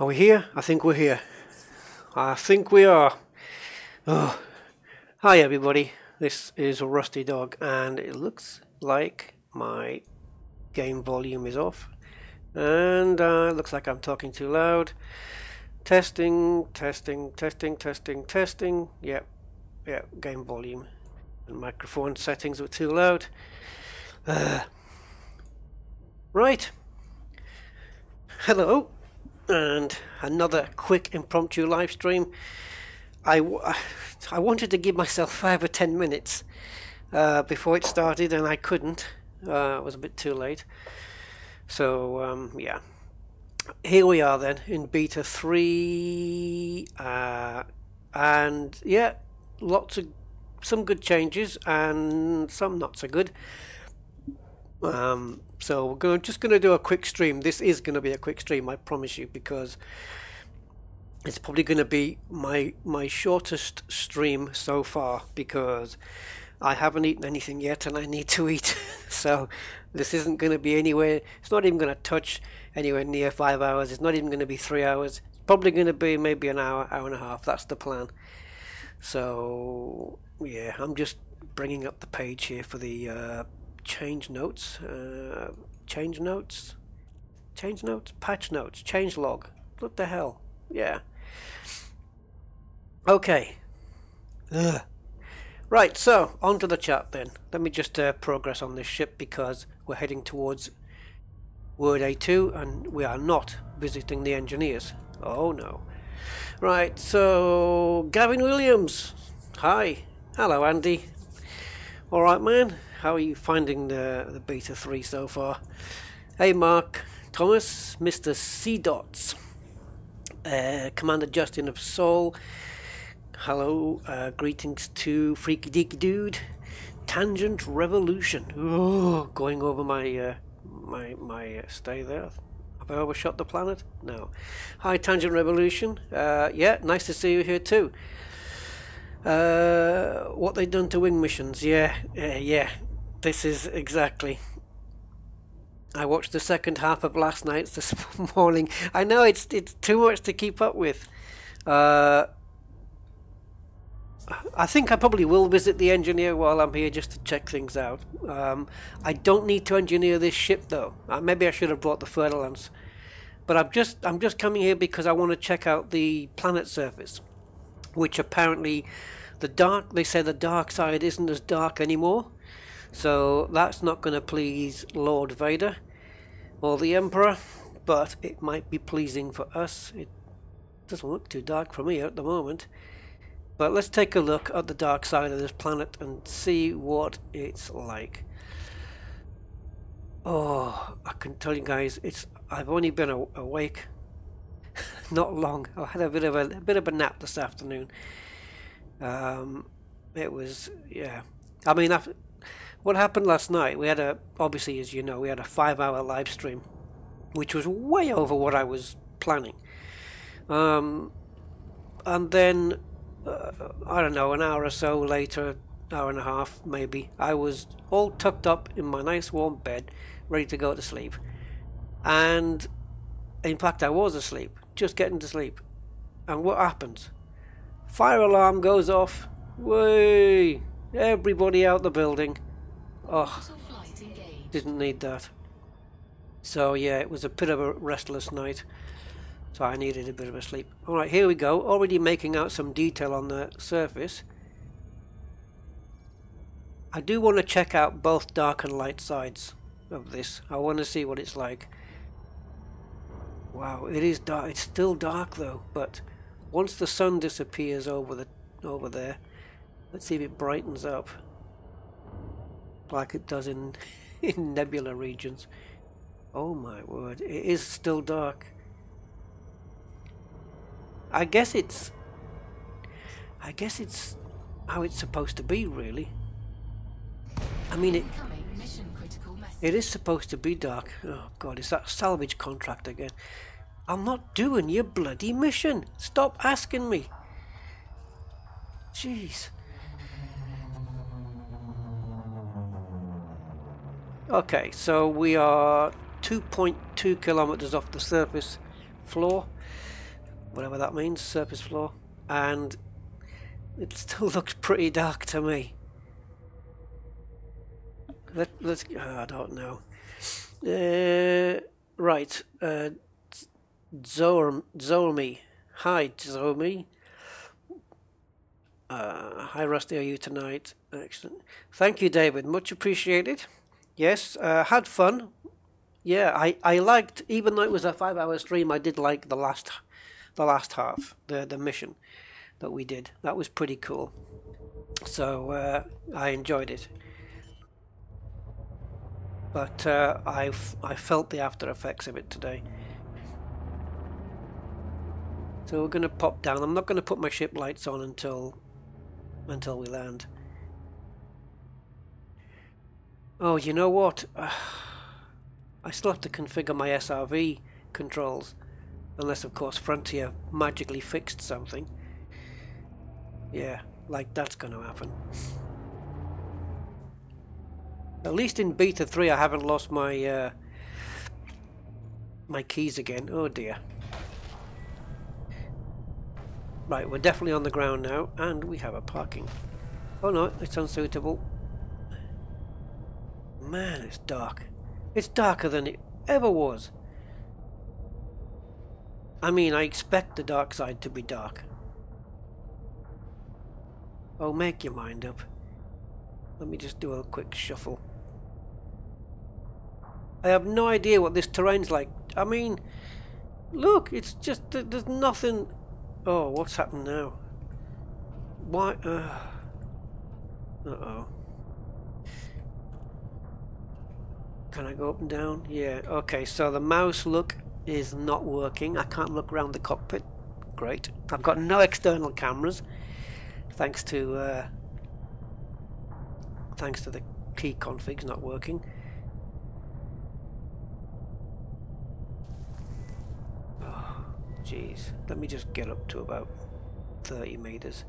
Are we here? I think we're here. I think we are. Oh. Hi everybody, this is Rusty Dog and it looks like my game volume is off and it looks like I'm talking too loud. Testing. Yep, game volume and microphone settings were too loud. Right. Hello. And another quick impromptu live stream. I wanted to give myself 5 or 10 minutes before it started and I couldn't. It was a bit too late. So yeah, here we are then in beta 3 and yeah, some good changes and some not so good. So we're just going to do a quick stream. This is going to be a quick stream, I promise you, because it's probably going to be my shortest stream so far, because I haven't eaten anything yet and I need to eat. So this isn't going to be anywhere, it's not even going to touch anywhere near 5 hours. It's not even going to be 3 hours. It's probably going to be maybe an hour and a half. That's the plan. So yeah, I'm just bringing up the page here for the change notes, patch notes, change log. What the hell? Yeah. Okay. Ugh. Right, so on to the chat then. Let me just progress on this ship because we're heading towards Word A2 and we are not visiting the engineers. Oh no. Right, so Gavin Williams. Hi. Hello Andy. Alright man, how are you finding the beta 3 so far? Hey Mark, Thomas, Mr. C Dots, Commander Justin of Soul. Hello, greetings to Freaky Deaky Dude, Tangent Revolution. Oh, going over my my stay there. Have I overshot the planet? No. Hi Tangent Revolution. Yeah, nice to see you here too. What they done to wing missions? Yeah. This is exactly. I watched the second half of last night's this morning. I know it's too much to keep up with. I think I probably will visit the engineer while I'm here just to check things out. I don't need to engineer this ship though. Maybe I should have brought the fertilance. But I'm just coming here because I want to check out the planet surface, which apparently they say the dark side isn't as dark anymore. So that's not going to please Lord Vader or the Emperor, but it might be pleasing for us. It doesn't look too dark for me at the moment. But let's take a look at the dark side of this planet and see what it's like. Oh, I can tell you guys, I've only been awake not long. I had a bit of a nap this afternoon. It was, yeah. I mean, what happened last night? We had obviously, as you know, we had a 5-hour live stream, which was way over what I was planning. And then I don't know, an hour or so later, hour and a half maybe, I was all tucked up in my nice warm bed, ready to go to sleep. And in fact, I was asleep, just getting to sleep. And what happens? Fire alarm goes off. Way! Everybody out the building. Oh, didn't need that. So yeah, it was a bit of a restless night. So I needed a bit of a sleep. Alright, here we go. Already making out some detail on the surface. I do want to check out both dark and light sides of this. I want to see what it's like. Wow, it is dark. It's still dark though, but once the sun disappears over there, let's see if it brightens up like it does in nebula regions. Oh my word, it is still dark. I guess it's how it's supposed to be, really. I mean, it is supposed to be dark. Oh god, it's that salvage contract again. I'm not doing your bloody mission. Stop asking me. Jeez. Okay, so we are 2.2 kilometers off the surface, floor, whatever that means, surface floor, and it still looks pretty dark to me. Let's I don't know. Right, Zormi. Hi, Zormi. Hi, Rusty. Are you tonight? Excellent. Thank you, David. Much appreciated. Yes, had fun. Yeah, I liked, even though it was a 5-hour stream, I did like the last half, the mission that we did. That was pretty cool. So I enjoyed it. But I felt the after effects of it today. So we're going to pop down. I'm not going to put my ship lights on until we land. Oh, you know what? I still have to configure my SRV controls. Unless, of course, Frontier magically fixed something. Yeah, like that's going to happen. At least in beta 3 I haven't lost my my keys again. Oh dear. Right, we're definitely on the ground now, and we have a parking. Oh no, it's unsuitable. Man, it's dark. It's darker than it ever was. I mean, I expect the dark side to be dark. Oh, make your mind up. Let me just do a quick shuffle. I have no idea what this terrain's like. I mean, look, it's just, there's nothing. Oh, what's happened now? Why? Uh-oh. Can I go up and down? Yeah, okay, so the mouse look is not working. I can't look around the cockpit. Great. I've got no external cameras, thanks to the key configs not working. Oh, jeez. Let me just get up to about 30 meters.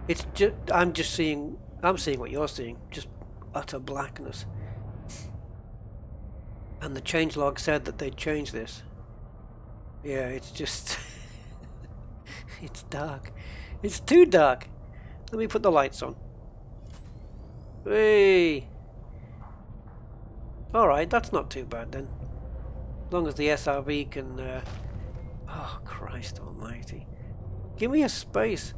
It's just, I'm seeing what you're seeing, just utter blackness. And the changelog said that they'd change this. Yeah, it's just it's dark. It's too dark. Let me put the lights on. Hey. Alright, that's not too bad then. As long as the SRV can oh Christ almighty. Give me a space.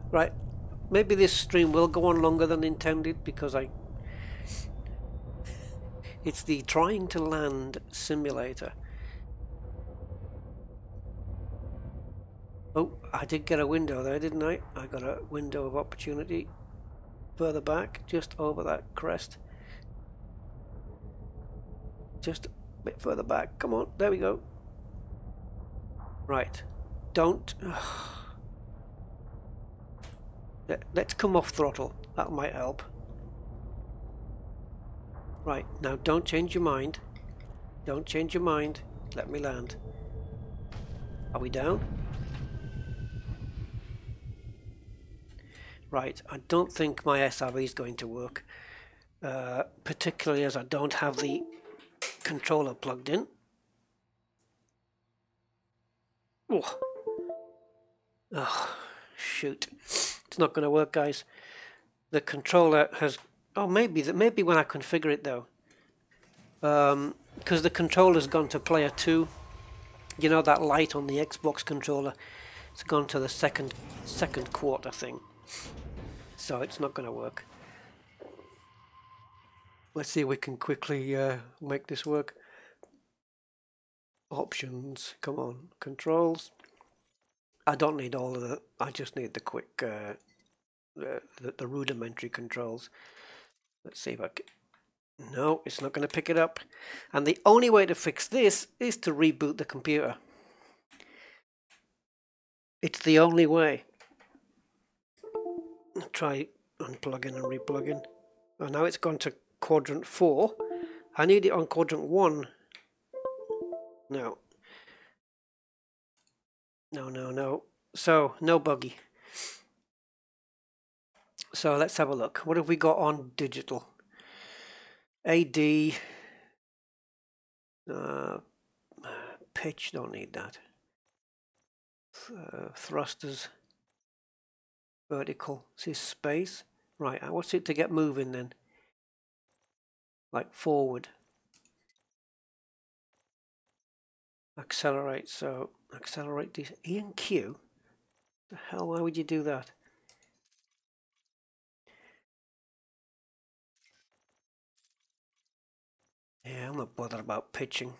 Right, maybe this stream will go on longer than intended because it's the trying to land simulator. Oh, I did get a window there, didn't I? I got a window of opportunity further back, just over that crest. Just a bit further back. Come on, there we go. Right, don't. Let's come off throttle. That might help. Right, now don't change your mind. Don't change your mind. Let me land. Are we down? Right, I don't think my SRV is going to work. Particularly as I don't have the controller plugged in. Oh, shoot. It's not going to work, guys. The controller has... Oh, maybe when I configure it, though. Because the controller's gone to player 2. You know that light on the Xbox controller? It's gone to the second quarter thing. So it's not going to work. Let's see if we can quickly make this work. Options. Come on. Controls. I don't need all of that. I just need the quick... the rudimentary controls. Let's see if I can... No, it's not going to pick it up. And the only way to fix this is to reboot the computer. It's the only way. Try unplugging and replugging. Oh, now it's gone to quadrant 4. I need it on quadrant 1. No. No. So, no buggy. So let's have a look. What have we got on digital? AD, pitch, don't need that. Thrusters, vertical, this is space. Right, what's it to get moving then? Like forward. Accelerate, so accelerate these. E and Q? The hell, why would you do that? Yeah, I'm not bothered about pitching.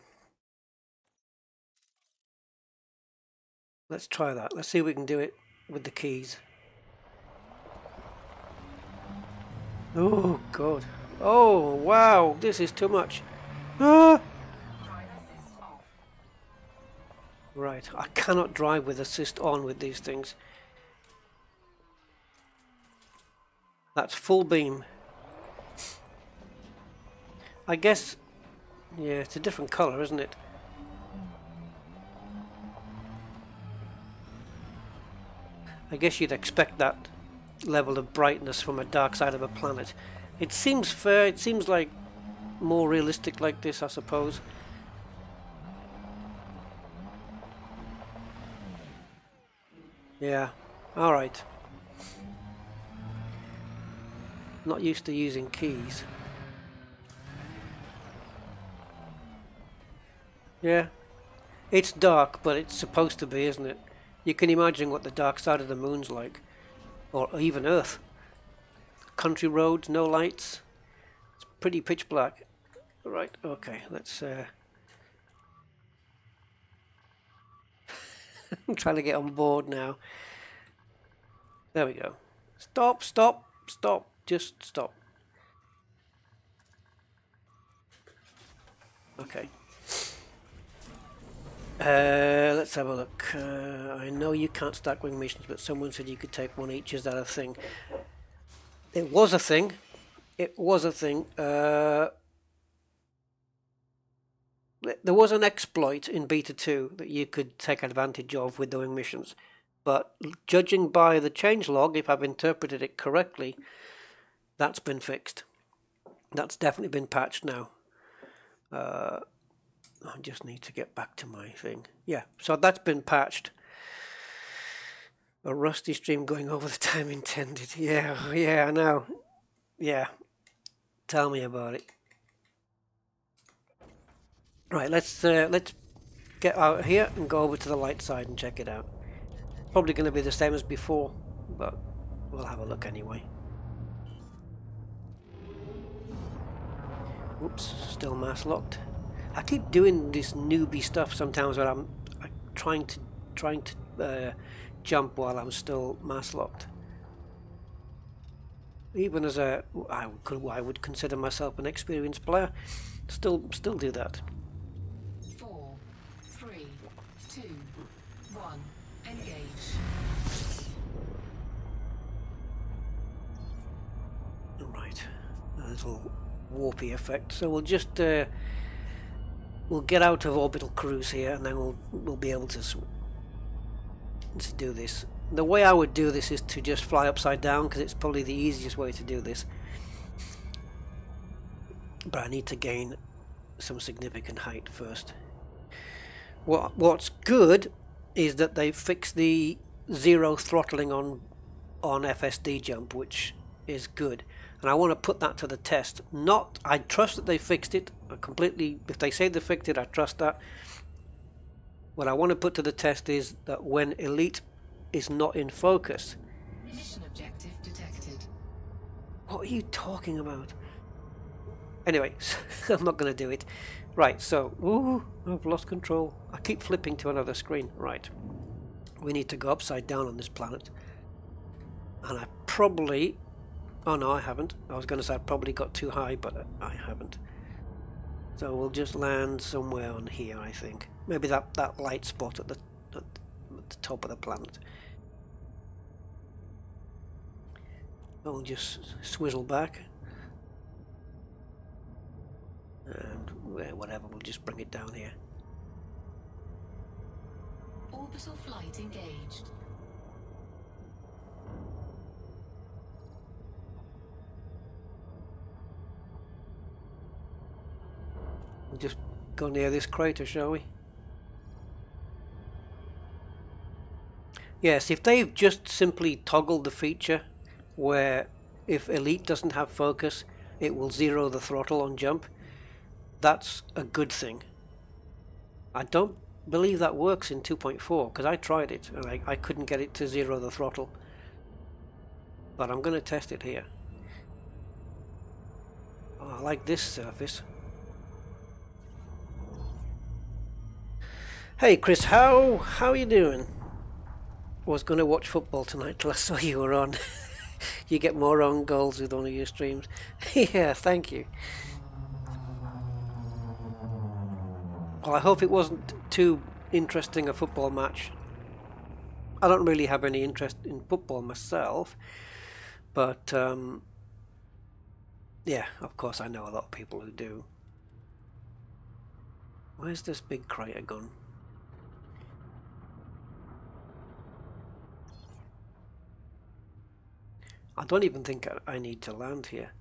Let's try that. Let's see if we can do it with the keys. Oh, God. Oh, wow, this is too much. Ah! Right, I cannot drive with assist on with these things. That's full beam. I guess, yeah, it's a different colour, isn't it? I guess you'd expect that level of brightness from a dark side of a planet. It seems fair, it seems like more realistic like this, I suppose. Yeah, alright. Not used to using keys. Yeah, it's dark, but it's supposed to be, isn't it? You can imagine what the dark side of the moon's like. Or even Earth. Country roads, no lights. It's pretty pitch black. Right, okay, let's... I'm trying to get on board now. There we go. Stop, stop, stop. Just stop. Okay. Let's have a look. I know you can't stack wing missions, but someone said you could take one each. Is that a thing? It was a thing. It was a thing. There was an exploit in Beta 2 that you could take advantage of with the wing missions. But judging by the changelog, if I've interpreted it correctly, that's been fixed. That's definitely been patched now. I just need to get back to my thing. Yeah, so that's been patched. A rusty stream going over the time intended. Yeah, I know. Yeah, tell me about it. Right, let's get out here and go over to the light side and check it out. Probably going to be the same as before, but we'll have a look anyway. Oops, still mass locked. I keep doing this newbie stuff sometimes where I'm trying to jump while I'm still mass locked. Even as I would consider myself an experienced player, still do that. 4, 3, 2, 1, engage. Right, a little warpy effect. So we'll just we'll get out of orbital cruise here, and then we'll be able to do this. The way I would do this is to just fly upside down, because it's probably the easiest way to do this. But I need to gain some significant height first. What's good is that they fixed the zero throttling on FSD jump, which is good. And I want to put that to the test. I trust that they fixed it. If they say they fixed it, I trust that. What I want to put to the test is that when Elite is not in focus. Mission objective detected. What are you talking about? Anyway, I'm not going to do it. Right, so, ooh, I've lost control. I keep flipping to another screen. Right, we need to go upside down on this planet. And I probably... Oh no, I haven't. I was going to say I probably got too high, but I haven't. So we'll just land somewhere on here, I think. Maybe that light spot at the top of the planet. I'll just swizzle back. And whatever, we'll just bring it down here. Orbital flight engaged. We'll just go near this crater, shall we? Yes, if they've just simply toggled the feature where if Elite doesn't have focus, it will zero the throttle on jump, that's a good thing. I don't believe that works in 2.4 because I tried it and I couldn't get it to zero the throttle. But I'm going to test it here. Oh, I like this surface. Hey Chris, how you doing? I was going to watch football tonight till I saw you were on. You get more own goals with one of your streams. Yeah, thank you. Well, I hope it wasn't too interesting a football match. I don't really have any interest in football myself, but yeah, of course I know a lot of people who do. Where's this big crater gone? I don't even think I need to land here.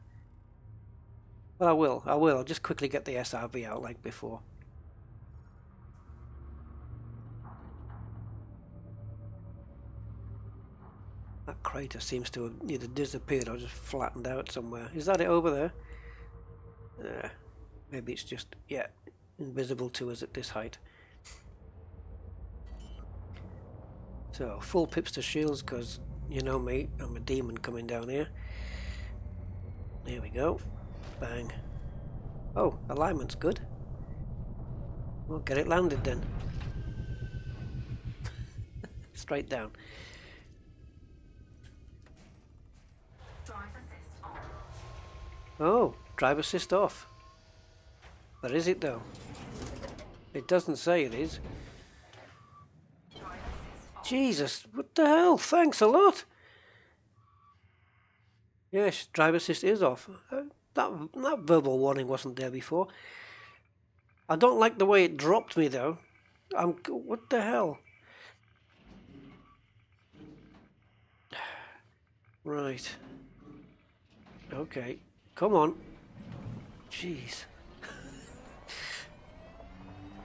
But I will. I'll just quickly get the SRV out like before. That crater seems to have either disappeared or just flattened out somewhere. Is that it over there? Maybe it's just, yeah, invisible to us at this height. So, full pips to shields because, you know me, I'm a demon coming down here. There we go. Bang. Oh, alignment's good. We'll get it landed then. Straight down. Oh, drive assist off. But is it though? It doesn't say it is. Jesus, what the hell? Thanks a lot. Yes, drive assist is off. That verbal warning wasn't there before. I don't like the way it dropped me though. What the hell? Right. Okay. Come on. Jeez.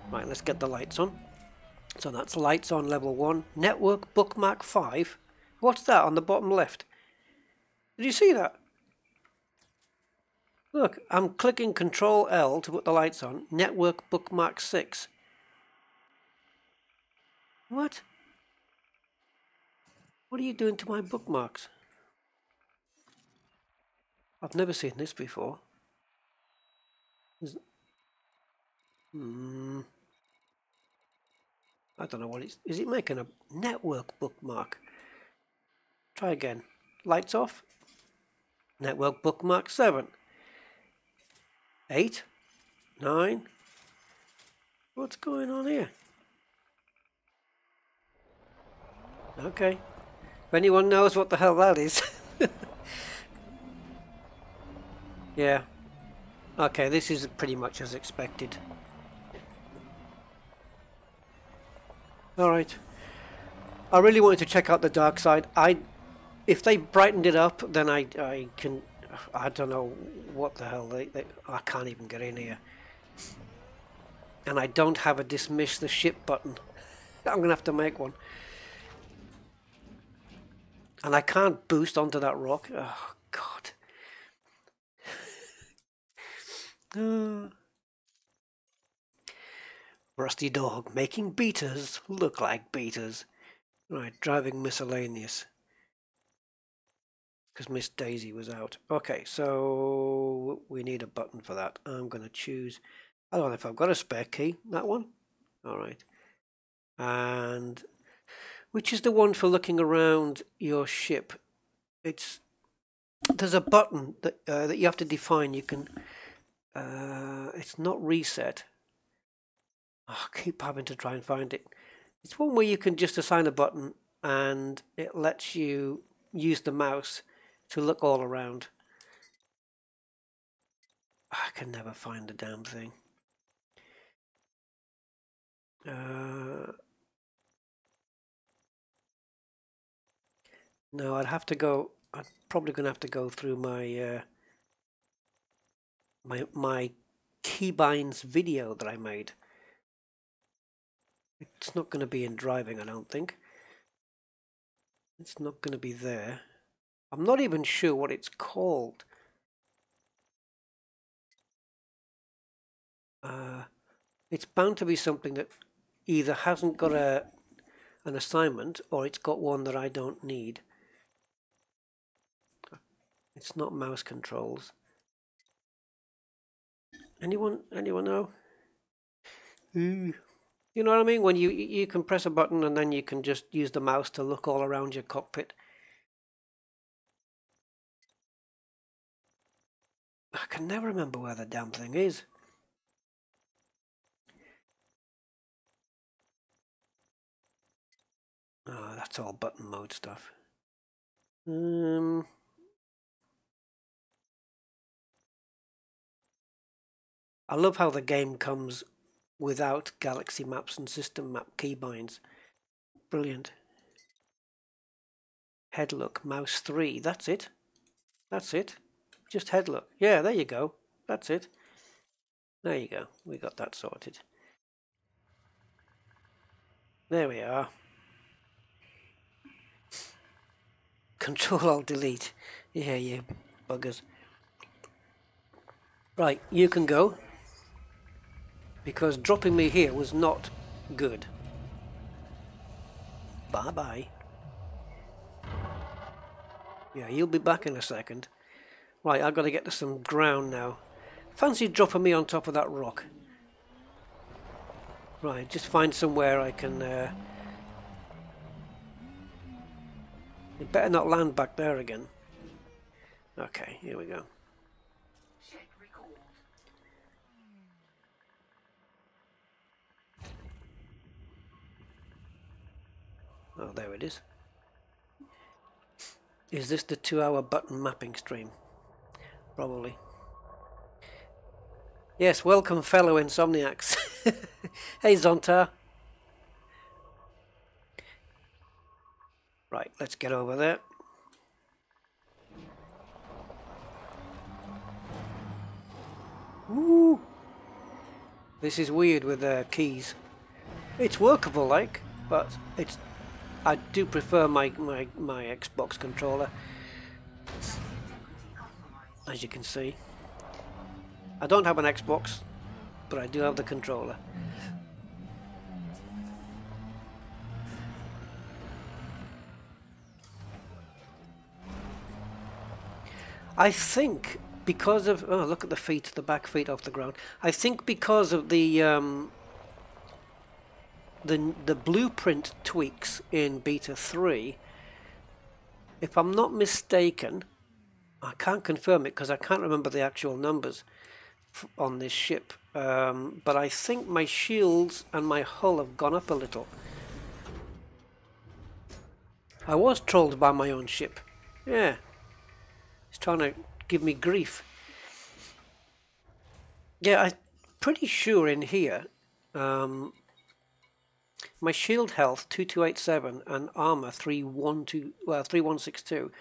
Right, let's get the lights on. So that's lights on level 1. Network bookmark 5. What's that on the bottom left? Did you see that? Look, I'm clicking Control L to put the lights on. Network bookmark 6. What? What are you doing to my bookmarks? I've never seen this before. I don't know what it's... Is it making a network bookmark? Try again. Lights off. Network bookmark 7. 8. 9. What's going on here? Okay. If anyone knows what the hell that is. Yeah. Okay, this is pretty much as expected. Alright. I really wanted to check out the dark side. If they brightened it up, then I can... I don't know what the hell I can't even get in here. And I don't have a dismiss the ship button. I'm going to have to make one. And I can't boost onto that rock. Oh, God. Rusty dog making beaters look like beaters. Right, driving miscellaneous. Because Miss Daisy was out. Okay, so we need a button for that. I'm going to choose... I don't know if I've got a spare key. That one? Alright. And... which is the one for looking around your ship? There's a button that you have to define. You can... it's not reset. Oh, I keep having to try and find it. It's one where you can just assign a button and it lets you use the mouse to look all around. I can never find the damn thing. No, I'd have to go. I'm probably going to have to go through my my keybinds video that I made. It's not going to be in driving, I don't think. It's not going to be there. I'm not even sure what it's called. It's bound to be something that either hasn't got an assignment or it's got one that I don't need. It's not mouse controls. Anyone know? You know what I mean? When you can press a button and then you can just use the mouse to look all around your cockpit. I can never remember where the damn thing is. Oh, that's all button mode stuff. I love how the game comes without galaxy maps and system map keybinds. Brilliant. Head look, mouse 3. That's it. That's it. Just head look. Yeah, there you go. That's it. There you go. We got that sorted. There we are. Control Alt Delete. Yeah, you buggers. Right, you can go. Because dropping me here was not good. Bye-bye. Yeah, you'll be back in a second. Right, I've got to get to some ground now. Fancy dropping me on top of that rock. Right, just find somewhere I can... You better not land back there again. Okay, here we go. Check record. Oh, there it is. Is this the 2-hour button mapping stream? Probably. Yes, welcome fellow insomniacs. Hey Zonta. Right, let's get over there. Woo! This is weird with keys. It's workable, like, but it's. I do prefer my Xbox controller, as you can see. I don't have an Xbox, but I do have the controller. I think because of look at the feet, the back feet off the ground. I think because of the blueprint tweaks in beta 3, if I'm not mistaken, I can't confirm it because I can't remember the actual numbers on this ship, but I think my shields and my hull have gone up a little. I was trolled by my own ship. Yeah, it's trying to give me grief. Yeah, I'm pretty sure in here my shield health 2287 and armor 3162,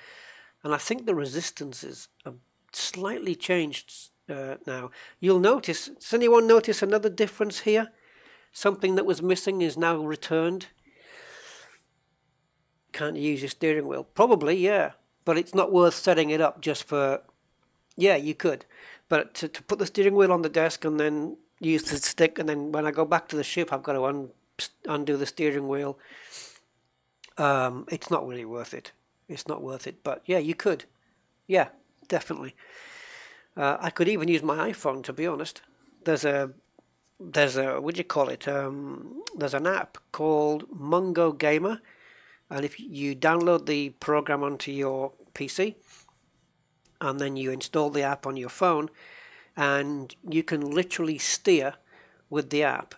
and I think the resistances have slightly changed now. You'll notice. Does anyone notice another difference here? Something that was missing is now returned. Can't you use your steering wheel? Probably, yeah, but it's not worth setting it up just for. Yeah, you could, but to put the steering wheel on the desk and then use the stick, and then when I go back to the ship, I've got to undo the steering wheel. It's not really worth it. It's not worth it, but yeah, you could. Yeah, definitely. I could even use my iPhone, to be honest. There's a what do you call it? There's an app called Mungo Gamer, and if you download the program onto your PC, and then you install the app on your phone, and you can literally steer with the app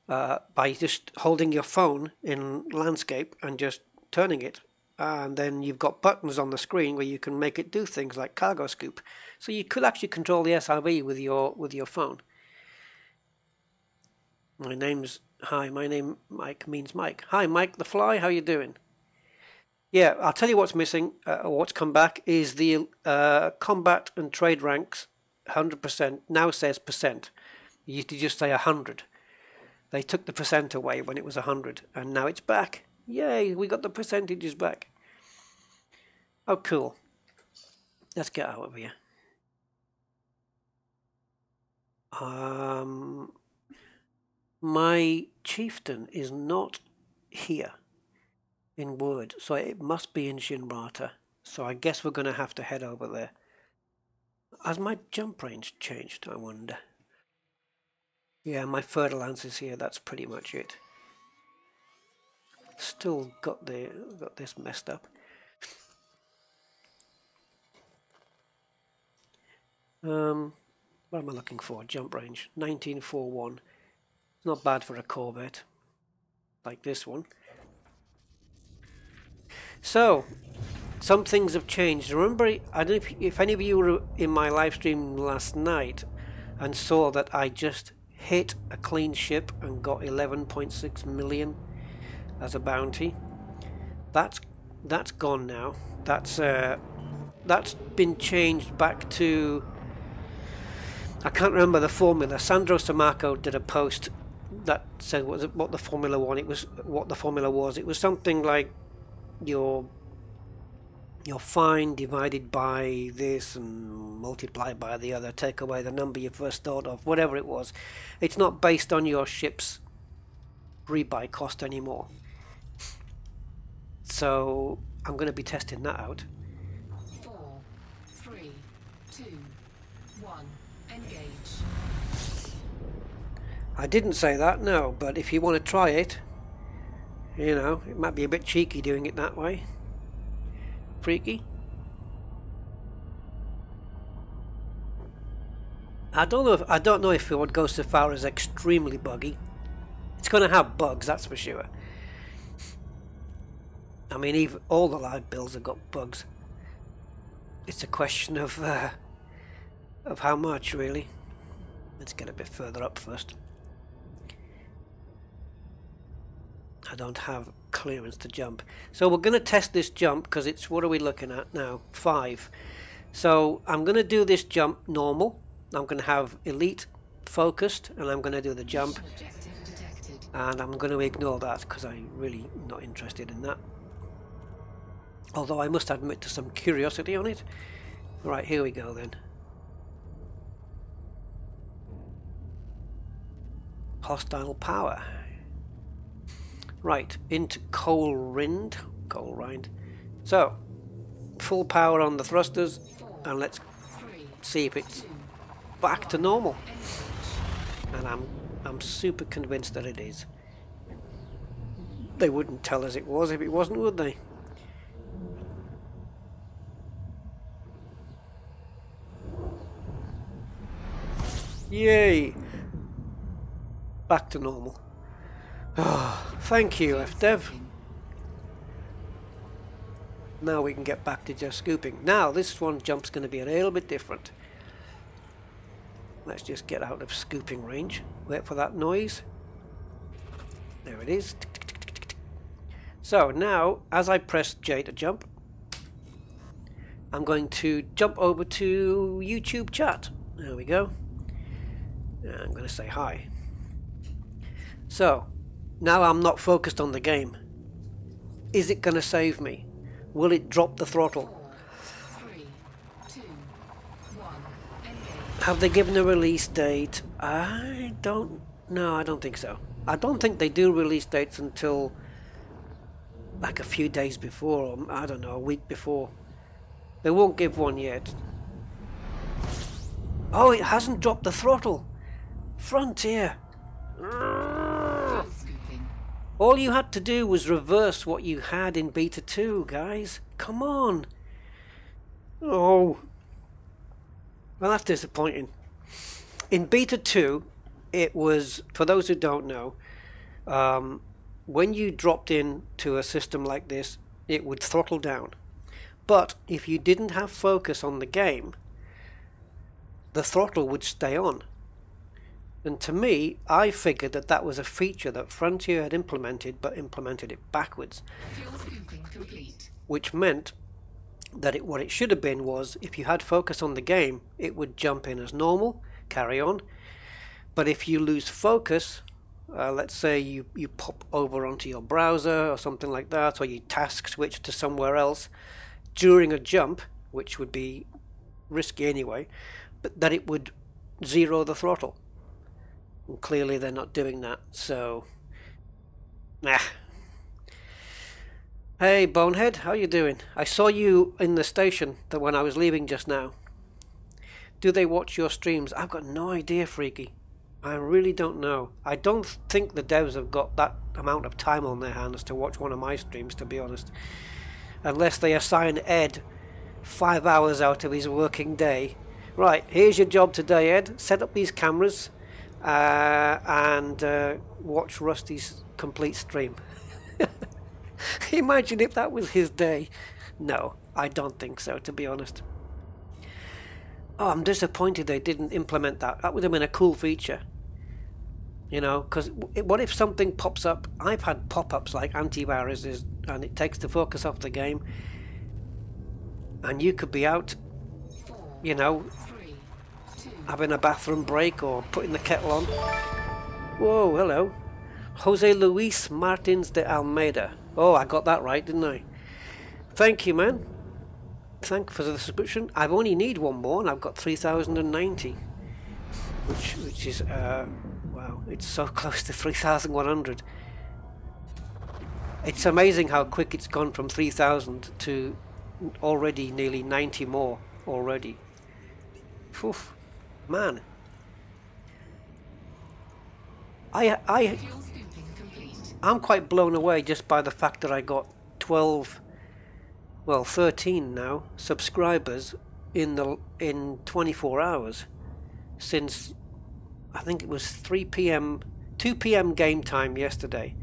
by just holding your phone in landscape and just turning it, and then you've got buttons on the screen where you can make it do things like cargo scoop. So you could actually control the SRV with your phone. My name Mike means Mike. Hi Mike the Fly, how you doing? Yeah, I'll tell you what's missing, or what's come back, is the combat and trade ranks 100% now says percent. It used to just say 100. They took the percent away when it was 100, and now it's back. Yay, we got the percentages back. Oh, cool. Let's get out of here. My chieftain is not here in Word, so it must be in Shinrata. So I guess we're going to have to head over there. Has my jump range changed, I wonder? Yeah, my fertile lance is here. That's pretty much it. Still got this messed up. What am I looking for? Jump range 1941. It's not bad for a Corvette like this one. So some things have changed. Remember, I don't know if any of you were in my live stream last night and saw that I just hit a clean ship and got 11.6 million as a bounty. That's gone now. That's been changed back to, I can't remember the formula. Sandro Samako did a post that said what the formula was. It was something like your fine divided by this and multiplied by the other, take away the number you first thought of, whatever it was. It's not based on your ship's rebuy cost anymore. So I'm going to be testing that out. 4, 3, 2, 1, engage. I didn't say that, no, but if you want to try it, you know, it might be a bit cheeky doing it that way. Freaky. I don't know if it would go so far as extremely buggy. It's going to have bugs, that's for sure. I mean, even all the live builds have got bugs. It's a question of how much, really. Let's get a bit further up first. I don't have clearance to jump. So we're going to test this jump because it's, what are we looking at now? 5. So I'm going to do this jump normal. I'm going to have elite focused and I'm going to do the jump. And I'm going to ignore that because I'm really not interested in that. Although I must admit to some curiosity on it. Right, here we go then. Hostile power. Right, into coal rind. So, full power on the thrusters, and let's see if it's back to normal. And I'm super convinced that it is. They wouldn't tell us it was if it wasn't, would they? Yay! Back to normal. Oh, thank you, FDev. Now we can get back to just scooping. Now this one jump's going to be a little bit different. Let's just get out of scooping range. Wait for that noise. There it is. So now, as I press J to jump, I'm going to jump over to YouTube chat. There we go. I'm going to say hi. So, now I'm not focused on the game. Is it going to save me? Will it drop the throttle? 4, 3, 2, 1, engage. Have they given a release date? I don't think so. I don't think they do release dates until like a few days before, or I don't know, a week before. They won't give one yet. Oh, it hasn't dropped the throttle. Frontier. All you had to do was reverse what you had in beta 2, guys. Come on. Oh. Well, that's disappointing. In beta 2, it was, for those who don't know, when you dropped into a system like this, it would throttle down. But if you didn't have focus on the game, the throttle would stay on. And to me, I figured that that was a feature that Frontier had implemented, but implemented it backwards. Fuel scooping complete. Which meant that what it should have been was, if you had focus on the game, it would jump in as normal, carry on. But if you lose focus, let's say you pop over onto your browser or something like that, or you task switch to somewhere else during a jump, which would be risky anyway, but that it would zero the throttle. And clearly they're not doing that, so nah. Hey Bonehead, how you doing? I saw you in the station that when I was leaving just now. Do they watch your streams? I've got no idea, Freaky. I really don't know. I don't think the devs have got that amount of time on their hands to watch one of my streams, to be honest. Unless they assign Ed 5 hours out of his working day. Right, here's your job today, Ed. Set up these cameras and watch Rusty's complete stream. Imagine if that was his day. No, I don't think so, to be honest. Oh, I'm disappointed they didn't implement that. That would have been a cool feature. You know, because what if something pops up? I've had pop-ups like antiviruses, and it takes the focus off the game. And you could be out, you know, having a bathroom break or putting the kettle on. Whoa, hello. Jose Luis Martins de Almeida. Oh, I got that right, didn't I? Thank you, man. Thank you for the subscription. I only need one more, and I've got 3,090, which is wow, it's so close to 3,100. It's amazing how quick it's gone from 3,000 to already nearly 90 more already. Oof, man. I'm quite blown away just by the fact that I got 13 now subscribers in 24 hours since I think it was 3 p.m. 2 p.m. game time yesterday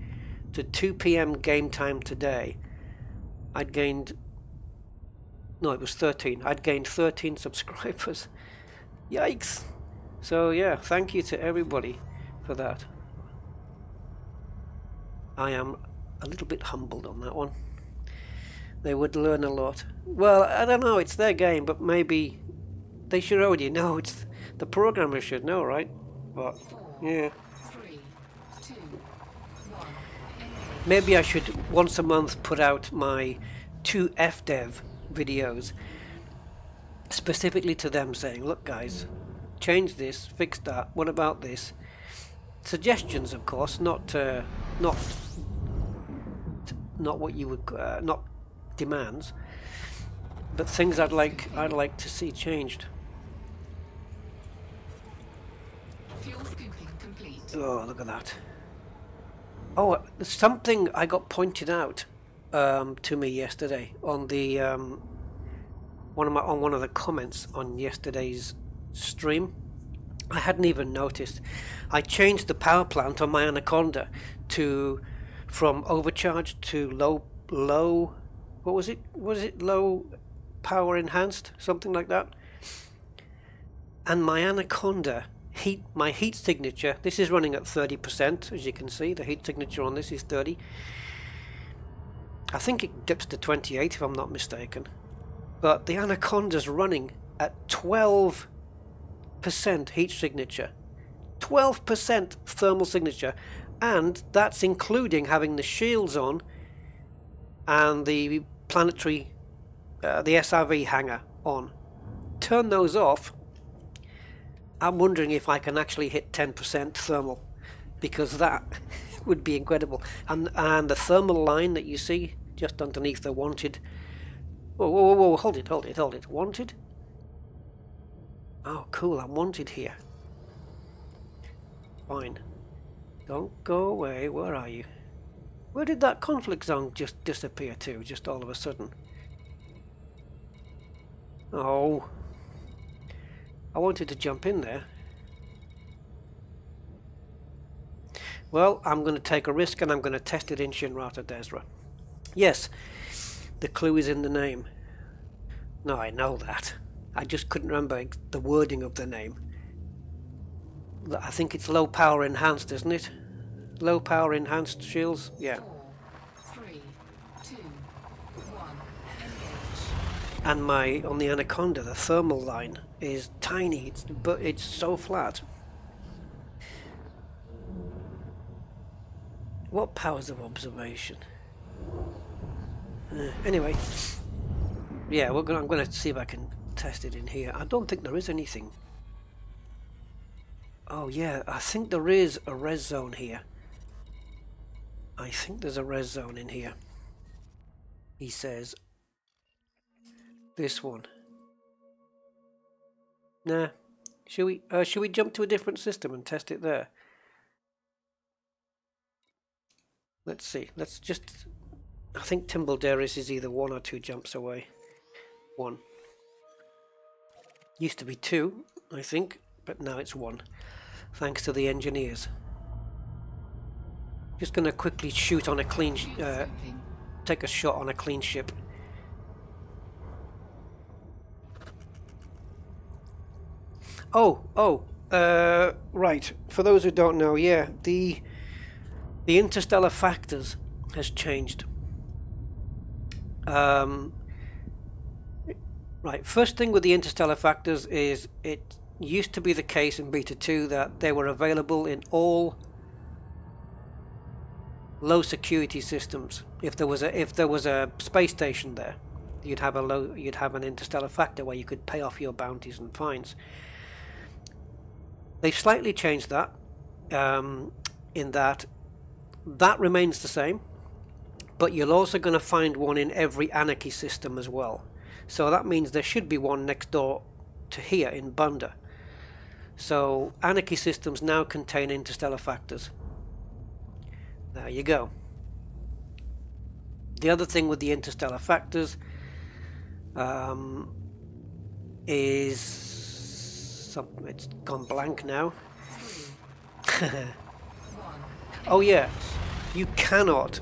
to 2 p.m. game time today. It was 13. I'd gained 13 subscribers. Yikes. So yeah, thank you to everybody for that. I am a little bit humbled on that one. They would learn a lot. Well, I don't know, it's their game, but maybe they should already know. It's the programmers should know, right? But yeah. Maybe I should once a month put out my 2 FDev videos specifically to them, saying, look guys, change this, fix that, what about this? Suggestions, of course, not what you would not demands, but things I'd like to see changed. Fuel scooping complete. Oh, look at that. Oh, something I got pointed out to me yesterday on the one of the comments on yesterday's stream. I hadn't even noticed. I changed the power plant on my Anaconda from overcharged to low. What was it? Was it low power enhanced? Something like that. And my Anaconda my heat signature. This is running at 30%, as you can see. The heat signature on this is 30. I think it dips to 28 if I'm not mistaken. But the Anaconda's running at 12% heat signature. 12% thermal signature. And that's including having the shields on and the Planetary, the SRV hanger on. Turn those off. I'm wondering if I can actually hit 10% thermal, because that would be incredible. And the thermal line that you see just underneath the wanted. Whoa, hold it. Wanted? Oh, cool, I'm wanted here. Fine. Don't go away, where are you? Where did that conflict zone just disappear to, just all of a sudden? Oh. I wanted to jump in there. Well, I'm going to take a risk and I'm going to test it in Shinrata Desra. Yes, the clue is in the name. No, I know that. I just couldn't remember the wording of the name. I think it's low power enhanced, isn't it? Low power enhanced shields? Yeah. 4, 3, 2, 1, engage. And on the Anaconda, the thermal line is tiny, but it's so flat. What powers of observation? Anyway, yeah, I'm gonna see if I can test it in here. I don't think there is anything. Oh yeah, I think there is a res zone here. I think there's a res zone in here. He says this one. Nah. Should we jump to a different system and test it there? Let's see. Let's just. I think Timbledaris is either 1 or 2 jumps away. 1. Used to be 2, I think, but now it's 1. Thanks to the engineers. Just gonna quickly shoot on a clean. Take a shot on a clean ship. Right. For those who don't know, yeah, the interstellar factors has changed. Right. First thing with the interstellar factors is it used to be the case in beta 2 that they were available in all low security systems. If there was a space station there, you'd have an interstellar factor where you could pay off your bounties and fines. They've slightly changed that, in that remains the same, but you're also going to find one in every anarchy system as well. So that means there should be one next door to here in Bunda. So anarchy systems now contain interstellar factors. There you go. The other thing with the interstellar factors is something. It's gone blank now. Oh yeah, you cannot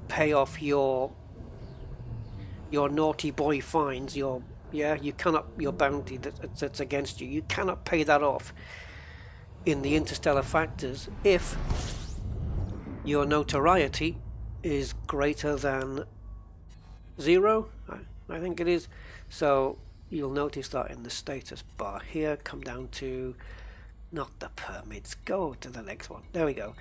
pay off your naughty boy fines. You cannot, your bounty that's against you. You cannot pay that off in the interstellar factors if your notoriety is greater than 0. I think it is. So you'll notice that in the status bar here. Come down to, not the permits, go to the next one. There we go.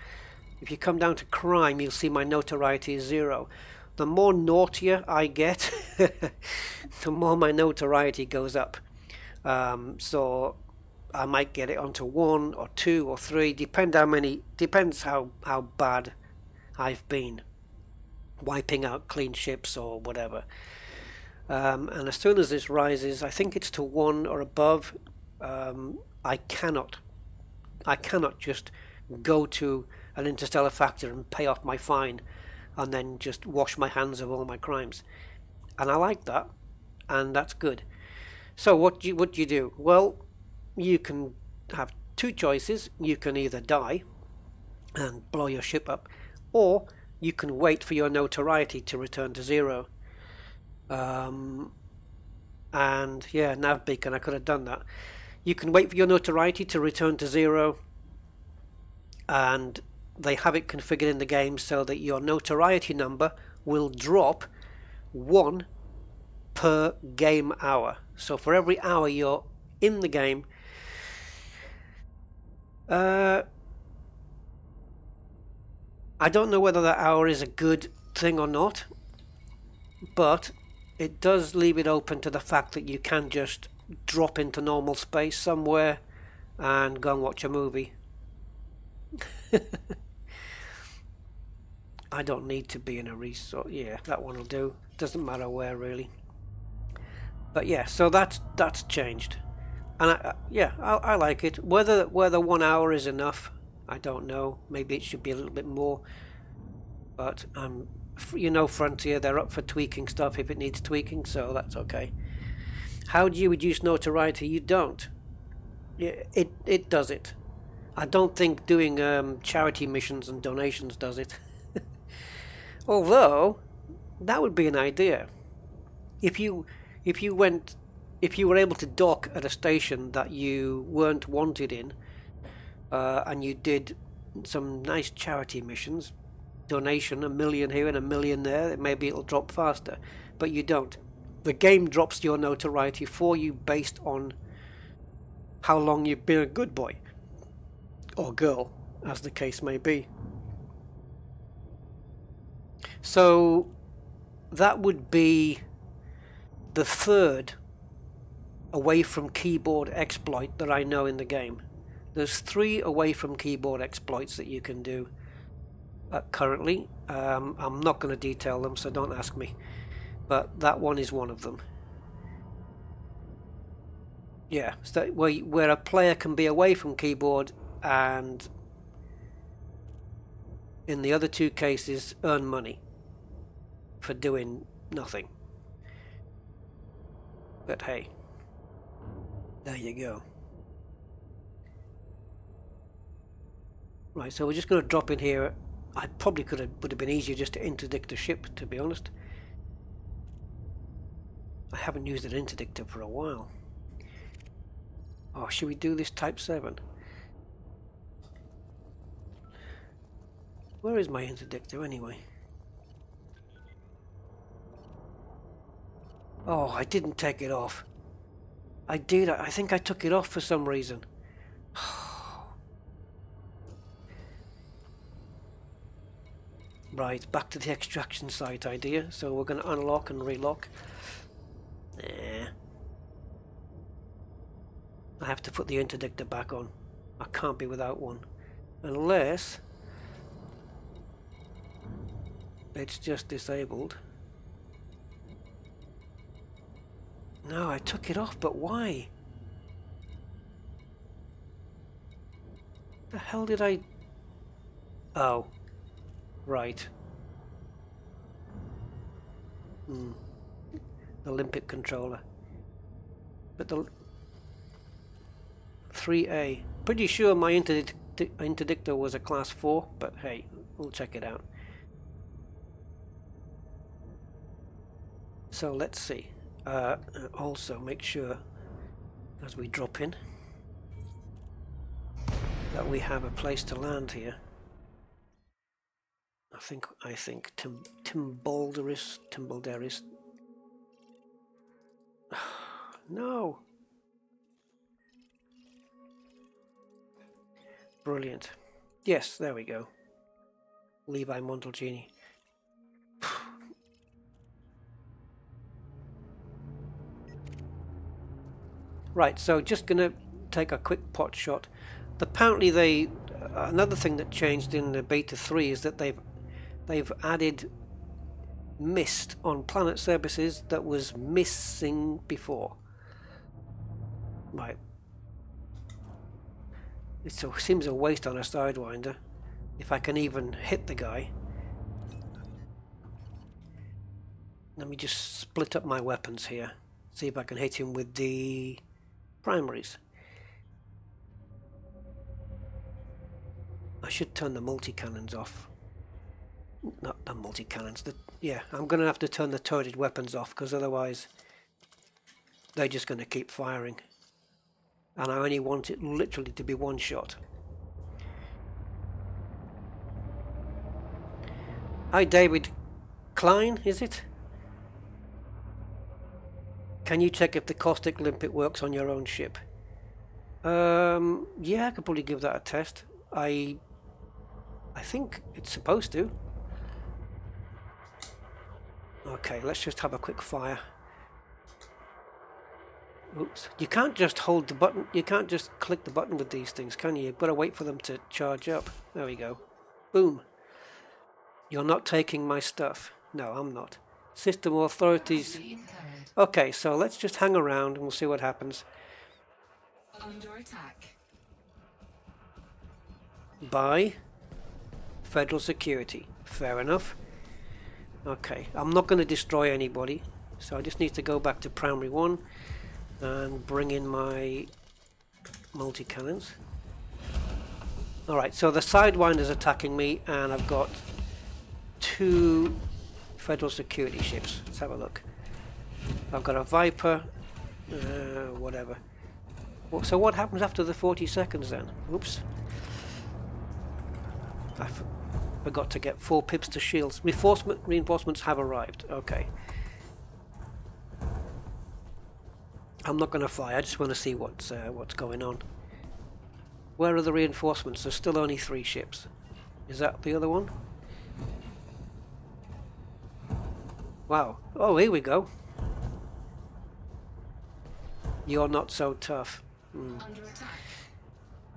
If you come down to crime, you'll see my notoriety is 0. The more naughtier I get, the more my notoriety goes up. So I might get it onto 1 or 2 or 3, depends how bad I've been, wiping out clean ships or whatever. And as soon as this rises, I think it's to 1 or above, I cannot just go to an interstellar factor and pay off my fine and then just wash my hands of all my crimes. And I like that, and that's good. So what do you do? Well, you can have 2 choices. You can either die and blow your ship up, or you can wait for your notoriety to return to 0. And yeah, nav beacon, I could have done that. You can wait for your notoriety to return to 0, and they have it configured in the game so that your notoriety number will drop 1 per game hour. So for every hour you're in the game, I don't know whether that hour is a good thing or not, but it does leave it open to the fact that you can just drop into normal space somewhere and go and watch a movie. I don't need to be in a resort. Yeah, that one will do. Doesn't matter where really. But yeah, so that's changed, and I like it. Whether 1 hour is enough, I don't know. Maybe it should be a little bit more. But you know, Frontier, they're up for tweaking stuff if it needs tweaking, so that's okay. How do you reduce notoriety? You don't. It does it. I don't think doing charity missions and donations does it. Although that would be an idea. If you were able to dock at a station that you weren't wanted in, and you did some nice charity missions, donation, $1 million here and $1 million there, maybe it'll drop faster, but you don't. The game drops your notoriety for you based on how long you've been a good boy or girl, as the case may be. So that would be the third away from keyboard exploit that I know in the game. There's 3 away from keyboard exploits that you can do currently. I'm not going to detail them, so don't ask me, but that one is one of them. Yeah, so where a player can be away from keyboard and in the other 2 cases earn money for doing nothing. But hey, there you go. Right, so we're just going to drop in here. I probably would have been easier just to interdict the ship, to be honest. I haven't used an interdictor for a while. Oh, should we do this Type 7? Where is my interdictor anyway? Oh, I didn't take it off. I did. I think I took it off for some reason. Right, back to the extraction site idea. So we're going to unlock and relock. I have to put the interdictor back on. I can't be without one. Unless it's just disabled. No, I took it off, but why? The hell did I... Oh. Right. The limpet controller. But the 3A. Pretty sure my interdictor was a class 4, but hey, we'll check it out. So let's see. Also make sure as we drop in that we have a place to land here. I think Timbulderis. No. Brilliant. Yes, there we go. Levi Montalcini. Right, so just gonna take a quick pot shot. Apparently another thing that changed in the beta 3 is that they've added mist on planet surfaces that was missing before. Right. It seems a waste on a Sidewinder, if I can even hit the guy. Let me just split up my weapons here. See if I can hit him with the primaries. I should turn the multi-cannons off. Not the multi-cannons. Yeah, I'm going to have to turn the turreted weapons off, because otherwise they're just going to keep firing. And I only want it literally to be one shot. Hi David Klein, is it? Can you check if the caustic limpet works on your own ship? Yeah, I could probably give that a test. I think it's supposed to. Okay, let's just have a quick fire. Oops. You can't just hold the button. You can't just click the button with these things, can you? You've got to wait for them to charge up. There we go. Boom. You're not taking my stuff. No, I'm not. System authorities. Okay, so let's just hang around and we'll see what happens. Under attack. By federal security. Fair enough. Okay, I'm not going to destroy anybody, so I just need to go back to primary 1 and bring in my multi-cannons. Alright, so the Sidewinder's attacking me and I've got 2 federal security ships. Let's have a look. I've got a Viper, whatever. So what happens after the 40 seconds then? Oops. I forgot to get 4 pips to shields. Reinforcements have arrived. Okay. I'm not going to fly. I just want to see what's going on. Where are the reinforcements? There's still only 3 ships. Is that the other one? Wow. Oh, here we go. You're not so tough. Under attack.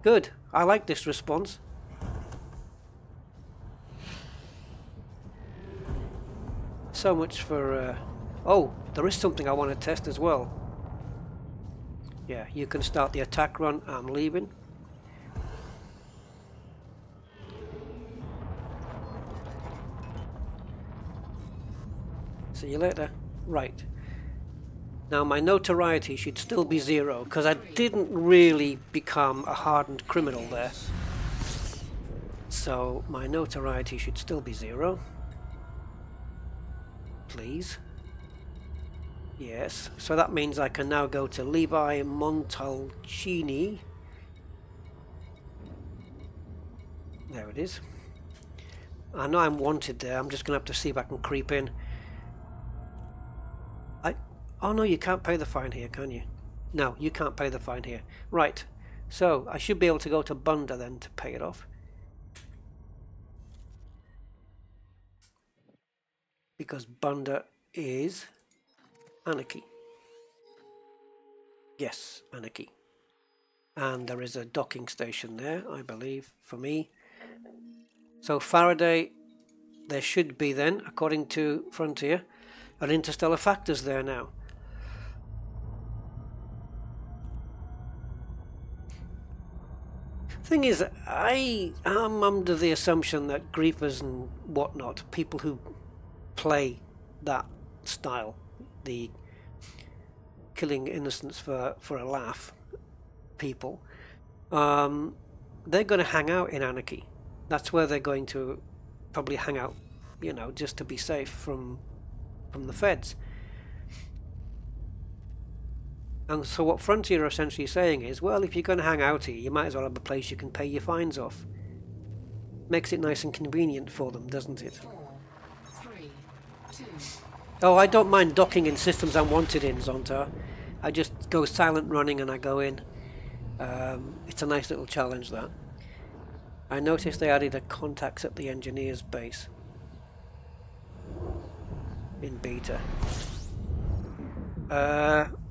Good. I like this response. So much for... Oh, there is something I want to test as well. Yeah, you can start the attack run. I'm leaving. See you later. Right. Now my notoriety should still be 0 because I didn't really become a hardened criminal there. So my notoriety should still be 0. Please. Yes. So that means I can now go to Levi Montalcini. There it is. I know I'm wanted there. I'm just going to have to see if I can creep in. Oh no, you can't pay the fine here, can you? No, you can't pay the fine here. Right. So I should be able to go to Bunda then to pay it off. Because Bunda is anarchy. Yes, anarchy. And there is a docking station there, I believe, for me. So Faraday, there should be then, according to Frontier, an interstellar factors there now. Thing is, I am under the assumption that griefers and whatnot, people who play that style, the killing innocents for a laugh people, they're going to hang out in anarchy. That's where they're going to probably hang out, you know, just to be safe from the feds. And so what Frontier are essentially saying is, well, if you're going to hang out here, you might as well have a place you can pay your fines off. Makes it nice and convenient for them, doesn't it? 4, 3, 2. Oh, I don't mind docking in systems I'm wanted in, Zonta. I just go silent running and I go in. It's a nice little challenge, that. I noticed they added a contacts at the engineer's base in beta.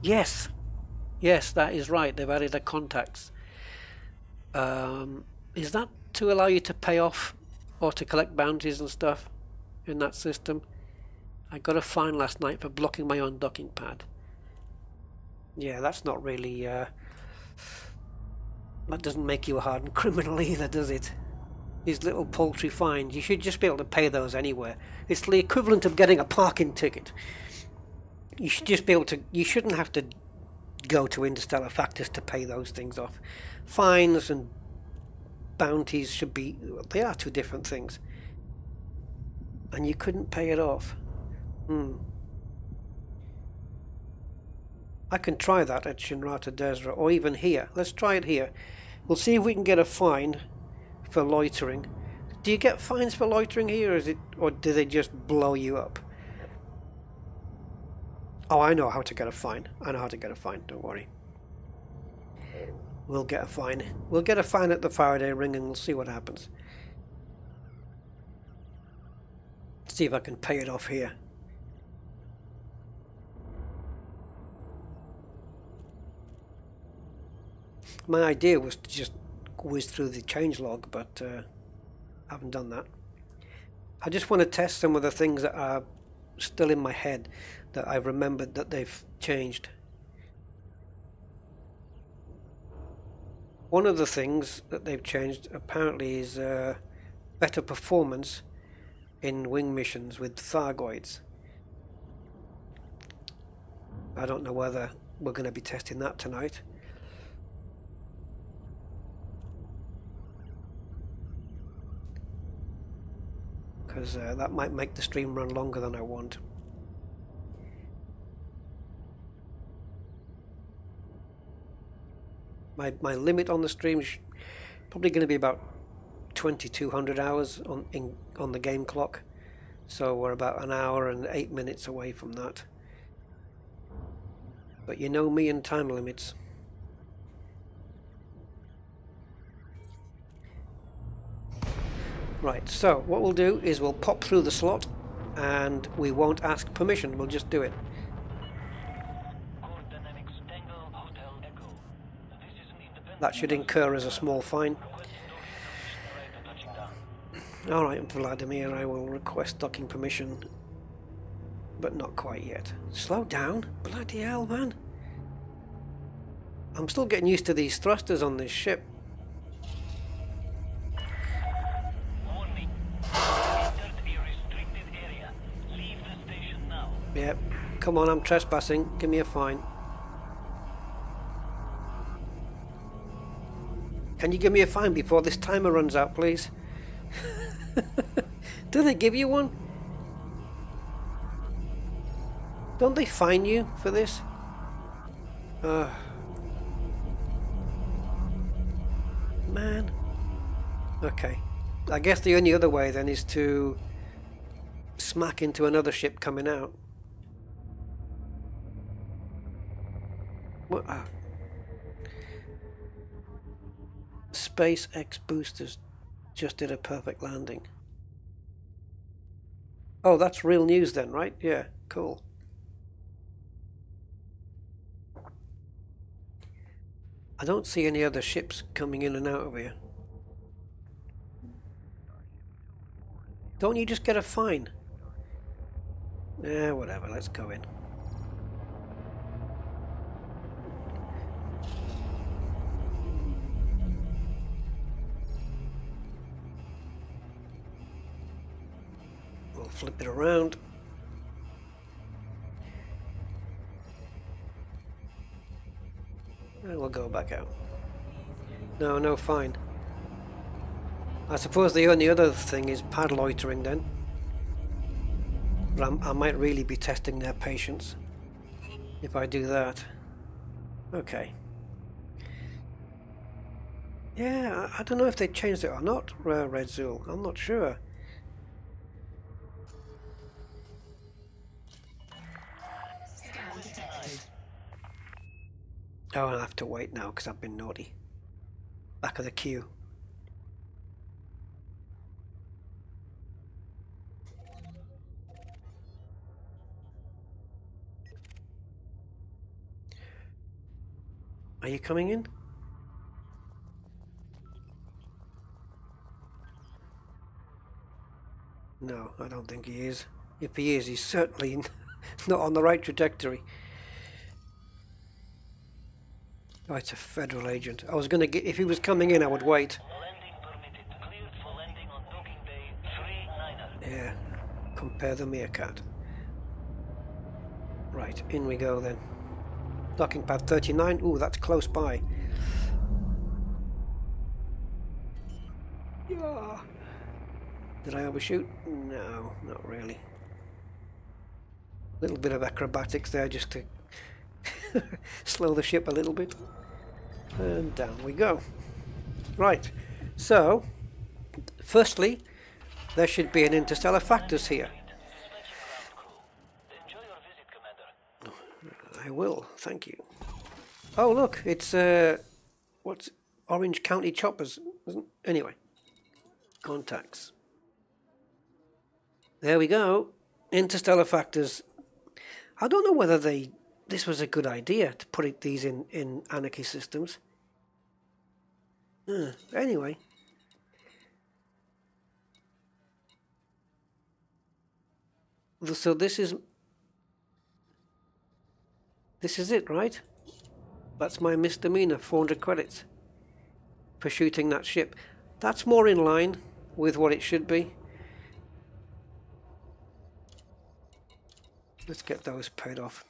Yes. Yes, that is right. They've added a contacts. Is that to allow you to pay off or to collect bounties and stuff in that system? I got a fine last night for blocking my own docking pad. Yeah, that's not really... that doesn't make you a hardened criminal either, does it? These little paltry fines, you should just be able to pay those anywhere. It's the equivalent of getting a parking ticket. You should just be able to... You shouldn't have to go to Interstellar Factors to pay those things off. Fines and bounties should be... They are 2 different things. And you couldn't pay it off. I can try that at Shinrata Desra, or even here. Let's try it here. We'll see if we can get a fine for loitering. Do you get fines for loitering here, or do they just blow you up? Oh, I know how to get a fine. I know how to get a fine, don't worry. We'll get a fine. We'll get a fine at the Faraday ring and we'll see what happens. See if I can pay it off here. My idea was to just whiz through the changelog, but I haven't done that. I just want to test some of the things that are still in my head that I've remembered that they've changed. One of the things that they've changed apparently is better performance in wing missions with Thargoids. I don't know whether we're going to be testing that tonight. Because that might make the stream run longer than I want. My limit on the stream is probably going to be about 2200 hours on the game clock. So we're about 1 hour and 8 minutes away from that. But you know me and time limits. Right, so what we'll do is we'll pop through the slot and we won't ask permission, we'll just do it. That should incur as a small fine. Alright, Vladimir, I will request docking permission. But not quite yet. Slow down? Bloody hell, man. I'm still getting used to these thrusters on this ship. Yep. Come on, I'm trespassing. Give me a fine. Can you give me a fine before this timer runs out, please? Do they give you one? Don't they fine you for this? Man. Okay. I guess the only other way then is to smack into another ship coming out. What? SpaceX boosters just did a perfect landing. Oh, that's real news then, right? Yeah, cool. I don't see any other ships coming in and out of here. Don't you just get a fine? Whatever, let's go in. We'll flip it around. And we'll go back out. No, no fine. I suppose the only other thing is pad loitering then. But I might really be testing their patience if I do that. Okay. Yeah, I don't know if they changed it or not, Red Zool. I'm not sure. Oh, I'll have to wait now because I've been naughty. Back of the queue. Are you coming in? No, I don't think he is. If he is, he's certainly not on the right trajectory. Oh, it's a federal agent. I was going to get... If he was coming in, I would wait. Yeah, compare the meerkat. Right, in we go then. Docking pad 39. Ooh, that's close by. Yeah. Did I overshoot? No, not really. Little bit of acrobatics there just to slow the ship a little bit. And down we go. Right, so firstly there should be an interstellar factors here. I will, thank you. Oh look, it's what's Orange County Choppers, anyway. Contacts. There we go. Interstellar factors. I don't know whether this was a good idea to put these in anarchy systems. Anyway. So this is it, right? That's my misdemeanor, 400 credits for shooting that ship. That's more in line with what it should be. Let's get those paid off.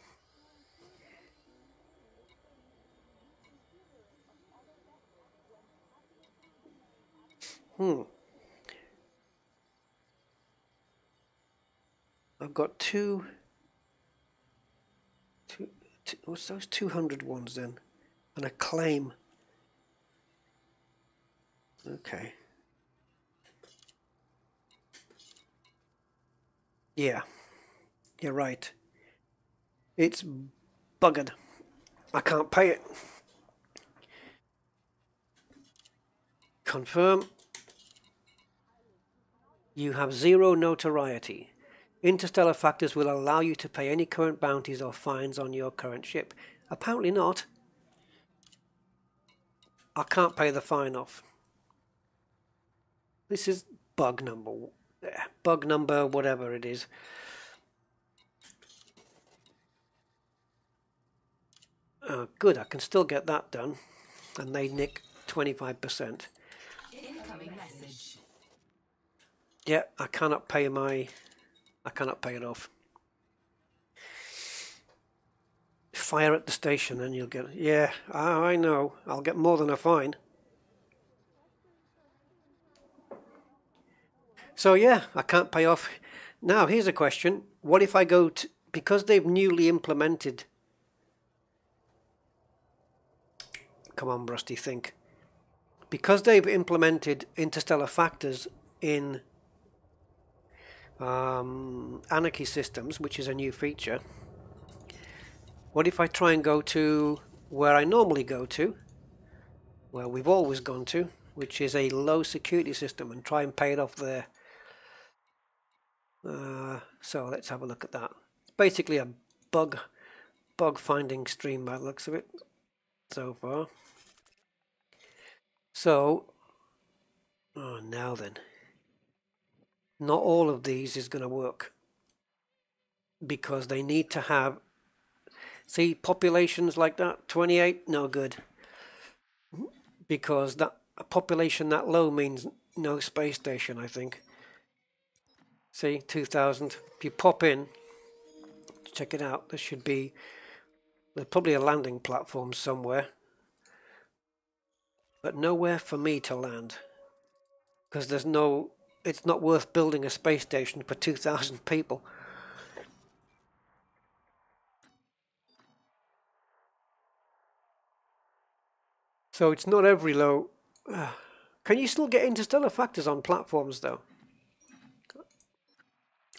I've got two, what's those 200 ones then? And a claim. Okay. Yeah, you're right. It's buggered. I can't pay it. Confirm. You have 0 notoriety. Interstellar factors will allow you to pay any current bounties or fines on your current ship. Apparently not. I can't pay the fine off. This is bug number whatever it is. Good, I can still get that done. And they nick 25%. Incoming message. Yeah, I cannot pay it off. Fire at the station and you'll get... Yeah, I know. I'll get more than a fine. So yeah, I can't pay off. Now, here's a question. What if I go to... Because they've newly implemented... Come on, Rusty, think. Because they've implemented interstellar factors in anarchy systems, which is a new feature... What if I try and go to where I normally go to, where we've always gone to, which is a low security system, and try and pay it off there? So let's have a look at that. It's basically a bug finding stream by the looks of it so far. So, now then. Not all of these is going to work because they need to have... See, populations like that, 28, no good. Because that a population that low means no space station, I think. See, 2,000. If you pop in, check it out. There's probably a landing platform somewhere. But nowhere for me to land. Because it's not worth building a space station for 2,000 people. So it's not every low. Can you still get interstellar factors on platforms though?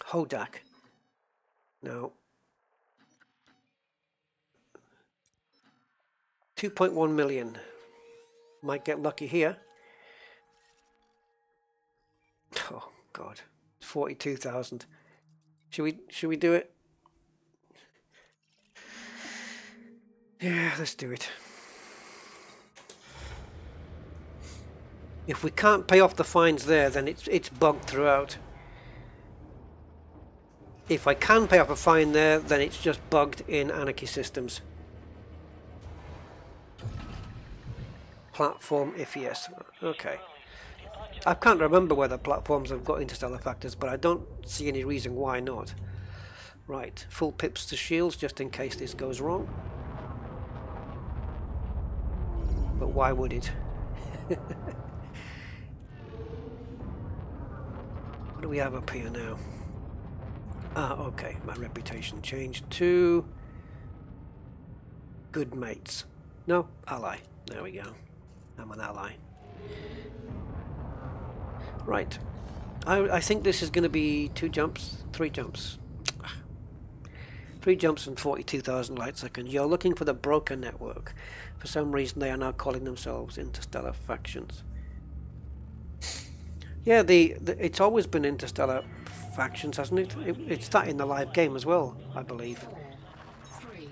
Hodak. No. 2.1 million. Might get lucky here. Oh God. 42,000. Should we do it? Yeah, let's do it. If we can't pay off the fines there, then it's bugged throughout. If I can pay off a fine there, then it's just bugged in anarchy systems. Platform, if yes. Okay. I can't remember whether platforms have got interstellar factors, but I don't see any reason why not. Right, full pips to shields just in case this goes wrong. But why would it? What do we have up here now? Okay, my reputation changed to good mates. No, ally. There we go. I'm an ally. Right. I think this is going to be 3 jumps. 3 jumps and 42,000 light seconds. You're looking for the broker network. For some reason they are now calling themselves Interstellar Factions. Yeah, it's always been Interstellar Factions, hasn't it? It's that in the live game as well, I believe. 4, 3,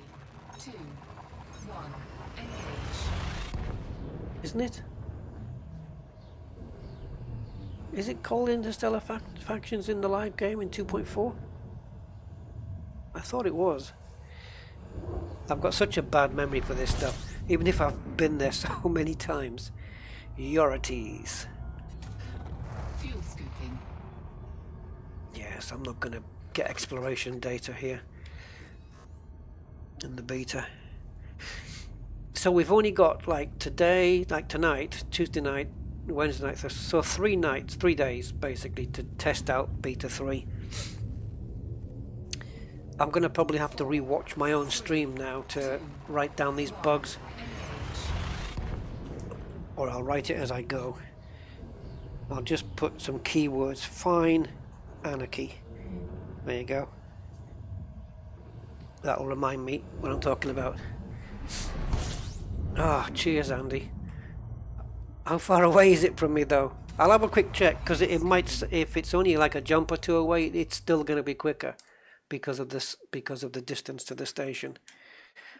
2, 1, engage. Isn't it? Is it called Interstellar Factions in the live game in 2.4? I thought it was. I've got such a bad memory for this stuff, even if I've been there so many times. Yorities. Fuel scooping. Yes, I'm not going to get exploration data here in the beta. So we've only got like today, like tonight, Tuesday night, Wednesday night, so 3 nights, 3 days basically to test out beta 3. I'm going to probably have to re-watch my own stream now to write down these bugs. Or I'll write it as I go. I'll just put some keywords. Fine, anarchy. There you go. That'll remind me what I'm talking about. Ah, cheers, Andy. How far away is it from me, though? I'll have a quick check, because it might, if it's only like a jump or two away, it's still going to be quicker because of this, because of the distance to the station.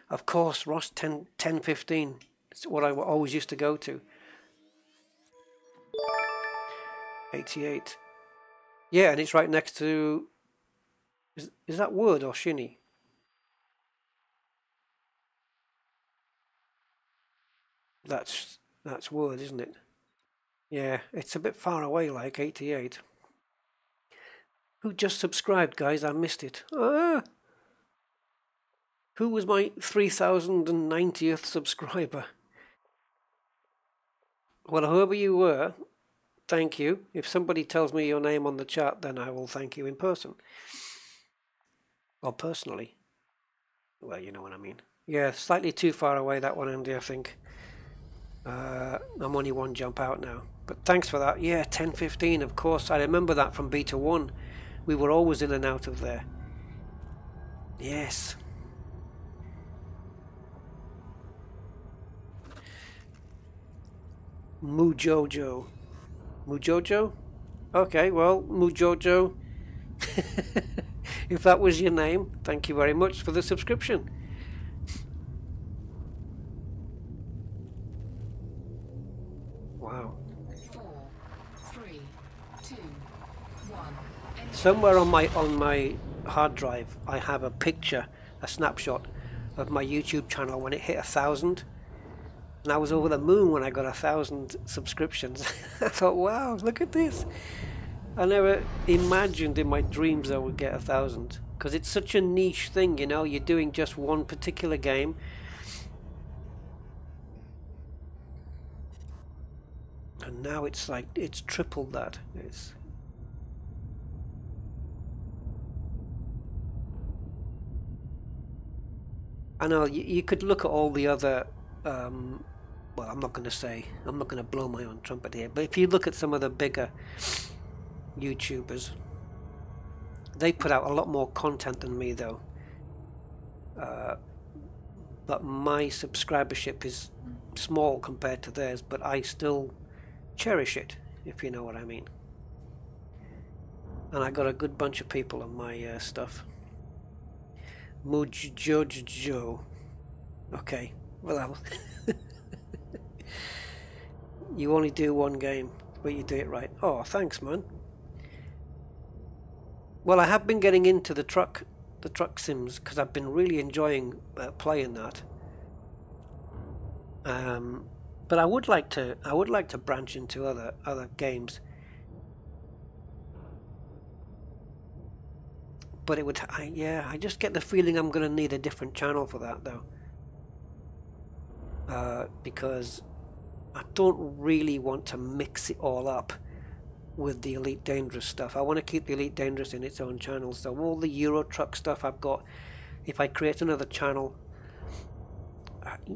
Of course, Ross, 10:15. It's what I always used to go to. 88. Yeah, and it's right next to... Is that Wood or Shinny? That's Wood, isn't it? Yeah, it's a bit far away, like 88. Who just subscribed, guys? I missed it. Ah! Who was my 3090th subscriber? Well, whoever you were, thank you. If somebody tells me your name on the chat, then I will thank you in person. Or personally. Well, you know what I mean. Yeah, slightly too far away, that one, Andy, I think. I'm only one jump out now. But thanks for that. Yeah, 10:15, of course. I remember that from Beta 1. We were always in and out of there. Yes. Mujojo. Mujojo? Okay, well, Mujojo. If that was your name, thank you very much for the subscription. Wow. 4, 3, 2, 1. Somewhere on my hard drive, I have a picture, a snapshot of my YouTube channel when it hit 1,000. And I was over the moon when I got 1,000 subscriptions. I thought, wow, look at this. I never imagined in my dreams I would get 1,000. Because it's such a niche thing, you know, you're doing just one particular game. And now it's like, it's tripled that. I know, you could look at all the other... well, I'm not going to blow my own trumpet here, but if you look at some of the bigger YouTubers, they put out a lot more content than me, though. But my subscribership is small compared to theirs, but I still cherish it, if you know what I mean. And I got a good bunch of people on my stuff. Mujojo. Okay, well, you only do one game, but you do it right. Oh, thanks, man. Well, I have been getting into the truck sims because I've been really enjoying playing that. But I would like to branch into other games. But it would, I just get the feeling I'm going to need a different channel for that, though. Because I don't really want to mix it all up with the Elite Dangerous stuff. I want to keep the Elite Dangerous in its own channel. So all the Euro Truck stuff I've got, if I create another channel,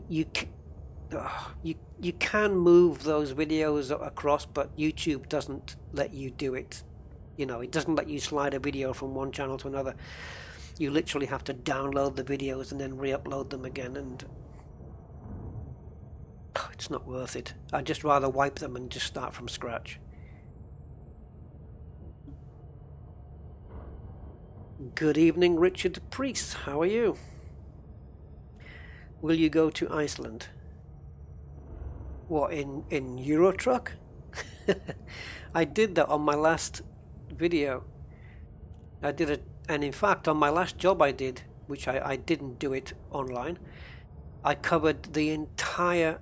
you can move those videos across, but YouTube doesn't let you do it. You know, it doesn't let you slide a video from one channel to another. You literally have to download the videos and then re-upload them again, and it's not worth it. I'd just rather wipe them and just start from scratch. Good evening, Richard Priest. How are you? Will you go to Iceland? What, in Euro Truck? I did that on my last video. I did it, and in fact on my last job I did, which I didn't do it online, I covered the entire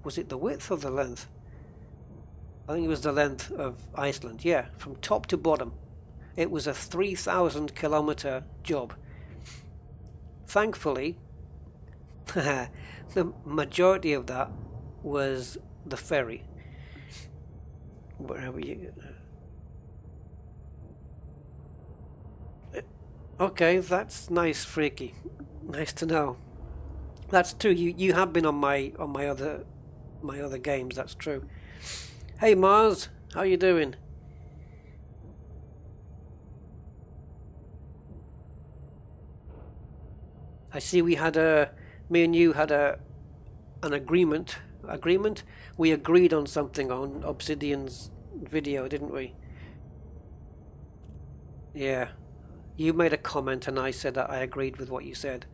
was it the width or the length? I think it was the length of Iceland. Yeah, from top to bottom. It was a 3,000 kilometer job. Thankfully the majority of that was the ferry. Wherever you... Okay, that's nice, Freaky. Nice to know. That's true. You have been on my other games. That's true. Hey Mars, how you doing? I see we had me and you had an agreement. We agreed on something on Obsidian's video, didn't we? Yeah. You made a comment and I said that I agreed with what you said.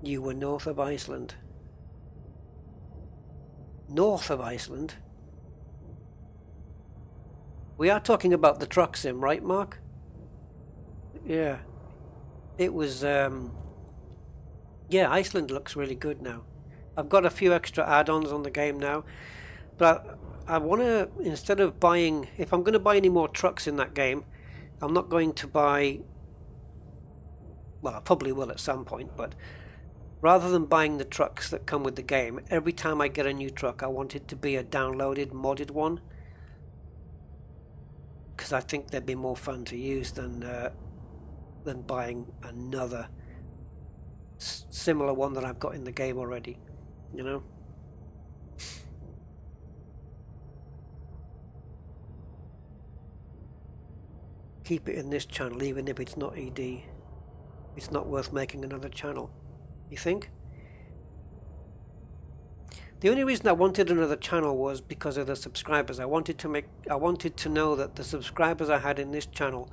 You were north of Iceland. North of Iceland? We are talking about the truck sim, right, Mark? Yeah. It was, yeah, Iceland looks really good now. I've got a few extra add-ons on the game now, but I want to, instead of buying, if I'm going to buy any more trucks in that game, I'm not going to buy, well, I probably will at some point, but rather than buying the trucks that come with the game, every time I get a new truck, I want it to be a downloaded, modded one, because I think they'd be more fun to use than buying another similar one that I've got in the game already, you know. Keep it in this channel even if it's not ED. It's not worth making another channel, you think? The only reason I wanted another channel was because of the subscribers. I wanted to know that the subscribers I had in this channel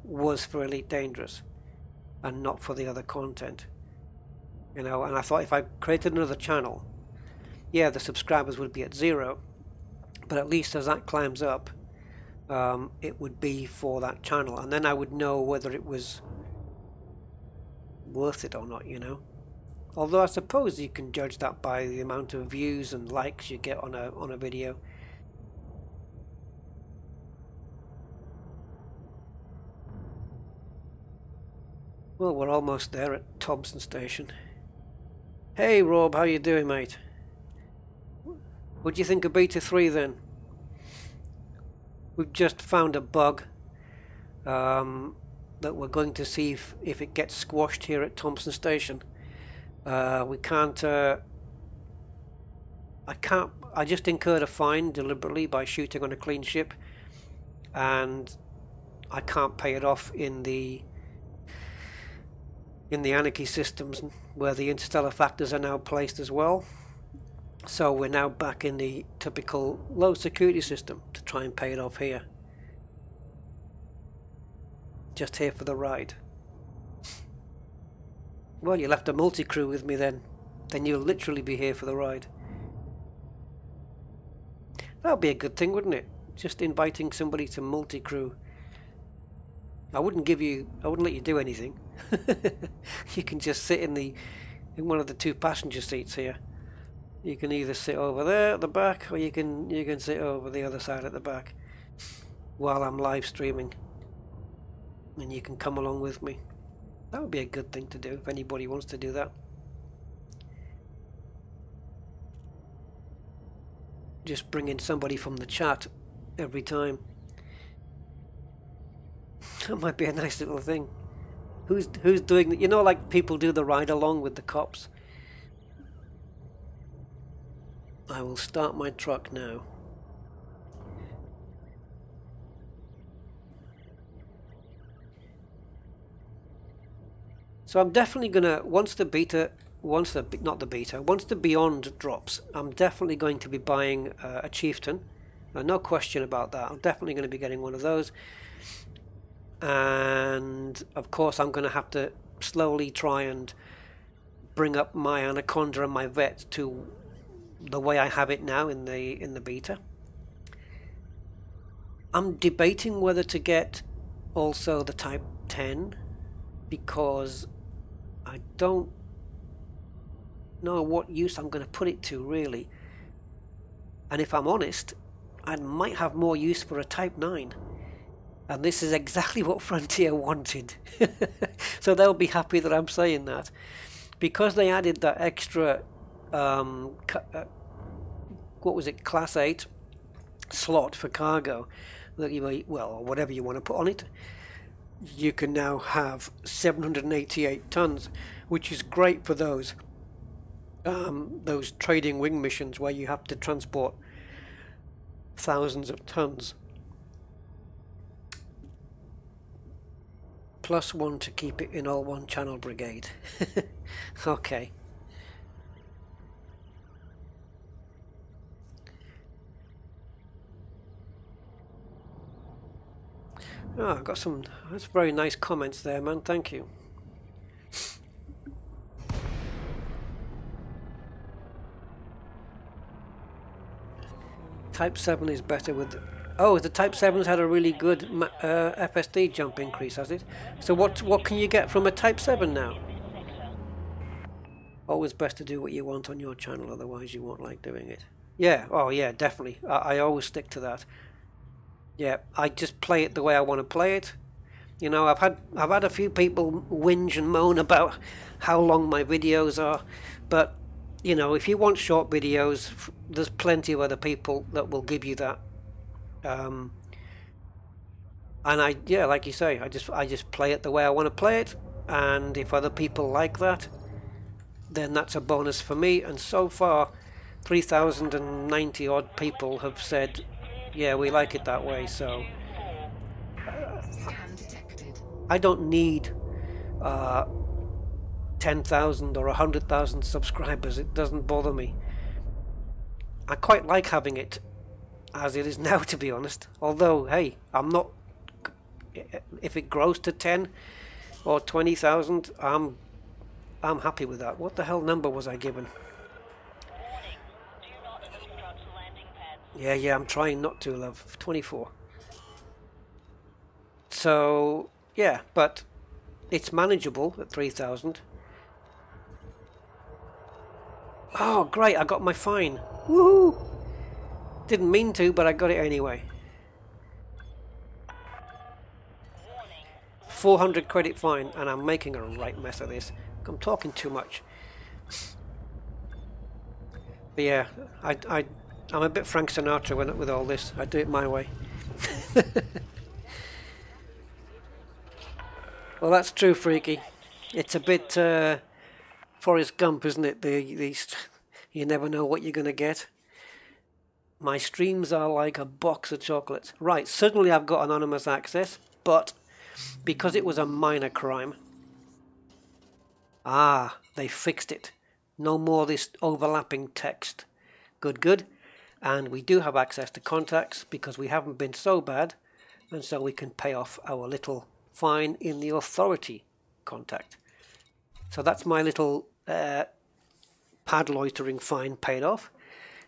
was for Elite Dangerous and not for the other content, you know. And I thought if I created another channel, yeah, the subscribers would be at 0, but at least as that climbs up, it would be for that channel, and then I would know whether it was worth it or not, you know. Although I suppose you can judge that by the amount of views and likes you get on a video. Well, we're almost there at Thompson Station. Hey Rob, how you doing, mate? What do you think of beta3 then? We've just found a bug that we're going to see if it gets squashed here at Thompson Station. We can't. I just incurred a fine deliberately by shooting on a clean ship, and I can't pay it off in the anarchy systems where the interstellar factors are now placed as well. So we're now back in the typical low security system to try and pay it off here. Just here for the ride. Well, you'll have to multi-crew with me then. Then you'll literally be here for the ride. That would be a good thing, wouldn't it? Just inviting somebody to multi-crew. I wouldn't let you do anything. You can just sit in one of the 2 passenger seats here. You can either sit over there at the back, or you can sit over the other side at the back while I'm live streaming, and you can come along with me. That would be a good thing to do if anybody wants to do that. Just bring in somebody from the chat every time. That might be a nice little thing. Who's doing that? You know, like people do the ride along with the cops. I will start my truck now. So I'm definitely gonna, once the Beyond drops, I'm definitely going to be buying a Chieftain. No question about that. I'm definitely going to be getting one of those. And of course I'm going to have to slowly try and bring up my Anaconda and my Vet to the way I have it now in the beta. I'm debating whether to get also the Type 10, because I don't know what use I'm going to put it to, really. And if I'm honest, I might have more use for a Type 9. And this is exactly what Frontier wanted. So they'll be happy that I'm saying that. Because they added that extra, what was it, Class 8 slot for cargo, that you, well, or whatever you want to put on it, you can now have 788 tons, which is great for those trading wing missions where you have to transport thousands of tons. +1 to keep it in all one channel brigade. Okay. Oh, I've got some, that's very nice comments there, man. Thank you. Type 7 is better with... Oh, the Type 7's had a really good FSD jump increase, has it? So what can you get from a Type 7 now? Always best to do what you want on your channel, otherwise you won't like doing it. Yeah, oh yeah, definitely. I always stick to that. Yeah, I just play it the way I want to play it. You know, I've had a few people whinge and moan about how long my videos are, but you know, if you want short videos, there's plenty of other people that will give you that. And yeah, like you say, I just play it the way I want to play it, and if other people like that, then that's a bonus for me. And so far, 3,090 odd people have said, yeah, we like it that way. So I don't need 10,000 or 100,000 subscribers. It doesn't bother me. I quite like having it as it is now, to be honest. Although, hey, I'm not... If it grows to 10 or 20,000, I'm happy with that. What the hell number was I given? Yeah, I'm trying not to, love. 24. So, yeah, but it's manageable at 3,000. Oh, great, I got my fine. Woohoo! Didn't mean to, but I got it anyway. 400 credit fine, and I'm making a right mess of this. I'm talking too much. But yeah, I'm a bit Frank Sinatra with all this. I do it my way. Well, that's true, Freaky. It's a bit Forrest Gump, isn't it? You never know what you're going to get. My streams are like a box of chocolates. Right, suddenly I've got anonymous access, but because it was a minor crime... Ah, they fixed it. No more this overlapping text. Good, good. And we do have access to contacts because we haven't been so bad, and so we can pay off our little fine in the authority contact. So that's my little pad loitering fine paid off.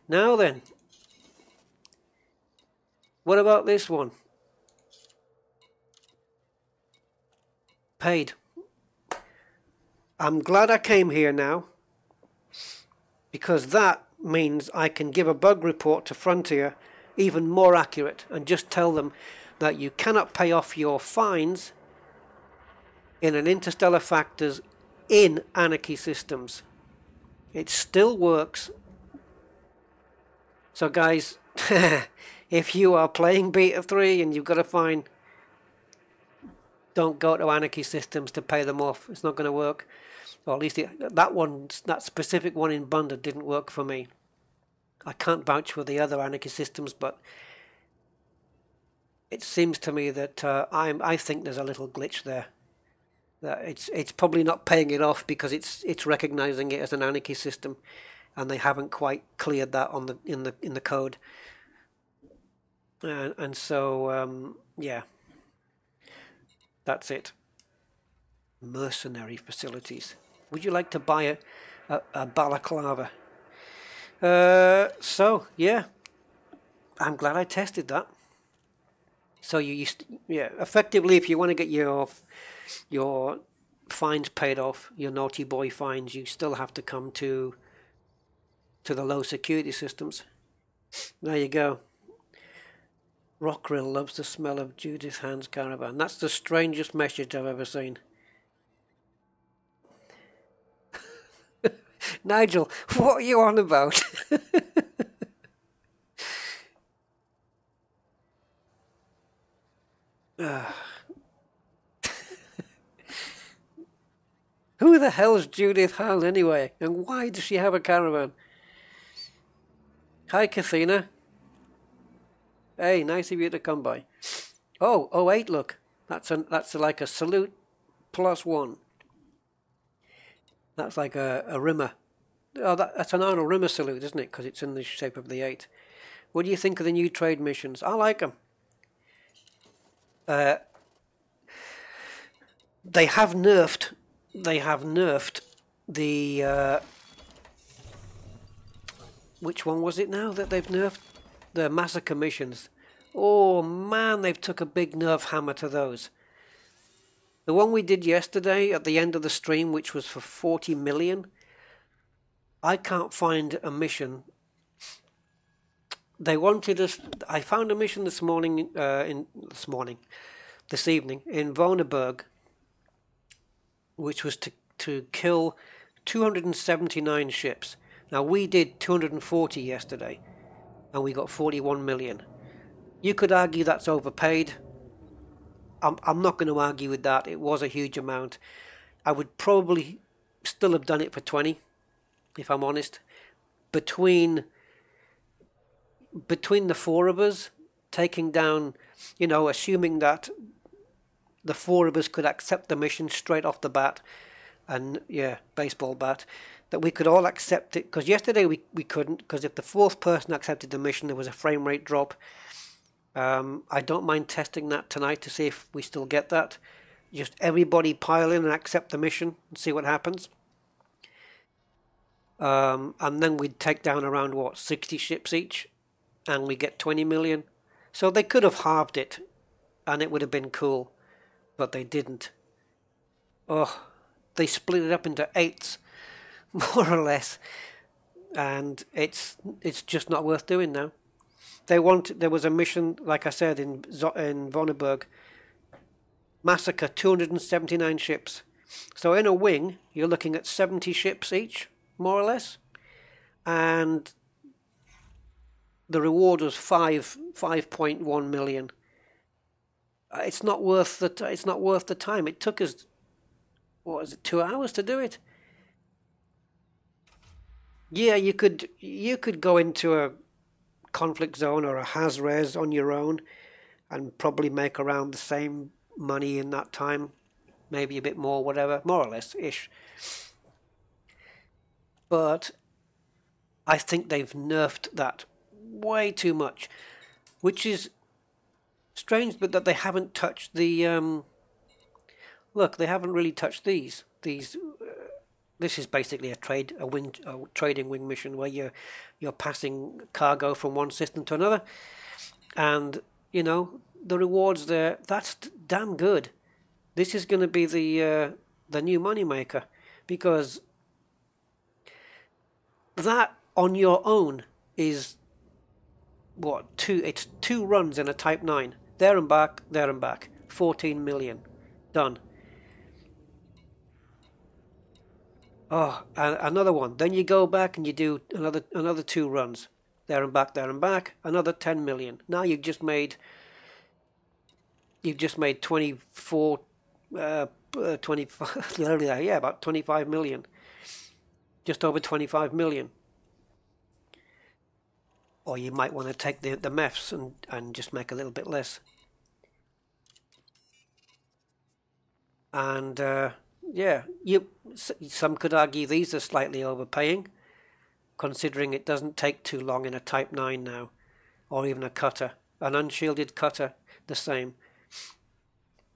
Now then, what about this one? Paid. I'm glad I came here now, because that means I can give a bug report to Frontier even more accurate and just tell them that you cannot pay off your fines in an Interstellar Factors in Anarchy systems. It still works. So guys, if you are playing Beta 3 and you've got a fine, don't go to Anarchy systems to pay them off. It's not going to work. Or at least that specific one in Bunda didn't work for me. I can't vouch for the other Anarchy systems, but it seems to me that I think there's a little glitch there. That it's probably not paying it off because it's recognizing it as an Anarchy system, and they haven't quite cleared that on in the code. And so yeah, that's it. Mercenary facilities. Would you like to buy a balaclava? So yeah, I'm glad I tested that. So yeah, effectively, if you want to get your fines paid off, your naughty boy fines, you still have to come to the low security systems. There you go. Rockrill loves the smell of Judith Hand's caravan. That's the strangest message I've ever seen. Nigel, what are you on about? Who the hell's Judith Hand anyway? And why does she have a caravan? Hi, Kathina. Hey, nice of you to come by. Oh, 08, look. That's like a salute +1. That's like a Rimmer. Oh, that's an Arnold Rimmer salute, isn't it? Because it's in the shape of the 8. What do you think of the new trade missions? I like them. They have nerfed. They have nerfed the. Which one was it now that they've nerfed? The massacre missions. Oh man, they've took a big nerf hammer to those. The one we did yesterday at the end of the stream, which was for 40 million. I can't find a mission. They wanted us. I found a mission this evening in Vonneberg, which was to kill 279 ships. Now we did 240 yesterday, and we got 41 million. You could argue that's overpaid. I'm not going to argue with that. It was a huge amount. I would probably still have done it for 20, if I'm honest. Between the 4 of us taking down, assuming that the 4 of us could accept the mission straight off the bat, and yeah, baseball bat, that we could all accept it, because yesterday we couldn't, because if the 4th person accepted the mission, there was a frame rate drop. I don't mind testing that tonight to see if we still get that. Just everybody pile in and accept the mission and see what happens. And then we'd take down around, 60 ships each, and we get 20 million. So they could have halved it, and it would have been cool, but they didn't. Oh, they split it up into 8s, more or less, and it's just not worth doing now. There was a mission, like I said, in Vonneberg, massacre 279 ships. So in a wing, you're looking at 70 ships each, more or less, and the reward was 5.1 million. It's not worth the time. It took us, 2 hours to do it. Yeah, you could go into a conflict zone or a has-res on your own and probably make around the same money in that time, maybe a bit more, whatever, more or less ish. But I think they've nerfed that way too much, which is strange, but that they haven't touched the look, they haven't really touched these this is basically a trading wing mission where you're passing cargo from one system to another, and the rewards there, that's damn good. This is going to be the new money maker, because that on your own is it's 2 runs in a Type 9, there and back, 14 million done. Oh, and another one. Then you go back and you do another 2 runs, there and back, another 10 million. Now you've just made 24, 25, yeah, about 25 million, just over 25 million. Or you might want to take the MEFs and just make a little bit less. And yeah, some could argue these are slightly overpaying, considering it doesn't take too long in a Type 9 now, or even a cutter. An unshielded cutter, the same.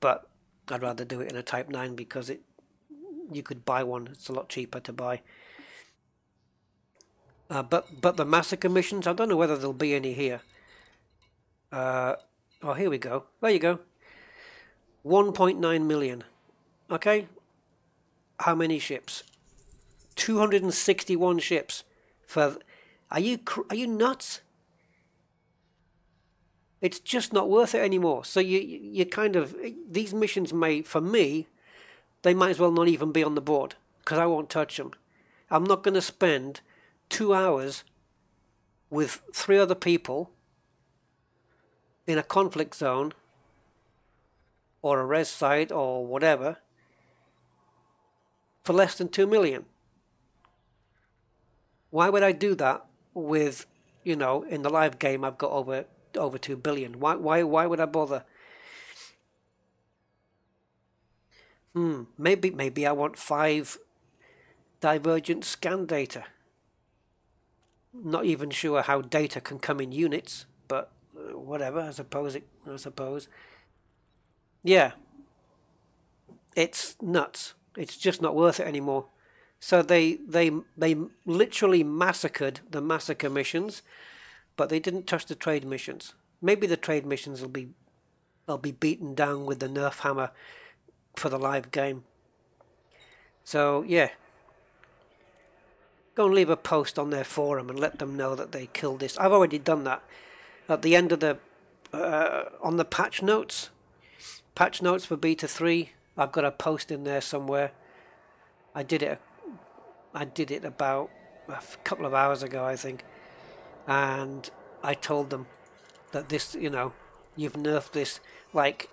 But I'd rather do it in a Type 9 because you could buy one. It's a lot cheaper to buy. But the massacre missions, I don't know whether there'll be any here. Oh, here we go. There you go. 1.9 million. Okay. How many ships? 261 ships. Are you nuts? It's just not worth it anymore. So you kind of, these missions for me, they might as well not even be on the board, because I won't touch them. I'm not going to spend 2 hours with 3 other people in a conflict zone or a res site or whatever for less than 2 million. Why would I do that with, in the live game I've got over 2 billion? Why would I bother? Maybe I want 5 divergent scan data. Not even sure how data can come in units, but whatever. I suppose. Yeah, it's nuts. It's just not worth it anymore. So they literally massacred the massacre missions, but they didn't touch the trade missions. Maybe the trade missions will be beaten down with the nerf hammer for the live game. So yeah, go and leave a post on their forum and let them know that they killed this. I've already done that at the end of the on the patch notes for beta 3. I've got a post in there somewhere. I did it about a couple of hours ago, I think, and I told them that this, you've nerfed this. Like,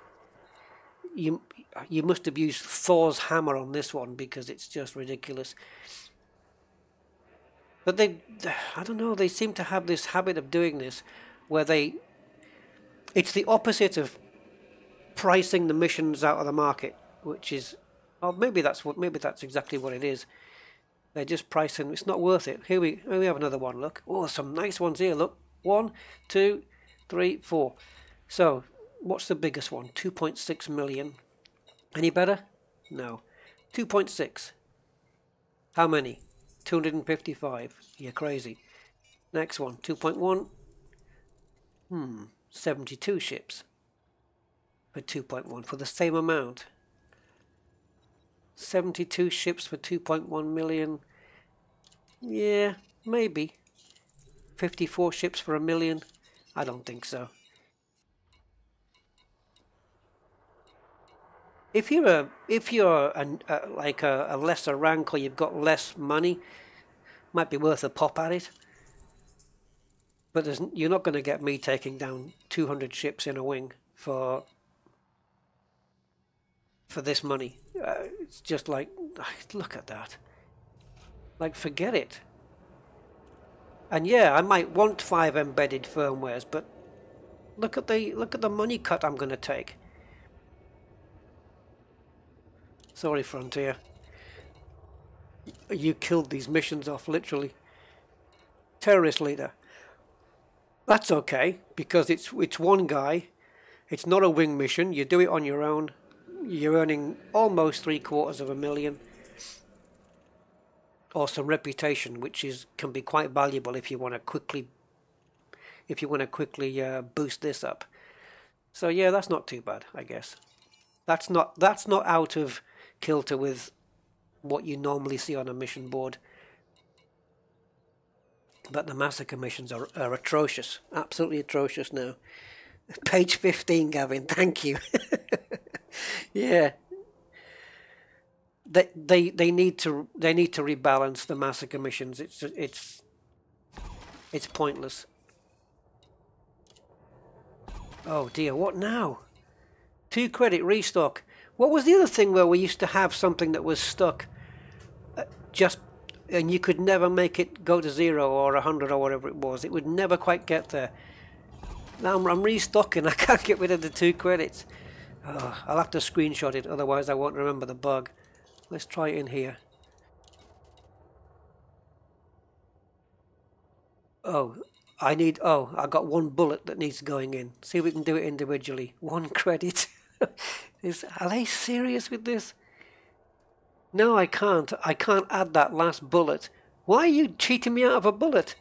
you must have used Thor's hammer on this one because it's just ridiculous. But I don't know, they seem to have this habit of doing this where it's the opposite of pricing the missions out of the market, which is, maybe that's exactly what it is. They're just pricing, it's not worth it. Here we have another one, look. Oh, some nice ones here, look. 1, 2, 3, 4. So, what's the biggest one? 2.6 million. Any better? No. 2.6. How many? 255. You're crazy. Next one, 2.1. 72 ships for 2.1 for the same amount. 72 ships for 2.1 million. Yeah, maybe. 54 ships for 1 million. I don't think so. If you're like a lesser rank or you've got less money, might be worth a pop at it. But you're not going to get me taking down 200 ships in a wing for this money. It's just like, look at that. Like, forget it. And yeah, I might want 5 embedded firmwares, but look at the money cut I'm going to take. Sorry, Frontier. You killed these missions off, literally. Terrorist leader. That's okay, because it's one guy. It's not a wing mission. You do it on your own. You're earning almost 750,000. Or some reputation, which can be quite valuable if you want to quickly boost this up. So yeah, that's not too bad, I guess. That's not out of kilter with what you normally see on a mission board. But the massacre missions are atrocious, absolutely atrocious now. Page 15, Gavin. Thank you. Yeah. They need to rebalance the massacre missions. It's pointless. Oh dear, what now? 2 credit restock. What was the other thing where we used to have something that was stuck and you could never make it go to 0 or 100 or whatever it was? It would never quite get there. Now I'm restocking. I can't get rid of the 2 credits. Oh, I'll have to screenshot it, otherwise I won't remember the bug. Let's try it in here. I got 1 bullet that needs going in. See if we can do it individually. 1 credit. Are they serious with this? No, I can't. I can't add that last bullet. Why are you cheating me out of a bullet?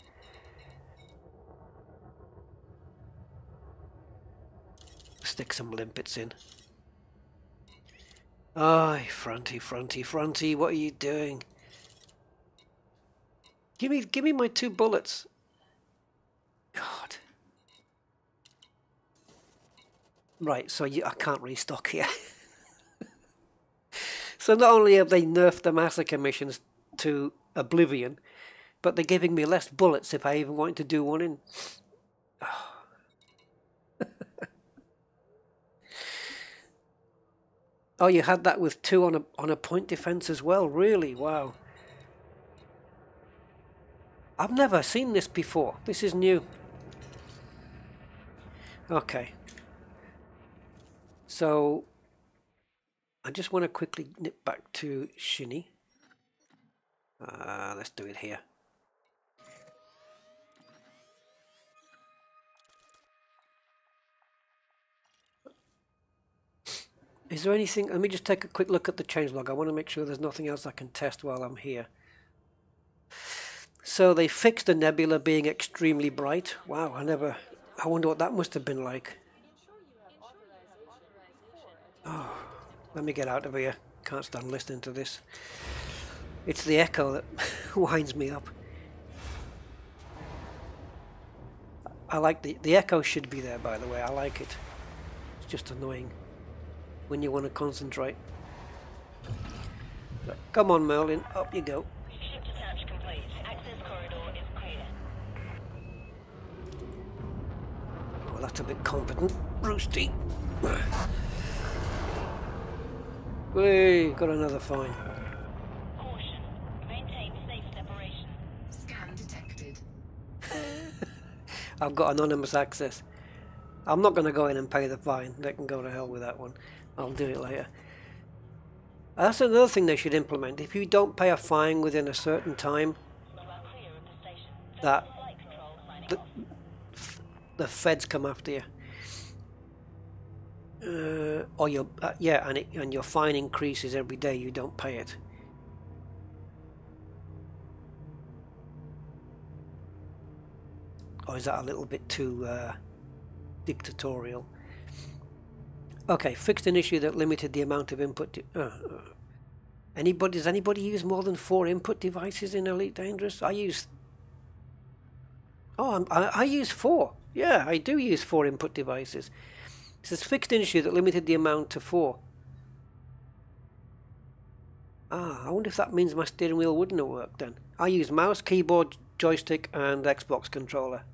Stick some limpets in. Ay, Fronty, what are you doing? Give me my 2 bullets. God. Right, so I can't restock here. So not only have they nerfed the massacre missions to oblivion, but they're giving me less bullets if I even want to do one in. Oh. Oh, you had that with 2 on a point defense as well, really? Wow. I've never seen this before. This is new. Okay. So I just want to quickly nip back to Shinny. Let's do it here. Is there anything? Let me just take a quick look at the changelog. I want to make sure there's nothing else I can test while I'm here. So they fixed the nebula being extremely bright. Wow, I wonder what that must have been like. Oh, let me get out of here. Can't stand listening to this. It's the echo that winds me up. I like the echo should be there, by the way. I like it. It's just annoying when you want to concentrate. But come on, Merlin, up you go. Ship detach complete. Access corridor is clear. Oh, that's a bit competent. Roosty. Whey, got another fine. Caution. Maintain safe separation. Scan detected. I've got anonymous access. I'm not going to go in and pay the fine. They can go to hell with that one. I'll do it later. That's another thing they should implement. If you don't pay a fine within a certain time, that the feds come after you. Or your yeah, and your fine increases every day you don't pay it. Or is that a little bit too dictatorial? Okay, fixed an issue that limited the amount of input. Does anybody use more than 4 input devices in Elite Dangerous? I use. Oh, I use 4. Yeah, I do use 4 input devices. It says fixed an issue that limited the amount to 4. I wonder if that means my steering wheel wouldn't have worked then. I use mouse, keyboard, joystick, and Xbox controller.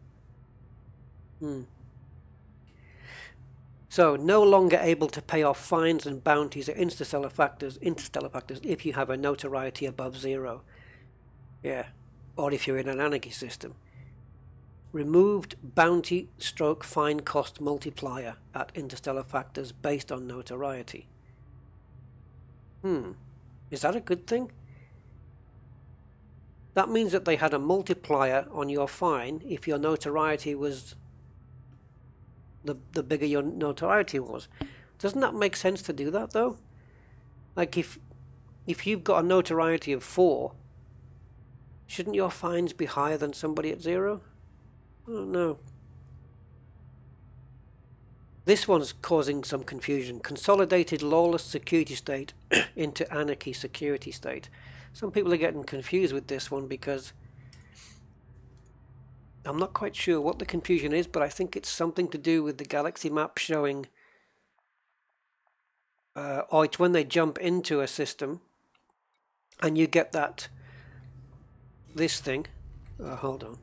So, no longer able to pay off fines and bounties or interstellar factors if you have a notoriety above 0. Yeah, or if you're in an anarchy system. Removed bounty stroke fine cost multiplier at interstellar factors based on notoriety. Is that a good thing? That means that they had a multiplier on your fine if your notoriety was the bigger your notoriety was. Doesn't that make sense to do that though? Like if you've got a notoriety of 4, shouldn't your fines be higher than somebody at 0? I don't know. This one's causing some confusion. Consolidated lawless security state into anarchy security state. Some people are getting confused with this one because I'm not quite sure what the confusion is, but I think it's something to do with the galaxy map showing, or it's when they jump into a system and you get this thing. Hold on.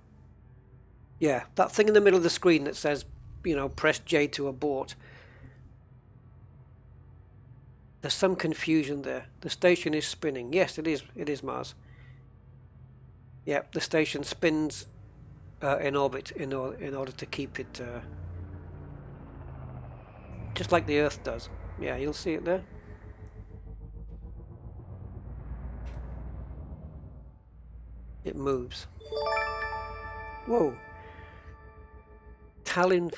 Yeah, that thing in the middle of the screen that says, press J to abort. There's some confusion there. The station is spinning. Yes, it is. It is Mars. Yeah, the station spins in orbit in order to keep it just like the Earth does. Yeah, you'll see it there. It moves. Whoa. Tallinn.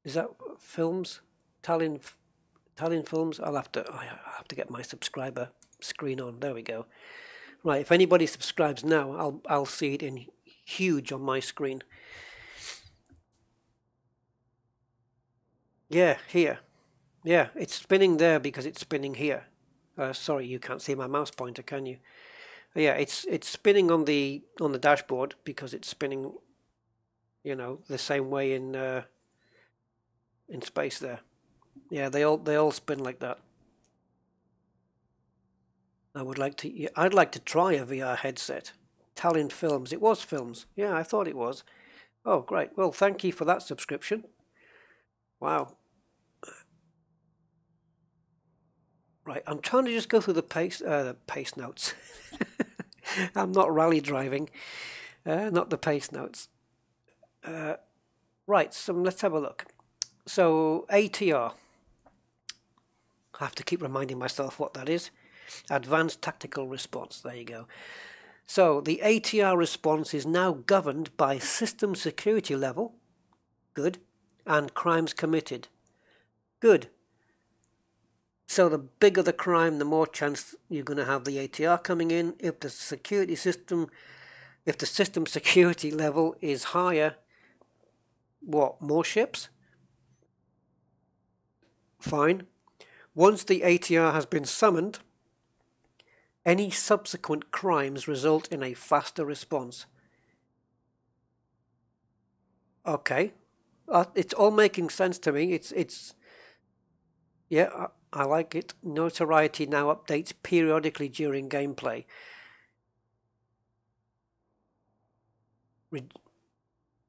Is that films? Tallinn Films. I have to get my subscriber screen on. There we go. Right. If anybody subscribes now, I'll see it in huge on my screen. Yeah, here. Yeah, it's spinning there because it's spinning here. Sorry, you can't see my mouse pointer, can you? Yeah, it's spinning on the dashboard because it's spinning, the same way in space there. Yeah, they all spin like that. I'd like to try a VR headset. Tallinn Films. It was Films. Yeah, I thought it was. Oh, great. Well, thank you for that subscription. Wow. Right, I'm trying to just go through the pace notes. I'm not rally driving, not the pace notes. Right, so let's have a look. So ATR. I have to keep reminding myself what that is. Advanced tactical response. There you go. So the ATR response is now governed by system security level. Good. And crimes committed. Good. So the bigger the crime, the more chance you're going to have the ATR coming in. If the system security level is higher, what, more ships? Fine. Once the ATR has been summoned, any subsequent crimes result in a faster response. Okay. It's all making sense to me. Yeah, I like it. Notoriety now updates periodically during gameplay.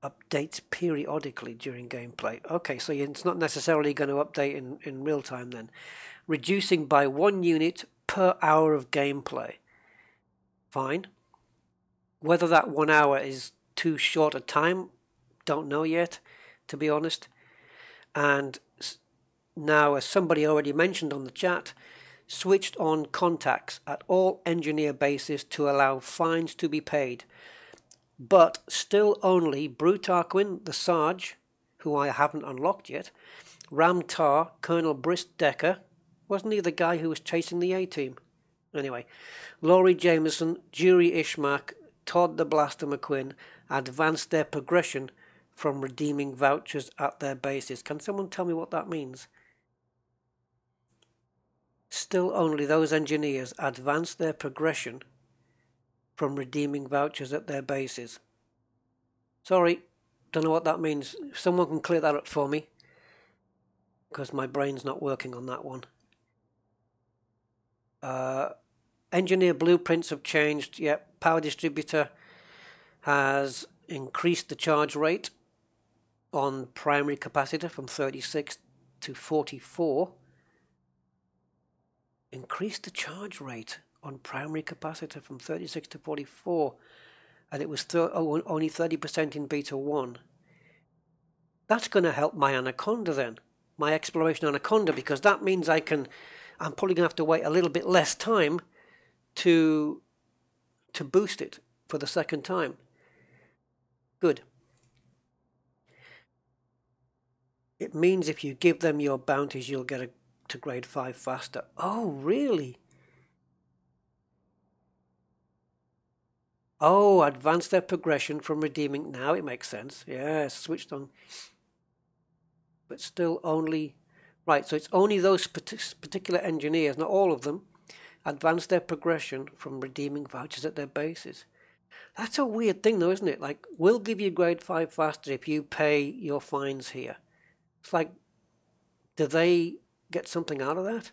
Updates periodically during gameplay. Okay, so it's not necessarily going to update in real time then. Reducing by 1 unit per hour of gameplay. Fine. Whether that 1 hour is too short a time, don't know yet, to be honest. And now, as somebody already mentioned on the chat, switched on contacts at all engineer bases to allow fines to be paid. But still only Brute Tarquin, the Sarge, who I haven't unlocked yet, Ram Tar, Colonel Brisk Decker, wasn't he the guy who was chasing the A-team? Anyway, Laurie Jameson, Jury Ishmak, Todd the Blaster McQuinn advanced their progression from redeeming vouchers at their bases. Can someone tell me what that means? Still only those engineers advance their progression from redeeming vouchers at their bases. Sorry, don't know what that means. If someone can clear that up for me, because my brain's not working on that one. Engineer blueprints have changed. Yep, power distributor has increased the charge rate on primary capacitor from 36 to 44. Increased the charge rate on primary capacitor from 36 to 44, and it was only 30% in beta 1. That's going to help my Anaconda then, my exploration Anaconda, because that means I'm probably going to have to wait a little bit less time to boost it for the second time. Good. It means if you give them your bounties, you'll get to grade 5 faster. Oh, really? Oh, advance their progression from redeeming. Now it makes sense. Yeah, switched on. But still only... Right, so it's only those particular engineers, not all of them, advance their progression from redeeming vouchers at their bases. That's a weird thing though, isn't it? Like, we'll give you grade 5 faster if you pay your fines here. It's like, do they get something out of that?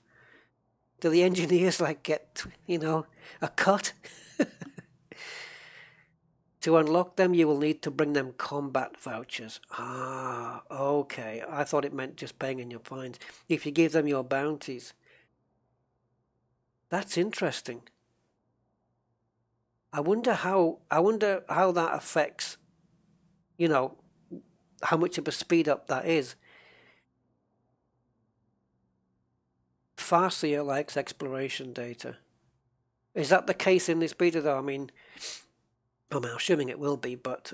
Do the engineers like get, a cut? To unlock them, you will need to bring them combat vouchers. Ah, okay. I thought it meant just paying in your fines. If you give them your bounties. That's interesting. I wonder how that affects, how much of a speed up that is. Farseer likes exploration data. Is that the case in this beta though? I mean, I'm assuming it will be, but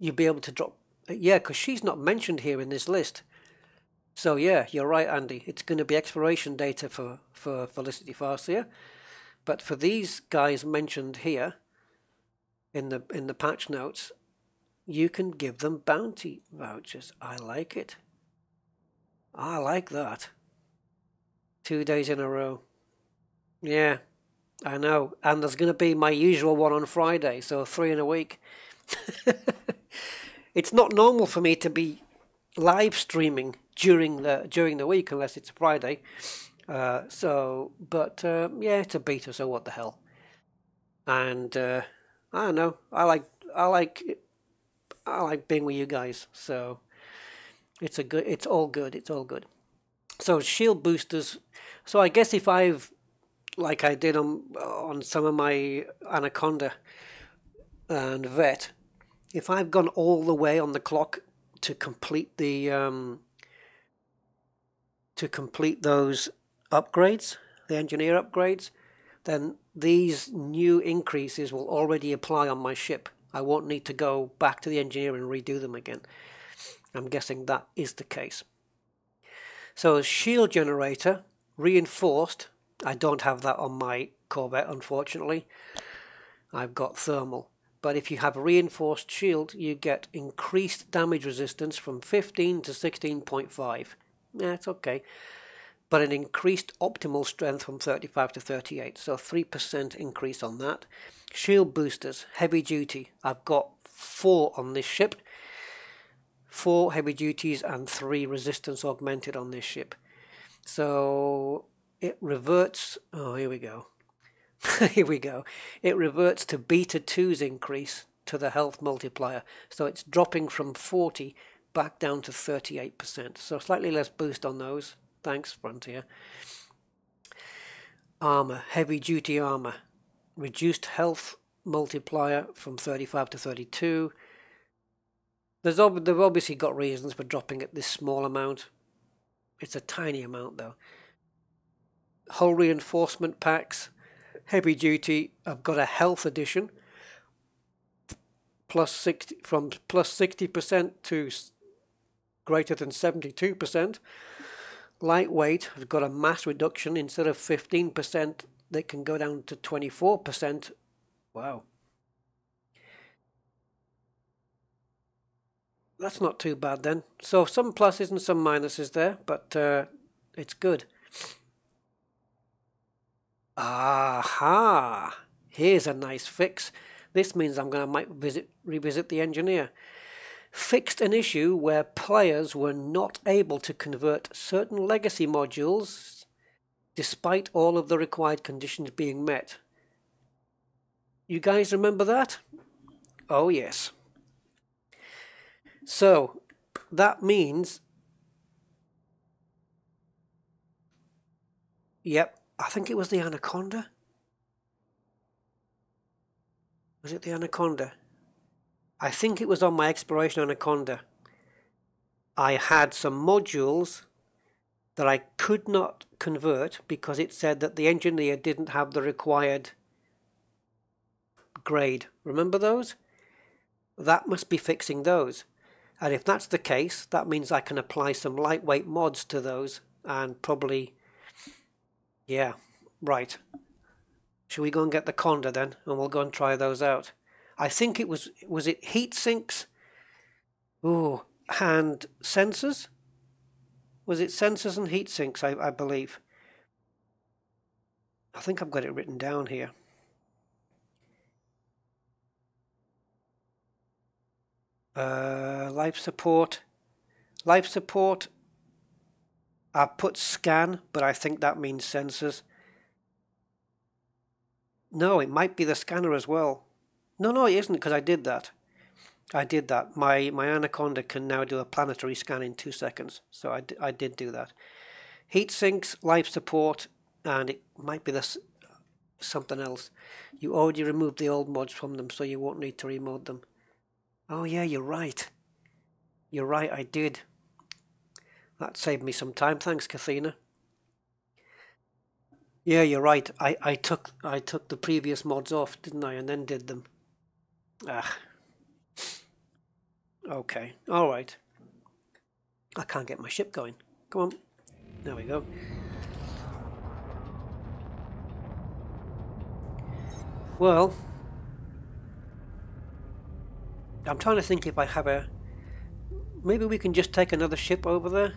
you'll be able to drop... Yeah, because she's not mentioned here in this list. So yeah, you're right, Andy. It's going to be exploration data for Felicity Farseer. But for these guys mentioned here in the patch notes, you can give them bounty vouchers. I like it. I like that. 2 days in a row. Yeah, I know. And there's going to be my usual one on Friday, so 3 in a week. It's not normal for me to be live streaming during the week unless it's Friday. Yeah, it's a beta, so what the hell. And I don't know. I like being with you guys, so it's all good. So shield boosters. So I guess if I've, like I did on some of my Anaconda and Vet, if I've gone all the way on the clock to complete those upgrades, the engineer upgrades, then these new increases will already apply on my ship. I won't need to go back to the engineer and redo them again. I'm guessing that is the case. So shield generator, reinforced. I don't have that on my Corvette, unfortunately. I've got thermal. But if you have a reinforced shield, you get increased damage resistance from 15 to 16.5. Yeah, it's okay. But an increased optimal strength from 35 to 38. So 3% increase on that. Shield boosters, heavy duty. I've got 4 on this ship. 4 heavy duties and 3 resistance augmented on this ship. So it reverts. Oh, here we go. Here we go. It reverts to beta 2's increase to the health multiplier. So it's dropping from 40 back down to 38%. So slightly less boost on those. Thanks, Frontier. Armor, heavy duty armor. Reduced health multiplier from 35 to 32. They've obviously got reasons for dropping it this small amount. It's a tiny amount though. Hull reinforcement packs. Heavy duty, I've got a health edition, plus 60 from plus 60% to greater than 72%. Lightweight, I've got a mass reduction. Instead of 15%, they can go down to 24%. Wow. That's not too bad then. So some pluses and some minuses there, but it's good. Aha! Here's a nice fix. This means I'm going to revisit the engineer. Fixed an issue where players were not able to convert certain legacy modules despite all of the required conditions being met. You guys remember that? Oh yes. So that means, yep, I think it was the Anaconda. Was it the Anaconda? I think it was on my exploration Anaconda. I had some modules that I could not convert because it said that the engineer didn't have the required grade. Remember those? That must be fixing those. And if that's the case, that means I can apply some lightweight mods to those and probably... Yeah, right. Shall we go and get the Conda then? And we'll go and try those out. I think it was it heat sinks? Ooh, and sensors? Was it sensors and heat sinks, I believe? I think I've got it written down here. Life support. Life support. I put scan, but I think that means sensors. No, it might be the scanner as well. No, it isn't, because I did that. I did that. My Anaconda can now do a planetary scan in 2 seconds. So I did do that. Heat sinks, life support, and it might be this something else. You already removed the old mods from them, so you won't need to remode them. Oh yeah, you're right. You're right, I did. That saved me some time. Thanks, Kathina. Yeah, you're right. I took the previous mods off, didn't I? And then did them. Ah. Okay. All right. I can't get my ship going. Come on. There we go. Well, I'm trying to think if I have a... Maybe we can just take another ship over there.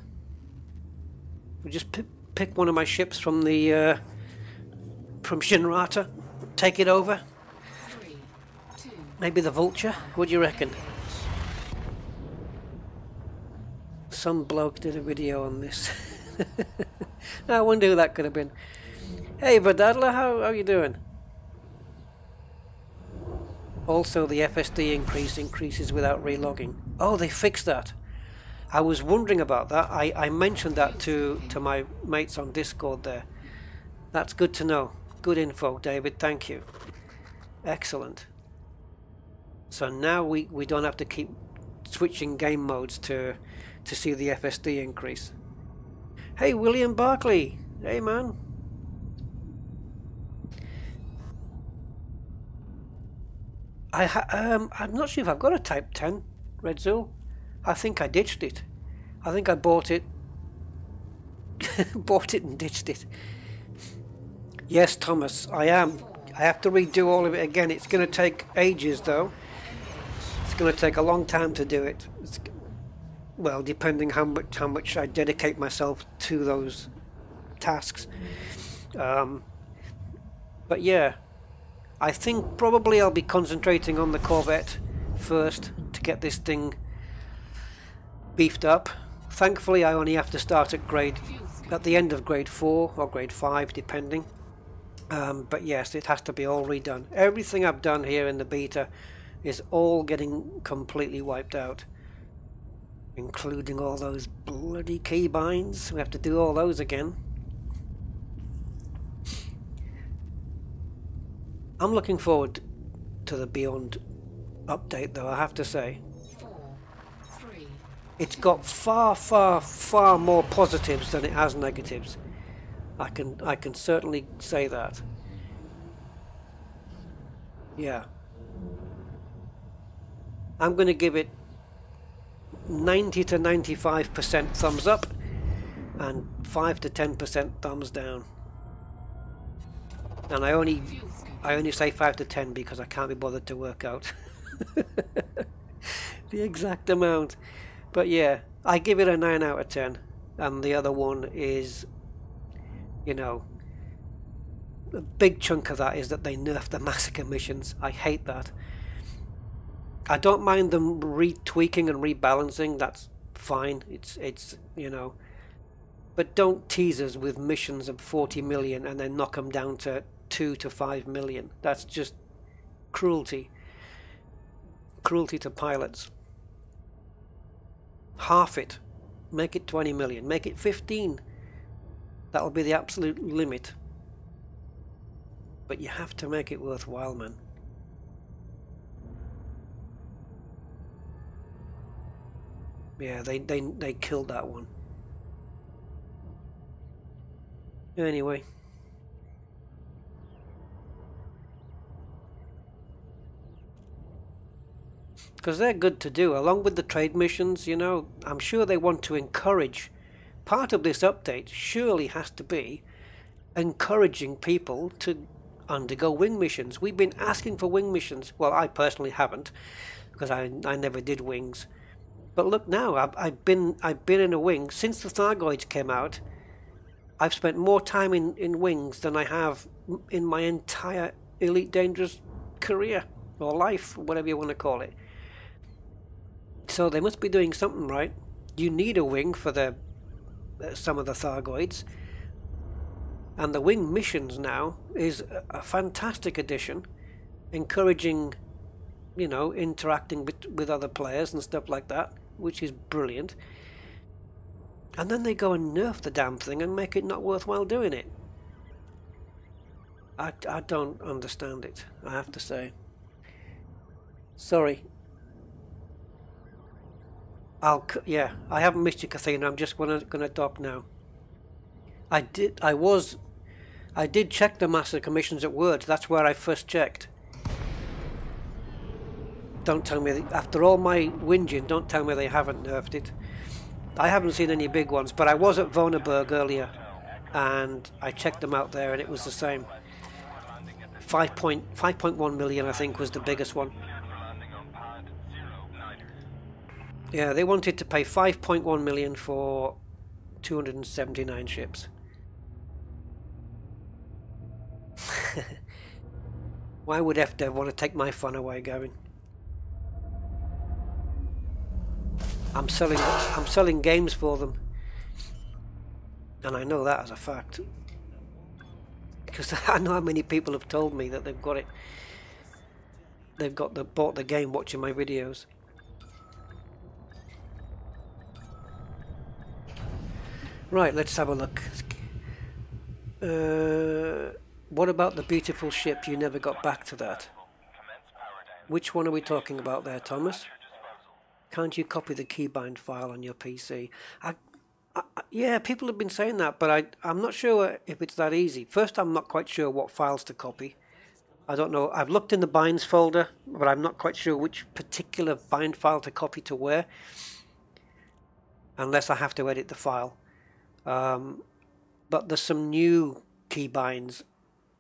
We just pick one of my ships from the from Shinrata, take it over. 3, 2, Maybe the Vulture. What do you reckon? Some bloke did a video on this. I wonder who that could have been. Hey, Vadadla, how are you doing? Also, the FSD increases without relogging. Oh, they fixed that. I was wondering about that. I mentioned that to my mates on Discord there. That's good to know. Good info, David. Thank you. Excellent. So now we don't have to keep switching game modes to see the FSD increase. Hey, William Barkley. Hey man. I'm not sure if I've got a Type 10 Red Zul. I think I ditched it. I think I bought it. Bought it and ditched it. Yes, Thomas, I am. I have to redo all of it again. It's going to take ages though. It's going to take a long time to do it. Well, depending how much I dedicate myself to those tasks. But yeah, I think probably I'll be concentrating on the Corvette first to get this thing beefed up. Thankfully, I only have to start at the end of grade 4 or grade 5, depending. But yes, it has to be all redone. Everything I've done here in the beta is all getting completely wiped out, including all those bloody keybinds. We have to do all those again. I'm looking forward to the Beyond update though, I have to say. 4, 3. It's got far more positives than it has negatives. I can certainly say that. Yeah. I'm going to give it 90 to 95% thumbs up and 5 to 10% thumbs down. And I only say 5 to 10 because I can't be bothered to work out the exact amount. But yeah, I give it a 9 out of 10, and the other one is, you know, a big chunk of that is that they nerfed the massacre missions. I hate that. I don't mind them retweaking and rebalancing. That's fine. It's you know, but don't tease us with missions of 40 million and then knock them down to 2 to 5 million. That's just cruelty. Cruelty to pilots. Half it. Make it 20 million. Make it 15. That'll be the absolute limit. But you have to make it worthwhile, man. Yeah, they killed that one. Anyway. Because they're good to do, along with the trade missions, you know. I'm sure they want to encourage. Part of this update surely has to be encouraging people to undergo wing missions. We've been asking for wing missions. Well, I personally haven't, because I never did wings. But look now, I've been in a wing since the Thargoids came out. I've spent more time in wings than I have in my entire Elite Dangerous career or life, whatever you want to call it. So they must be doing something right. You need a wing for the some of the Thargoids, and the wing missions now is a fantastic addition, encouraging, you know, interacting with other players and stuff like that, which is brilliant. And then they go and nerf the damn thing and make it not worthwhile doing it. I don't understand it, I have to say. Sorry. Yeah, I haven't missed you, Kathina. I'm just gonna dock now. I did check the massacre missions at Words. That's where I first checked. Don't tell me, after all my whinging, don't tell me they haven't nerfed it. I haven't seen any big ones, but I was at Voneberg earlier, and I checked them out there, and it was the same. 5.1 million, I think, was the biggest one. Yeah, they wanted to pay 5.1 million for 279 ships. Why would FDev want to take my fun away, Gavin? I'm selling games for them, and I know that as a fact, because I know how many people have told me that they've got it. Bought the game watching my videos. Right, let's have a look. What about the beautiful ship? You never got back to that. Which one are we talking about there, Thomas? Can't you copy the keybind file on your PC? Yeah, people have been saying that, but I'm not sure if it's that easy. First, I'm not quite sure what files to copy. I don't know. I've looked in the binds folder, but I'm not quite sure which particular bind file to copy to where, unless I have to edit the file. But there's some new keybinds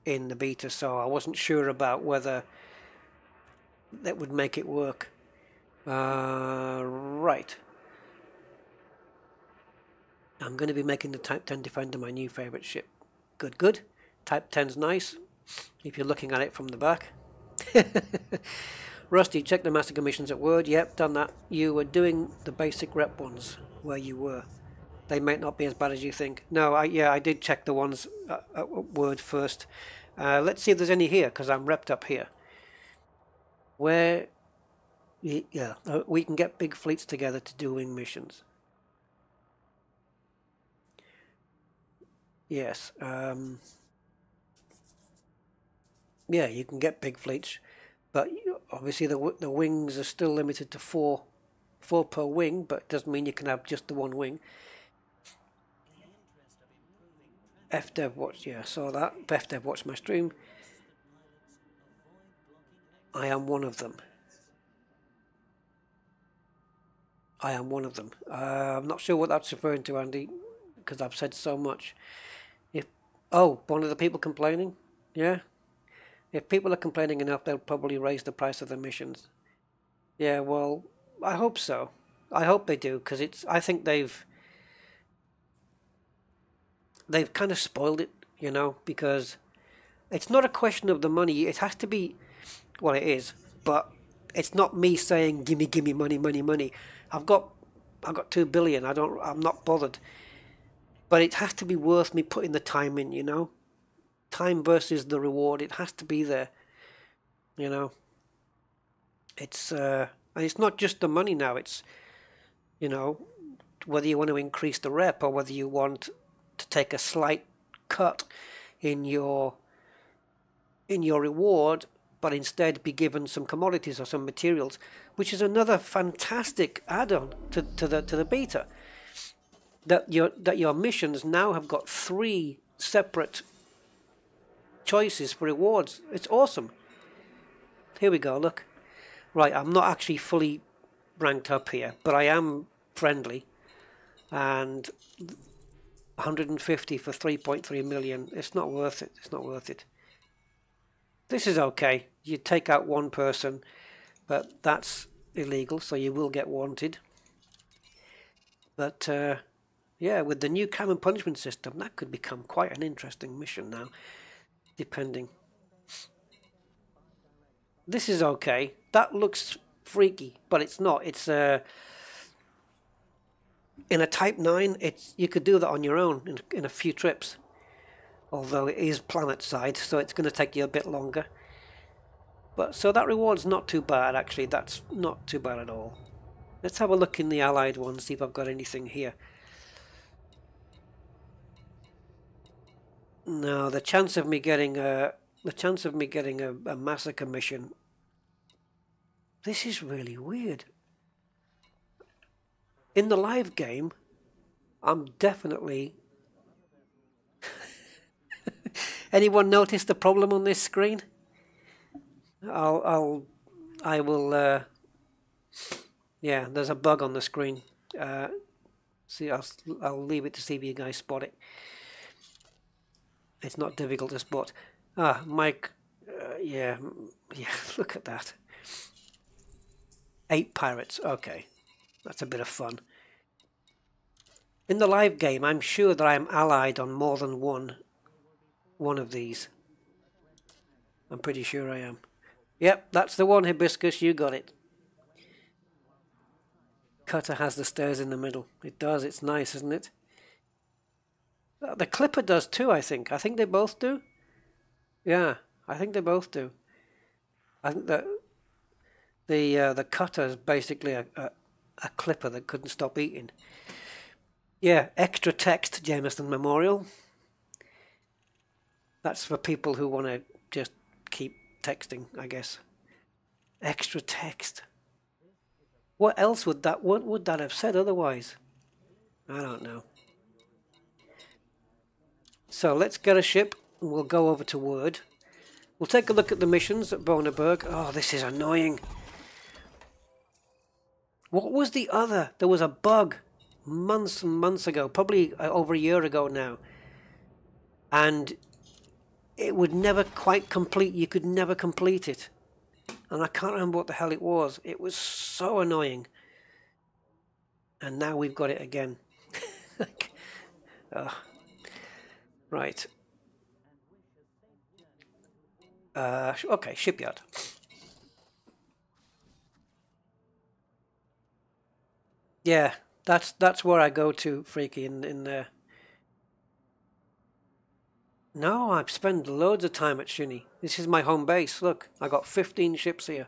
in the beta, so I wasn't sure about whether that would make it work. Right. I'm going to be making the Type 10 Defender my new favourite ship. Good, good. Type 10's nice, if you're looking at it from the back. Rusty, check the massacre missions at Word. Yep, done that. You were doing the basic rep ones where you were. They might not be as bad as you think. No, I did check the ones at Word first. Let's see if there's any here, because I'm repped up here. Where, yeah, we can get big fleets together to do wing missions. Yes. Yeah, you can get big fleets, but obviously the wings are still limited to four per wing, but it doesn't mean you can have just the one wing. FDev watch, yeah, saw that. FDev watched my stream. I am one of them. I am one of them. I'm not sure what that's referring to, Andy, because I've said so much. Oh, one of the people complaining? Yeah. If people are complaining enough, they'll probably raise the price of the missions. Yeah, well, I hope so. I hope they do, because I think they've kind of spoiled it, you know, because it's not a question of the money. It has to be, well, it is, but it's not me saying gimme money, money, money. I've got 2 billion. I'm not bothered. But it has to be worth me putting the time in, you know. Time versus the reward. It has to be there, you know. It's and it's not just the money now. It's, you know, whether you want to increase the rep or whether you want to take a slight cut in your reward, but instead be given some commodities or some materials, which is another fantastic add-on to the beta. That your missions now have got 3 separate choices for rewards. It's awesome. Here we go, look. Right, I'm not actually fully ranked up here, but I am friendly. And 150 for 3.3 million. It's not worth it. It's not worth it. This is okay. You take out one person, but that's illegal, so you will get wanted. But yeah, with the new cam and punishment system, that could become quite an interesting mission now, depending. This is okay. That looks freaky, but it's not. It's in a Type 9, you could do that on your own in a few trips. Although it is planet side, so it's going to take you a bit longer. But so that reward's not too bad, actually. That's not too bad at all. Let's have a look in the allied one, see if I've got anything here. No, the chance of me getting a massacre mission. This is really weird. In the live game, I'm definitely. Anyone notice the problem on this screen? I will. Yeah, there's a bug on the screen. See, I'll leave it to see if you guys spot it. It's not difficult to spot. Ah, Mike. Yeah. Look at that. 8 pirates. Okay, that's a bit of fun. In the live game, I'm sure that I'm allied on more than one of these. I'm pretty sure I am. Yep, that's the one, Hibiscus. You got it. Cutter has the stairs in the middle. It does. It's nice, isn't it? The Clipper does too, I think. I think they both do. Yeah, I think they both do. I think that the Cutter is basically a Clipper that couldn't stop eating. Yeah, extra text, Jameson Memorial. That's for people who want to just keep texting, I guess. Extra text. What else would that have said otherwise? I don't know. So let's get a ship and we'll go over to Word. We'll take a look at the missions at Boneberg. Oh, this is annoying. What was the other? There was a bug months and months ago, probably over a year ago now. And it would never quite complete. You could never complete it. And I can't remember what the hell it was. It was so annoying. And now we've got it again. Right. Okay, shipyard. Yeah, that's where I go to, Freaky, in there. No, I've spent loads of time at Shinny. This is my home base. Look, I got 15 ships here.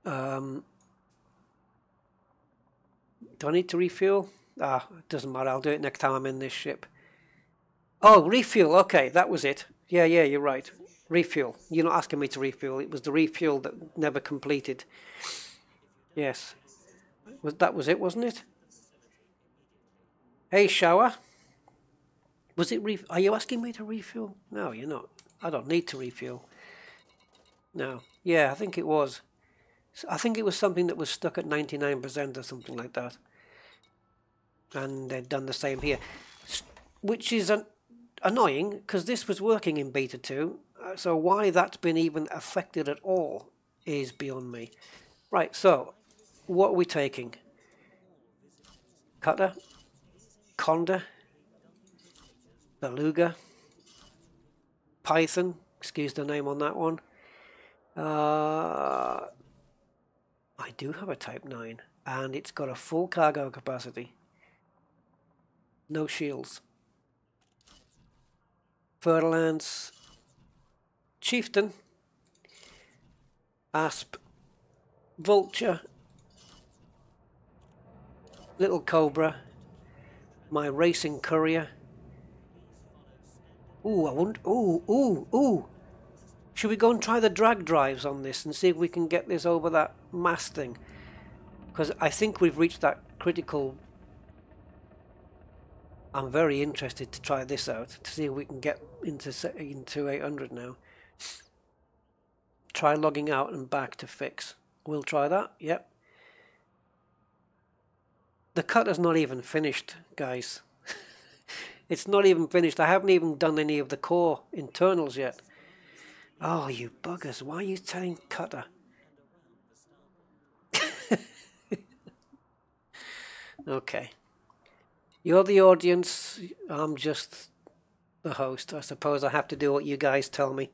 Do I need to refuel? Ah, it doesn't matter. I'll do it next time I'm in this ship. Oh, refuel. Okay, that was it. Yeah, you're right. Refuel. You're not asking me to refuel. It was the refuel that never completed. Yes. That was it, wasn't it? Hey, shower. Was it are you asking me to refuel? No, you're not. I don't need to refuel. No. Yeah, I think it was. I think it was something that was stuck at 99% or something like that. And they'd done the same here. Which is annoying, because this was working in beta 2. So why that's been even affected at all is beyond me. Right, so what are we taking? Cutter, Condor, Beluga, Python, excuse the name on that one. I do have a Type 9, and it's got a full cargo capacity. No shields. Fertilance, Chieftain, Asp, Vulture, Little Cobra, my Racing Courier. Ooh, I wonder. Ooh. Should we go and try the drag drives on this and see if we can get this over that mass thing? Because I think we've reached that critical. I'm very interested to try this out to see if we can get into 800 now. Try logging out and back to fix. We'll try that. Yep. The cutter's not even finished, guys. It's not even finished. I haven't even done any of the core internals yet. Oh, you buggers. Why are you telling cutter? Okay. You're the audience. I'm just the host. I suppose I have to do what you guys tell me.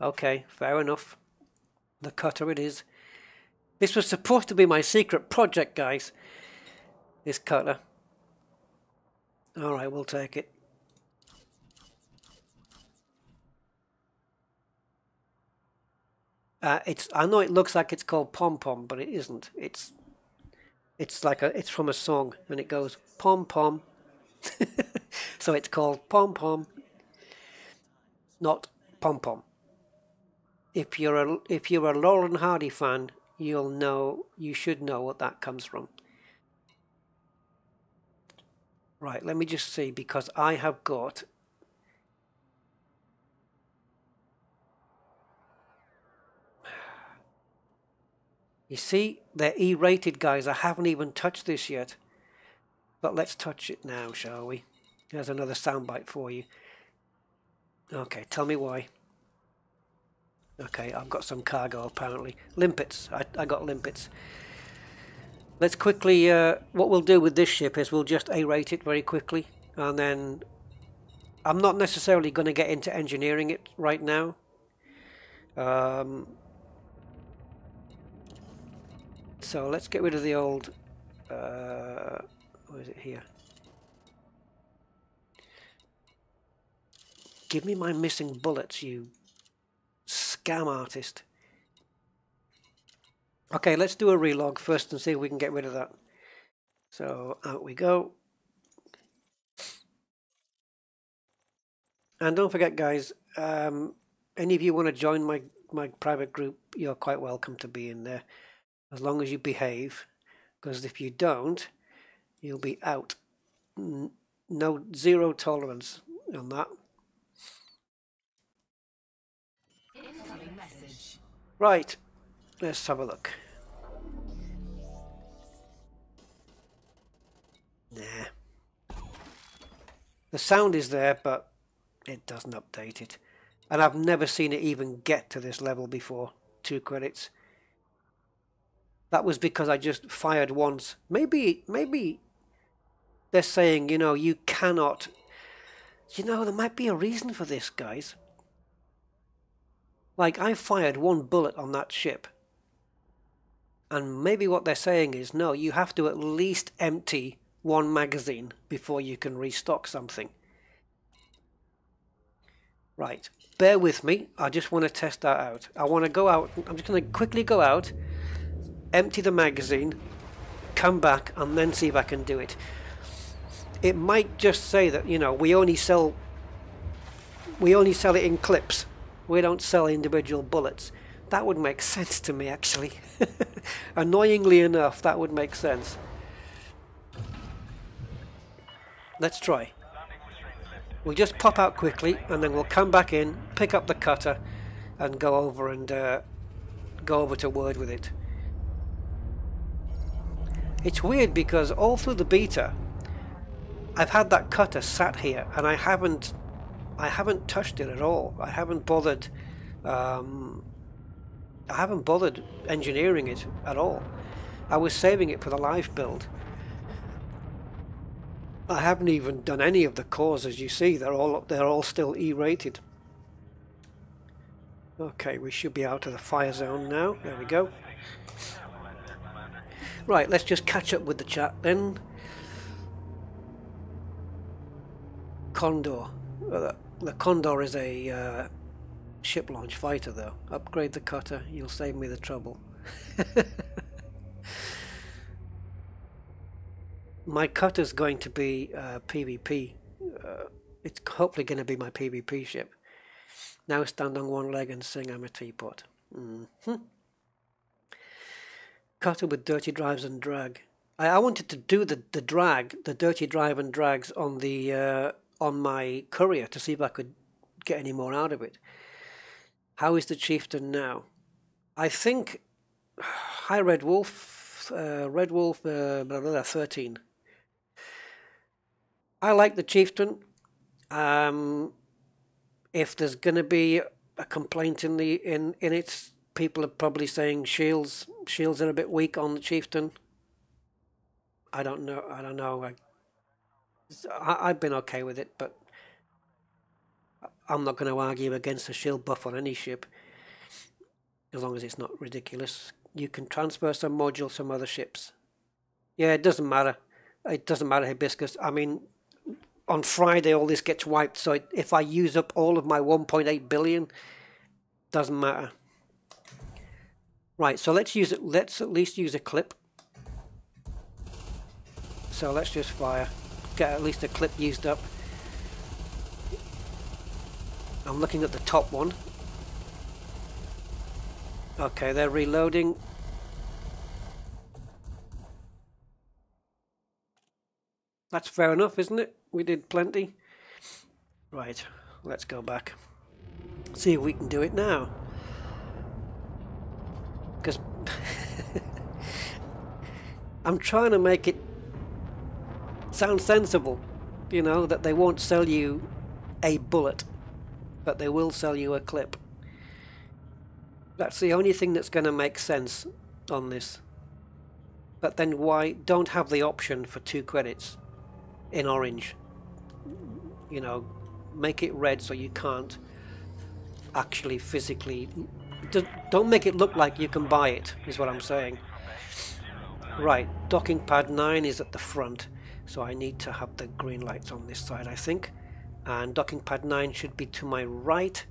Okay, fair enough. The cutter it is. This was supposed to be my secret project, guys. This cutter. Alright, we'll take it. I know it looks like it's called Pom Pom, but it isn't. It's from a song, and it goes Pom Pom. So it's called Pom Pom, not Pom Pom. If you're a Laurel and Hardy fan, you should know what that comes from. Right, let me just see, because I have got you see, they're E-rated, guys. I haven't even touched this yet. But let's touch it now, shall we? There's another soundbite for you. Okay, tell me why. Okay, I've got some cargo apparently. Limpets. I got limpets. Let's quickly, what we'll do with this ship is we'll just A-rate it very quickly. And then I'm not necessarily going to get into engineering it right now. So let's get rid of the old, where is it here? Give me my missing bullets, you scam artist. Okay, let's do a relog first and see if we can get rid of that. So out we go. And don't forget, guys, any of you want to join my private group, you're quite welcome to be in there. As long as you behave, because if you don't, you'll be out. No, zero tolerance on that. Incoming message. Right, let's have a look. Nah. The sound is there, but it doesn't update it. And I've never seen it even get to this level before. 2 credits. That was because I just fired once. Maybe they're saying, you know, you cannot... You know, there might be a reason for this, guys. Like, I fired one bullet on that ship. And maybe what they're saying is, no, you have to at least empty one magazine before you can restock something. Right, bear with me. I just want to test that out. I want to go out. I'm just going to quickly go out, empty the magazine, come back, and then see if I can do it. It might just say that, you know, we only sell it in clips. We don't sell individual bullets. That would make sense to me, actually. Annoyingly enough, that would make sense. Let's try. We'll just pop out quickly, and then we'll come back in, pick up the cutter, and go over to Word with it. It's weird because all through the beta, I've had that cutter sat here, and I haven't touched it at all. I haven't bothered. I haven't bothered engineering it at all. I was saving it for the live build. I haven't even done any of the cores, as you see. They're all still E-rated. Okay, we should be out of the fire zone now. There we go. Right, let's just catch up with the chat then. Condor. The Condor is a ship launch fighter, though. Upgrade the cutter. You'll save me the trouble. My cutter's going to be PvP. It's hopefully going to be my PvP ship. Now stand on one leg and sing I'm a teapot. Cutter with dirty drives and drag. I wanted to do the dirty drive and drags on the on my courier to see if I could get any more out of it. How is the Chieftain now? I think... Hi Red Wolf. Red Wolf 13. I like the Chieftain. If there's going to be a complaint in it, people are probably saying shields are a bit weak on the Chieftain. I don't know. I've been okay with it, but I'm not going to argue against a shield buff on any ship, as long as it's not ridiculous. You can transfer some modules from other ships. Yeah, it doesn't matter. It doesn't matter, Hibiscus. I mean, on Friday all this gets wiped, so if I use up all of my 1.8 billion, doesn't matter. Right, so let's use it. Let's at least use a clip. So let's just fire. Get at least a clip used up. I'm looking at the top one. Okay, they're reloading. That's fair enough, isn't it? We did plenty. Right, let's go back. See if we can do it now. Because I'm trying to make it sound sensible. You know, that they won't sell you a bullet, but they will sell you a clip. That's the only thing that's going to make sense on this. But then why don't have the option for 2 credits in orange? You know, make it red so you can't actually physically... Don't make it look like you can buy it, is what I'm saying. Right, docking pad 9 is at the front, so I need to have the green lights on this side, I think. And docking pad 9 should be to my right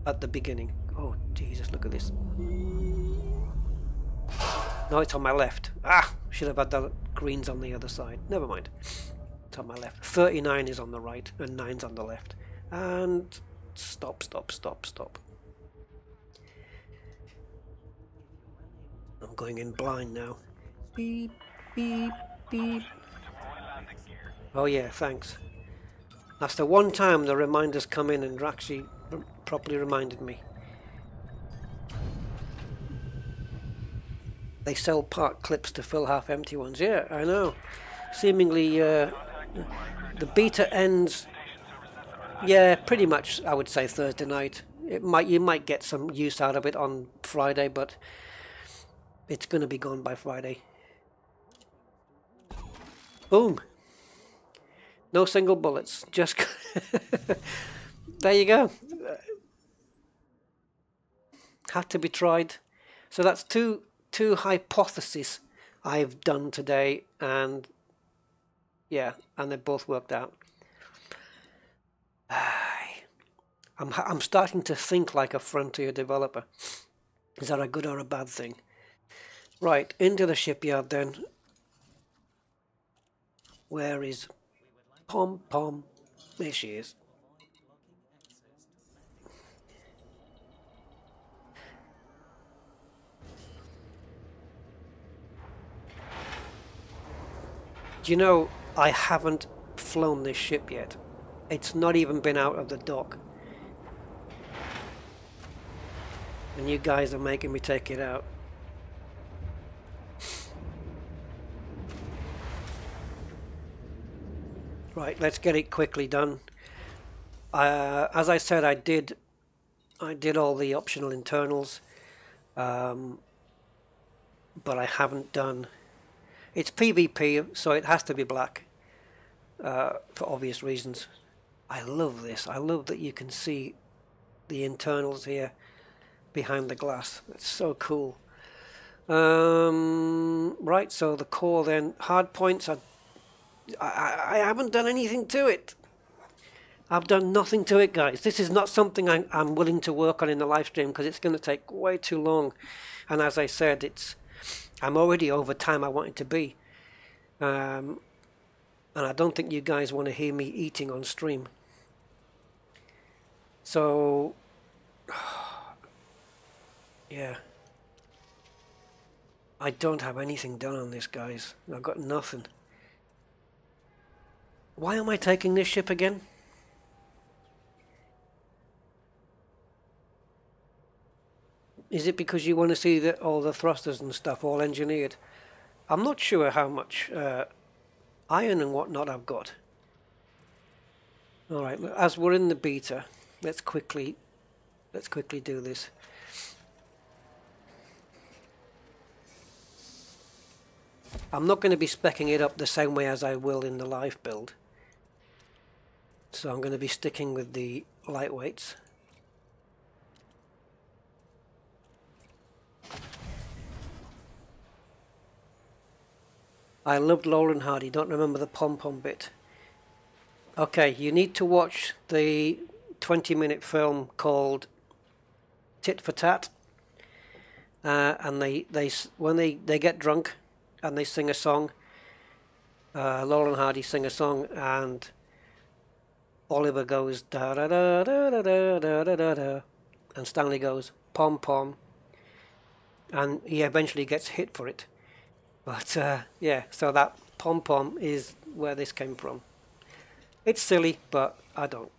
at the beginning. Oh, Jesus, look at this. No, it's on my left. Ah, should have had the greens on the other side. Never mind. It's on my left. 39 is on the right, and 9's on the left. And stop. I'm going in blind now. Beep, beep, beep. Oh yeah, thanks. That's the one time the reminders come in and actually properly reminded me. They sell part clips to fill half empty ones. Yeah, I know. Seemingly, the beta ends. Yeah, pretty much. I would say Thursday night. You might get some use out of it on Friday, but it's going to be gone by Friday. Boom. No single bullets. Just there you go. Had to be tried. So that's two hypotheses I've done today, and yeah, and they both worked out. I'm starting to think like a Frontier developer. Is that a good or a bad thing? Right, into the shipyard then. Where is Pom Pom? There she is. Do you know, I haven't flown this ship yet. It's not even been out of the dock. And you guys are making me take it out. Right, let's get it quickly done. As I said, I did all the optional internals, but I haven't done. It's PvP, so it has to be black for obvious reasons. I love this. I love that you can see the internals here behind the glass. It's so cool. Right, so the core then. Hard points, I haven't done anything to it. I've done nothing to it, guys. This is not something I'm willing to work on in the live stream because it's going to take way too long. And as I said, I'm already over time I want it to be. And I don't think you guys want to hear me eating on stream. So, yeah. I don't have anything done on this, guys. I've got nothing. Why am I taking this ship again? Is it because you want to see all the thrusters and stuff all engineered? I'm not sure how much iron and whatnot I've got. Alright, as we're in the beta, let's quickly do this. I'm not going to be speccing it up the same way as I will in the live build. So I'm going to be sticking with the lightweights. I loved Laurel and Hardy, don't remember the pom-pom bit. Okay, you need to watch the 20-minute film called Tit for Tat. And when they get drunk and they sing a song, Laurel and Hardy sing a song, and Oliver goes da da da da da da da da da, and Stanley goes pom pom, and he eventually gets hit for it. But yeah, so that pom pom is where this came from. It's silly, but I don't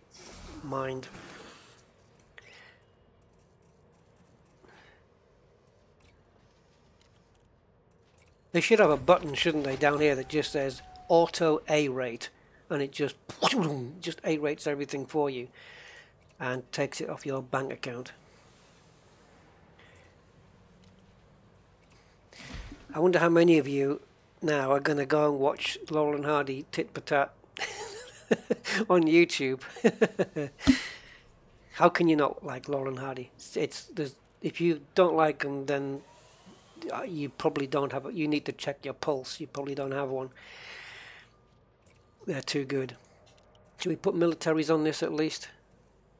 mind. They should have a button, shouldn't they, down here that just says auto A-rate, and it just A-rates everything for you and takes it off your bank account. I wonder how many of you now are going to go and watch Laurel and Hardy Tit for Tat on YouTube. How can you not like Laurel and Hardy? If you don't like them, then you probably don't have it. You need to check your pulse. You probably don't have one. They're too good. Should we put militaries on this at least?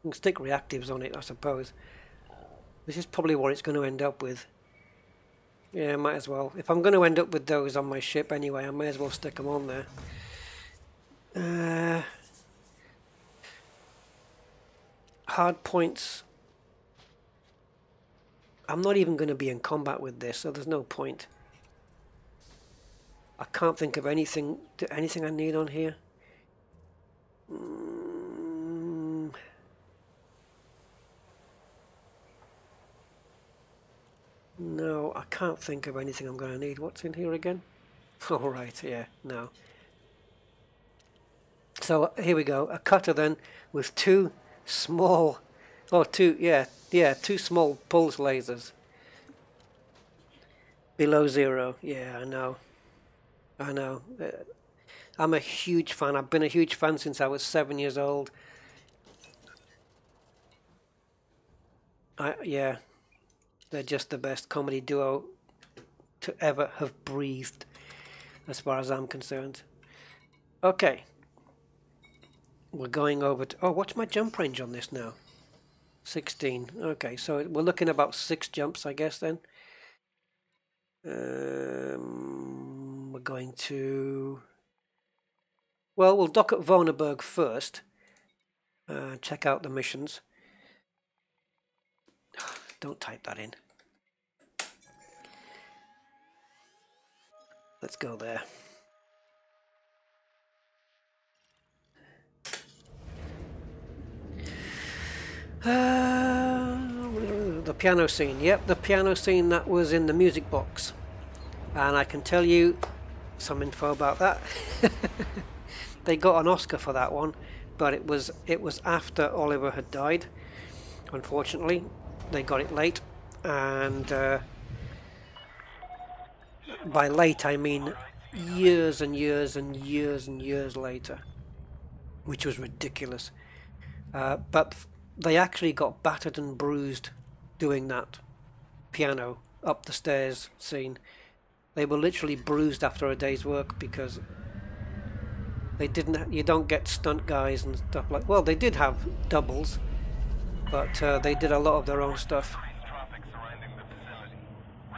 We can stick reactives on it, I suppose. This is probably what it's going to end up with. Yeah, might as well. If I'm going to end up with those on my ship anyway, I may as well stick them on there. Hard points. I'm not even going to be in combat with this, so there's no point. I can't think of anything I need on here. No, I can't think of anything I'm going to need. What's in here again? All right, yeah, no. So here we go. A cutter then with two small, two small pulse lasers below zero. Yeah, I know. I know. I'm a huge fan. I've been a huge fan since I was 7 years old. Yeah, they're just the best comedy duo to ever have breathed, as far as I'm concerned. Okay. We're going over to... Oh, what's my jump range on this now? 16. Okay, so we're looking about 6 jumps, I guess, then. We're going to... Well, we'll dock at Vonneberg first. Check out the missions. Don't type that in. Let's go there. The piano scene. Yep, the piano scene that was in the music box. And I can tell you some info about that. They got an Oscar for that one, but it was after Oliver had died. Unfortunately, they got it late, and by late I mean years and years and years and years later, which was ridiculous. But they actually got battered and bruised doing that piano up the stairs scene. They were literally bruised after a day's work because they didn't. You don't get stunt guys and stuff like. Well, they did have doubles, but they did a lot of their own stuff.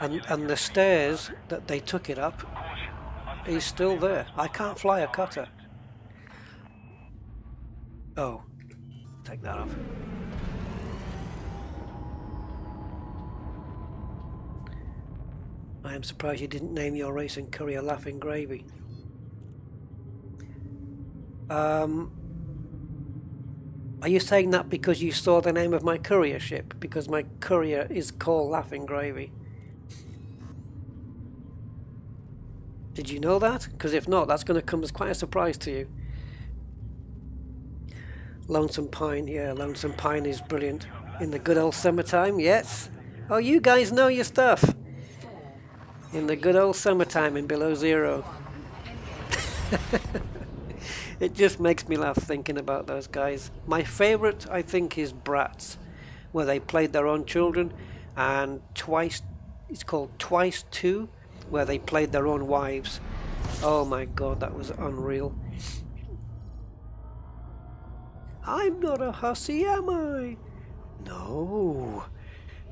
And the stairs that they took it up is still there. I can't fly a cutter. Oh, take that off. I am surprised you didn't name your racing courier Laughing Gravy. Are you saying that because you saw the name of my courier ship? Because my courier is called Laughing Gravy. Did you know that? Because if not, that's going to come as quite a surprise to you. Lonesome Pine, yeah, Lonesome Pine is brilliant. In the good old summertime, yes. Oh, you guys know your stuff. In the good old summertime in below zero. It just makes me laugh thinking about those guys. My favourite, I think, is Bratz, where they played their own children, and Twice, it's called Twice 2, where they played their own wives. Oh my god, that was unreal. I'm not a hussy, am I? No.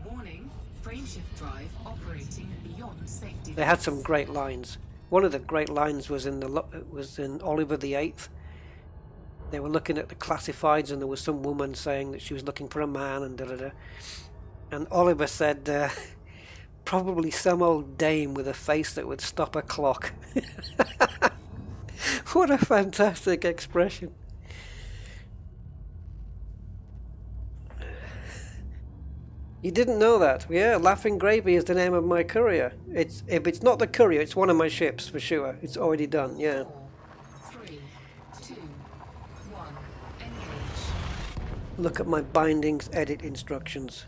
Warning, frameshift drive operating beyond safety. They had some great lines. One of the great lines was in Oliver the Eighth. They were looking at the classifieds, and there was some woman saying that she was looking for a man, and da-da-da. And Oliver said, probably some old dame with a face that would stop a clock. What a fantastic expression. You didn't know that? Yeah, Laughing Gravy is the name of my courier. If it's not the courier, it's one of my ships for sure. It's already done, yeah. 4, 3, 2, 1, engage. Look at my bindings edit instructions.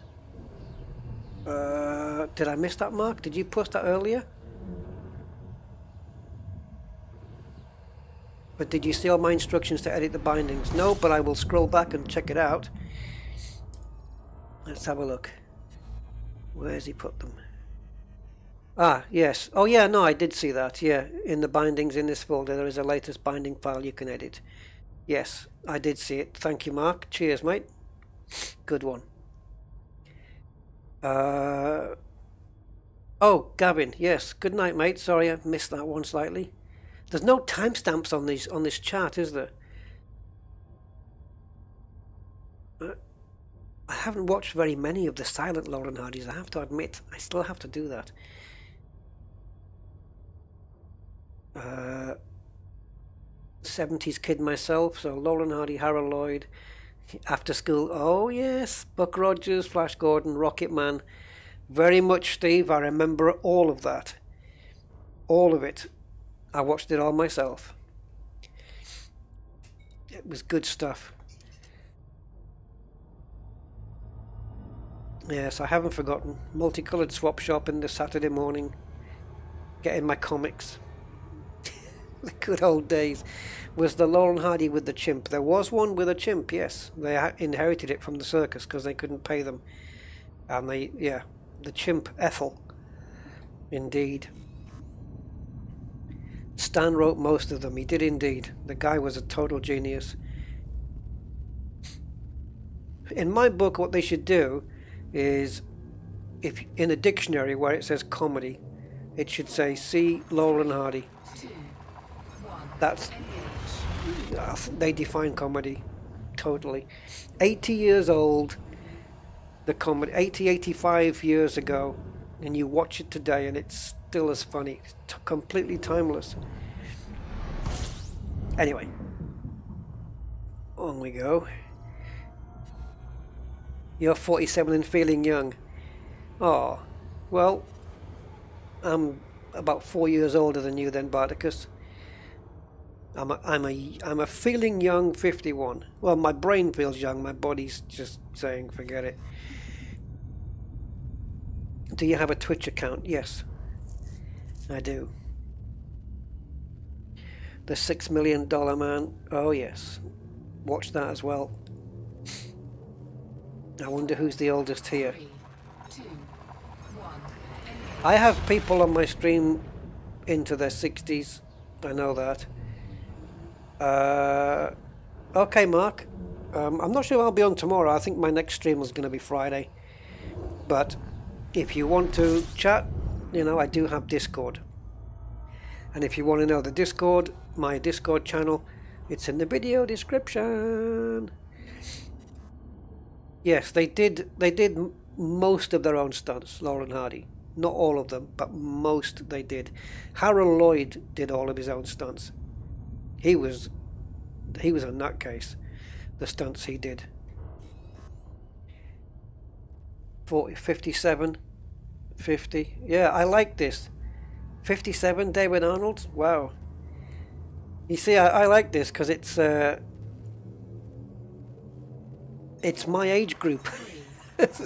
Did I miss that, Mark? Did you post that earlier? But did you see all my instructions to edit the bindings? No, but I will scroll back and check it out. Let's have a look. Where's he put them? Ah, yes. Oh yeah, no, I did see that. Yeah, in the bindings in this folder there is a latest binding file you can edit. Yes, I did see it. Thank you, Mark. Cheers, mate. Good one. Oh, Gavin. Yes. Good night, mate. Sorry, I missed that one slightly. There's no timestamps on this chart, is there? I haven't watched very many of the silent Laurel and Hardys, I have to admit. I still have to do that. 70s kid myself, so Laurel and Hardy, Harold Lloyd, After School, oh yes, Buck Rogers, Flash Gordon, Rocket Man, Very much, Steve. I remember all of that. All of it. I watched it all myself. It was good stuff. Yes, I haven't forgotten. Multicolored swap shop in the Saturday morning. Getting my comics. The good old days. Was the Laurel and Hardy with the chimp? There was one with a chimp, yes. They inherited it from the circus because they couldn't pay them. And they, yeah, the chimp Ethel. Indeed. Stan wrote most of them. He did indeed. The guy was a total genius. In my book, what they should do is, if in a dictionary where it says comedy, it should say see Laurel and Hardy. That's, they define comedy totally. 80 years old, the comedy, 85 years ago, and you watch it today and it's still as funny. It's completely timeless. Anyway, on we go. You're 47 and feeling young. Oh, well, I'm about 4 years older than you then, Barticus. I'm a feeling young 51. Well, my brain feels young. My body's just saying, forget it. Do you have a Twitch account? Yes, I do. The $6 Million Man. Oh yes, watch that as well. I wonder who's the oldest here. 3, 2, 1. I have people on my stream into their 60s. I know that. Okay, Mark. I'm not sure I'll be on tomorrow. I think my next stream is going to be Friday. But if you want to chat, you know, I do have Discord. And if you want to know the Discord, my Discord channel, it's in the video description. Yes, they did most of their own stunts, Laurel and Hardy. Not all of them, but most they did. Harold Lloyd did all of his own stunts. He was a nutcase, the stunts he did. 40, 57, 50. Yeah, I like this. 57, David Arnold. Wow. You see, I like this because it's my age group,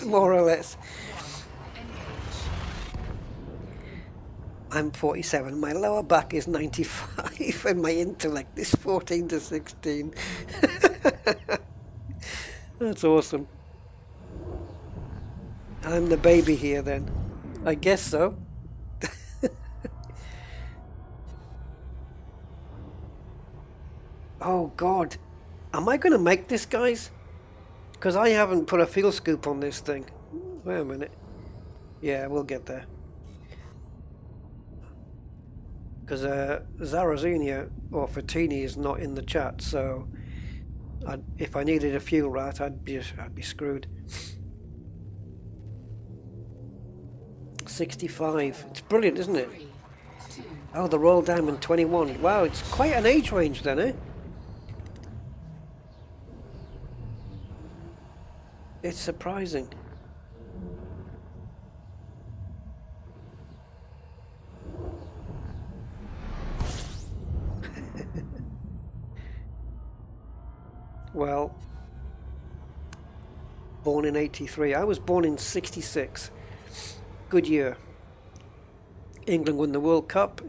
more or less. I'm 47, my lower back is 95 and my intellect is 14 to 16. That's awesome. I'm the baby here then. I guess so. Oh God. Am I going to make this, guys? Because I haven't put a field scoop on this thing. Wait a minute. Yeah, we'll get there. Because Zarazenia or Fatini is not in the chat, so if I needed a fuel rat, I'd be screwed. 65. It's brilliant, isn't it? Oh, the Royal Diamond 21. Wow, it's quite an age range then, eh? It's surprising. Well, born in 83. I was born in 66. Good year. England won the World Cup.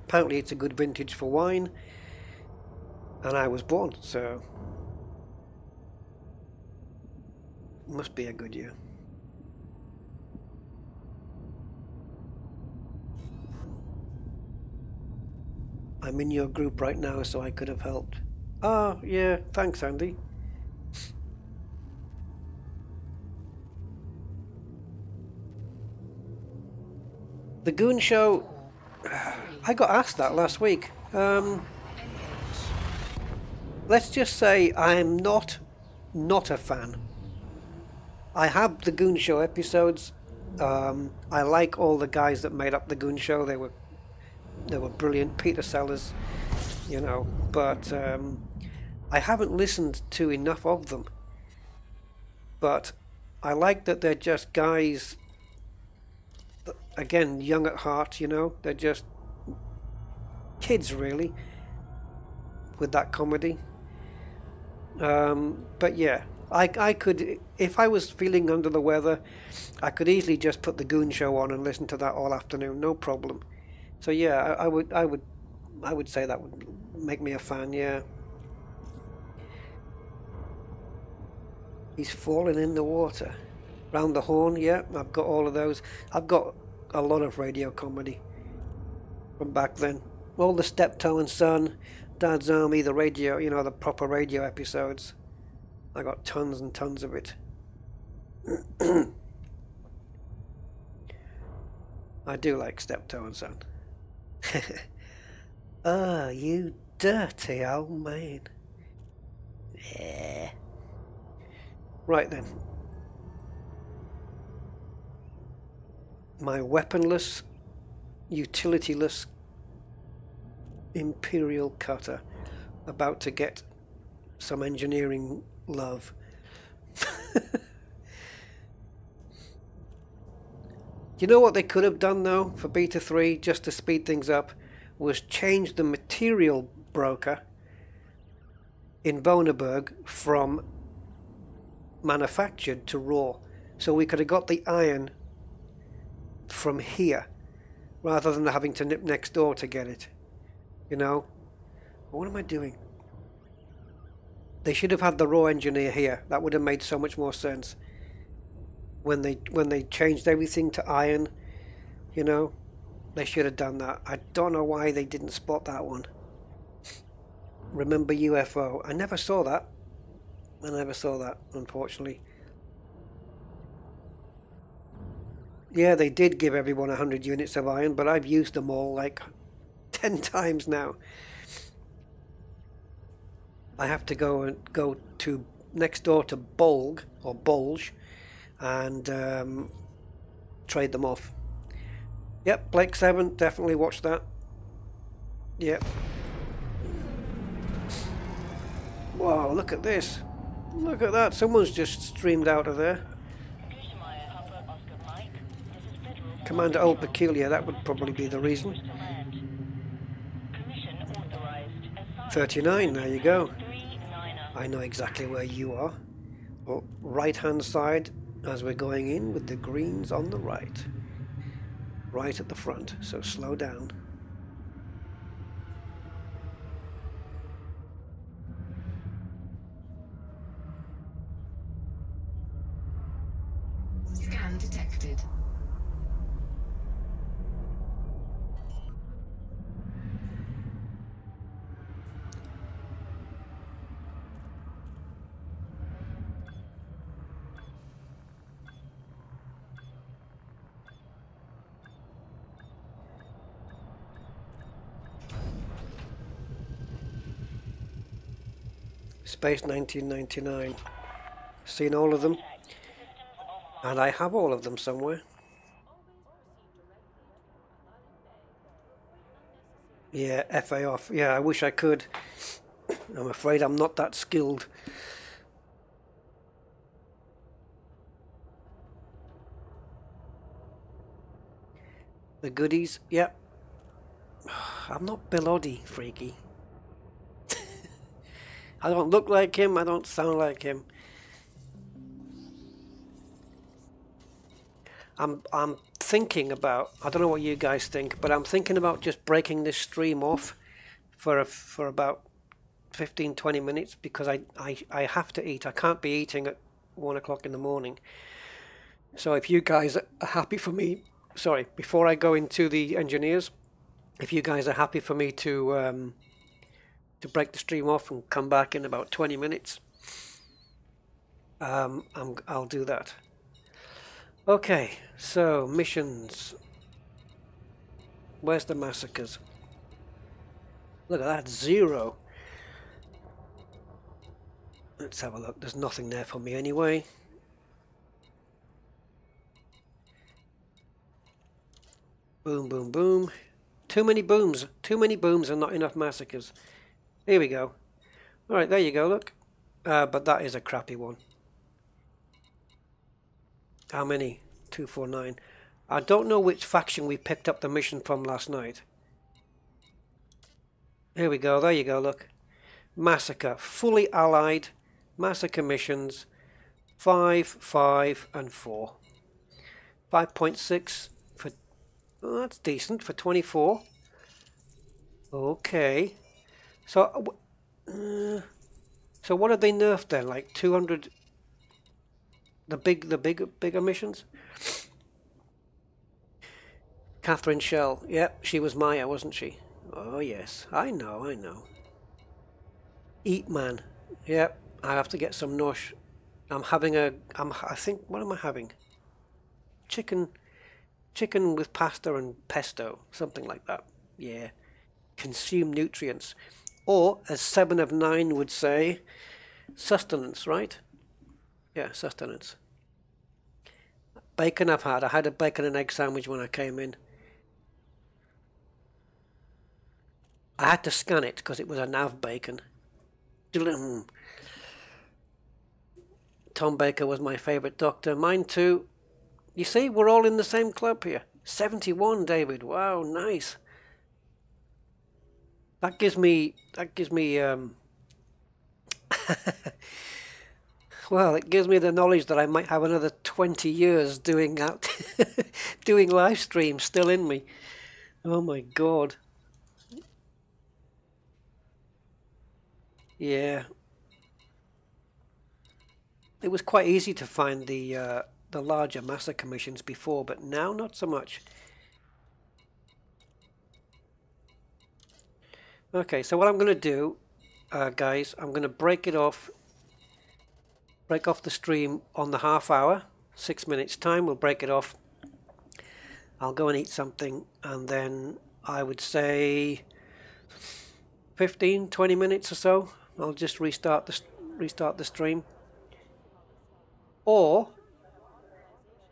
Apparently it's a good vintage for wine. And I was born, so must be a good year. I'm in your group right now, so I could have helped. Ah, yeah, thanks, Andy. The Goon Show, I got asked that last week. Let's just say I'm not a fan. I have the Goon Show episodes. I like all the guys that made up the Goon Show. They were brilliant. Peter Sellers, you know, but I haven't listened to enough of them. But I like that they're just guys again, young at heart, you know. They're just kids, really, with that comedy. But yeah, I could, if I was feeling under the weather, I could easily just put the Goon Show on and listen to that all afternoon, no problem. So yeah, I would say that would make me a fan. Yeah, he's falling in the water. Round the Horn. Yeah, I've got all of those. I've got a lot of radio comedy from back then. All the Steptoe and Son, Dad's Army, the radio, you know, the proper radio episodes. I got tons and tons of it. I do like Steptoe and Son. Ah, you dirty old man. Yeah. Right then. My weaponless, utilityless Imperial cutter about to get some engineering love. You know what they could have done though for beta 3 just to speed things up was change the material broker in Vonneberg from manufactured to raw, so we could have got the iron from here rather than having to nip next door to get it, you know. What am I doing? They should have had the raw engineer here. That would have made so much more sense when they changed everything to iron, you know. They should have done that. I don't know why they didn't spot that one. Remember UFO. I never saw that. I never saw that, unfortunately. Yeah, they did give everyone 100 units of iron, but I've used them all like 10 times now. I have to go to next door to Bulge and trade them off. Yep, Blake 7, definitely watch that. Yep. Whoa, look at this. Look at that, someone's just streamed out of there. Commander Old Peculiar, that would probably be the reason. 39, there you go. I know exactly where you are. Oh, right hand side as we're going in with the greens on the right. Right at the front, so slow down. Scan detected. Space 1999. Seen all of them. And I have all of them somewhere. Yeah, FA off. Yeah, I wish I could. I'm afraid I'm not that skilled. The goodies, yep. I'm not Bill Oddie, freaky. I don't look like him, I don't sound like him. I'm thinking about, I don't know what you guys think, but I'm thinking about just breaking this stream off for about 15-20 minutes because I have to eat. I can't be eating at 1 o'clock in the morning. So if you guys are happy for me, sorry, before I go into the engineers, if you guys are happy for me to break the stream off and come back in about 20 minutes, I'll do that. Okay, so missions. Where's the massacres? Look at that, 0. Let's have a look. There's nothing there for me anyway. Boom, boom, boom. Too many booms. Too many booms and not enough massacres. Here we go. Alright, there you go, look. But that is a crappy one. How many? 249. I don't know which faction we picked up the mission from last night. Here we go, there you go, look. Massacre, fully allied, massacre missions, 5, 5 and 4. 5.6 for, oh, that's decent for 24. Okay. So what have they nerfed then? Like 200, the bigger missions? Catherine Shell, yep, she was Maya, wasn't she? Oh yes, I know. Eat man, yep, I have to get some nosh. I'm having I think, what am I having? Chicken with pasta and pesto, something like that. Yeah, consume nutrients. Or, as 7 of 9 would say, sustenance, right? Yeah, sustenance. Bacon I've had. I had a bacon and egg sandwich when I came in. I had to scan it because it was a nav bacon. Tom Baker was my favourite doctor. Mine too. You see, we're all in the same club here. 71, David. Wow, nice. That gives me well, it gives me the knowledge that I might have another 20 years doing that, doing live streams still in me. Oh my god. Yeah. It was quite easy to find the larger massacre missions before, but now not so much. Okay, so what I'm going to do, guys, I'm going to break off the stream on the half hour, 6 minutes time. We'll break it off. I'll go and eat something, and then I would say 15-20 minutes or so I'll just restart the stream. Or,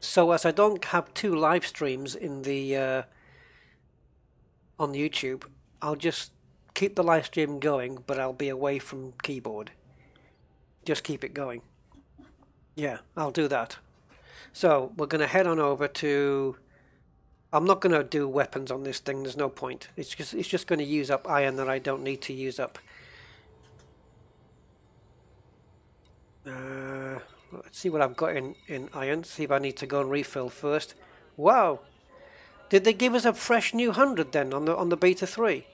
so as I don't have 2 live streams in the on YouTube, I'll just keep the live stream going, but I'll be away from keyboard. Just keep it going. Yeah, I'll do that. So we're going to head on over to. I'm not going to do weapons on this thing. There's no point. It's just going to use up iron that I don't need to use up. Let's see what I've got in iron. See if I need to go and refill first. Wow! Did they give us a fresh new 100 then on the beta 3?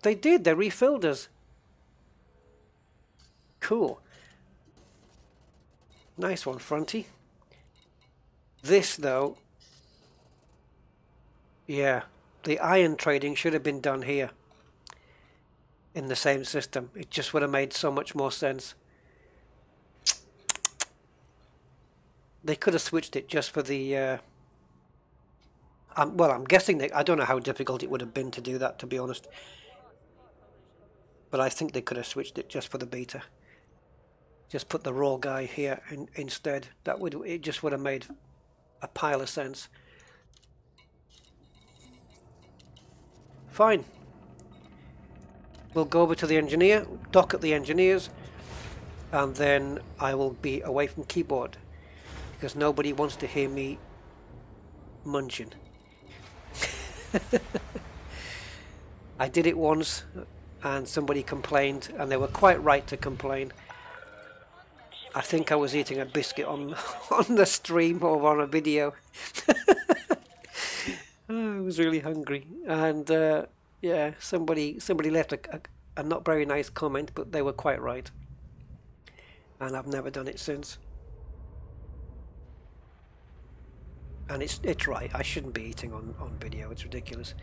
They did. They refilled us. Cool. Nice one, Fronty. This though, yeah, the iron trading should have been done here in the same system. It just would have made so much more sense. They could have switched it just for the well, I'm guessing I don't know how difficult it would have been to do that, to be honest, but I think they could have switched it just for the beta. Just put the raw guy here instead. It just would have made a pile of sense. Fine. We'll go over to the engineer, dock at the engineers, and then I will be away from keyboard because nobody wants to hear me munching. I did it once and somebody complained, and they were quite right to complain. I think I was eating a biscuit on the stream or on a video. I was really hungry, and yeah, somebody left a not very nice comment, but they were quite right, and I've never done it since. And it's right. I shouldn't be eating on video. It's ridiculous.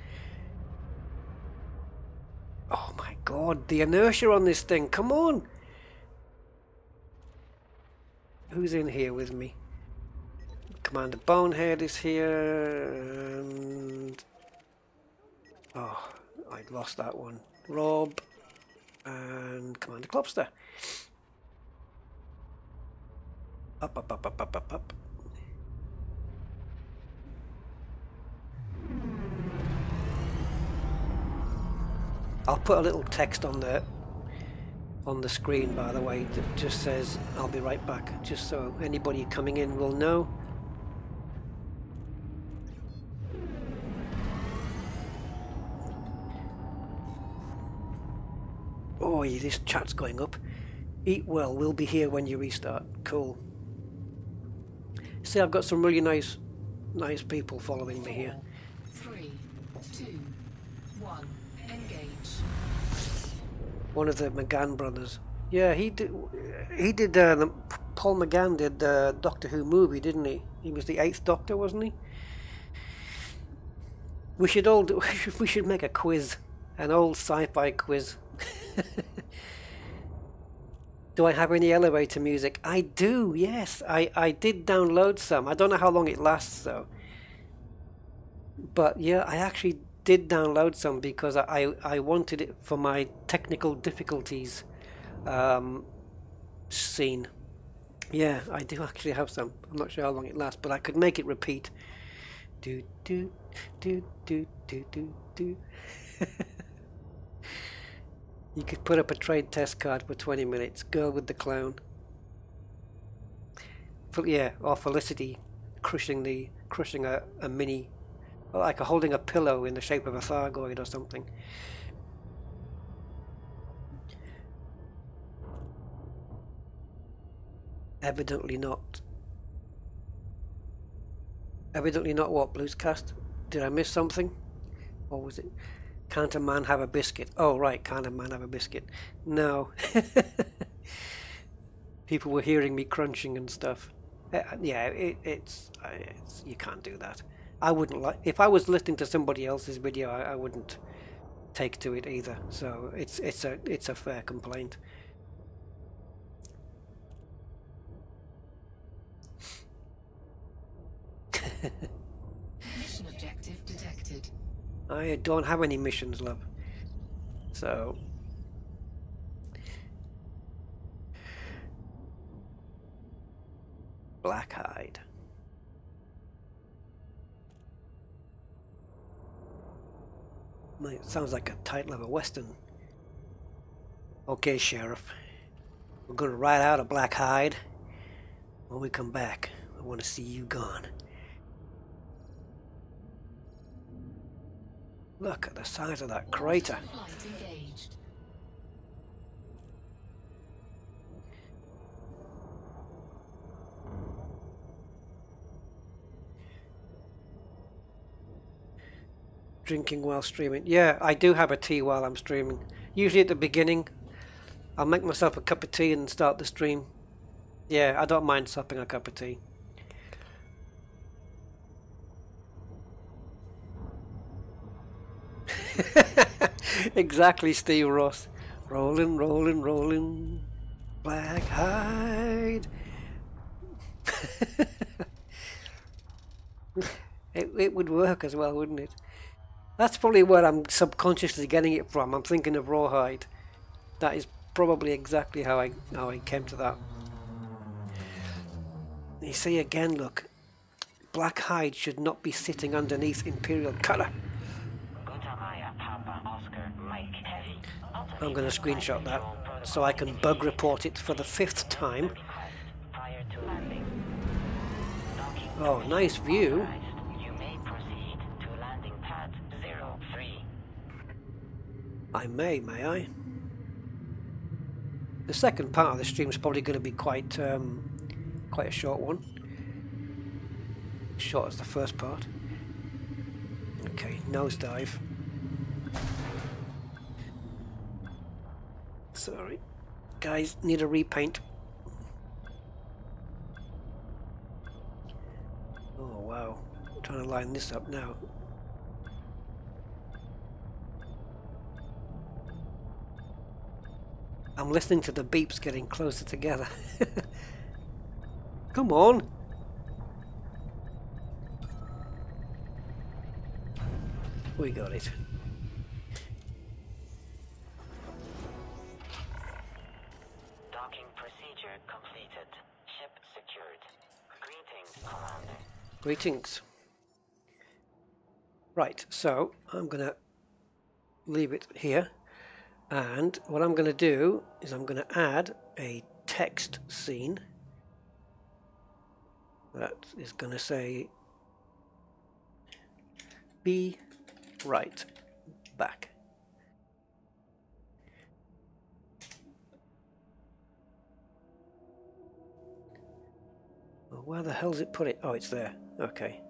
Oh my god, the inertia on this thing! Come on. Who's in here with me? Commander Bonehead is here, and oh, I lost that one. Rob and Commander Klopster. Up, up, up, up, up, up, up. I'll put a little text on there on the screen, by the way, that just says I'll be right back, just so anybody coming in will know. Oh, this chat's going up. Eat well, we'll be here when you restart. Cool. See, I've got some really nice people following me here. 3, 2, 1, engage. One of the McGann brothers. Yeah, he did. Paul McGann did the Doctor Who movie, didn't he? He was the 8th Doctor, wasn't he? We should all do, we should make a quiz, an old sci-fi quiz. Do I have any elevator music? I do, yes. I did download some. I don't know how long it lasts though. But yeah, I actually did download some because I wanted it for my technical difficulties scene. Yeah, I do actually have some. I'm not sure how long it lasts, but I could make it repeat. Do do do do do do do. You could put up a trade test card for 20 minutes. Girl with the clown. Yeah, or Felicity crushing a mini, like holding a pillow in the shape of a Thargoid or something. Evidently not. Evidently not what, Bluescast? Did I miss something? Or was it? Can't a man have a biscuit? Oh right, can't a man have a biscuit? No. People were hearing me crunching and stuff. Yeah, it's you can't do that. I wouldn't like, if I was listening to somebody else's video, I wouldn't take to it either. So it's a fair complaint. Mission objective detected. I don't have any missions, love. So Black Hide. It sounds like a title of a western. Okay, Sheriff. We're gonna ride out of Black Hide. When we come back, I want to see you gone. Look at the size of that crater. Flight engaged. Drinking while streaming. Yeah, I do have a tea while I'm streaming. Usually at the beginning, I'll make myself a cup of tea and start the stream. Yeah, I don't mind supping a cup of tea. Exactly, Steve Ross. Rolling, rolling, rolling. Black Hide. It would work as well, wouldn't it? That's probably where I'm subconsciously getting it from. I'm thinking of Rawhide. That is probably exactly how I came to that. You see again, look. Black Hide should not be sitting underneath Imperial Color. I'm going to screenshot that so I can bug report it for the 5th time. Oh, nice view. I may I? The second part of the stream is probably going to be quite a short one. Short as the first part. Okay, nosedive. Sorry. Guys, need a repaint. Oh wow. I'm trying to line this up now. I'm listening to the beeps getting closer together. Come on. We got it. Docking procedure completed. Ship secured. Greetings, Commander. Greetings. Right, so I'm gonna leave it here. And what I'm going to do is I'm going to add a text scene that is going to say be right back. Well, where the hell's it put it? Oh, it's there. Okay.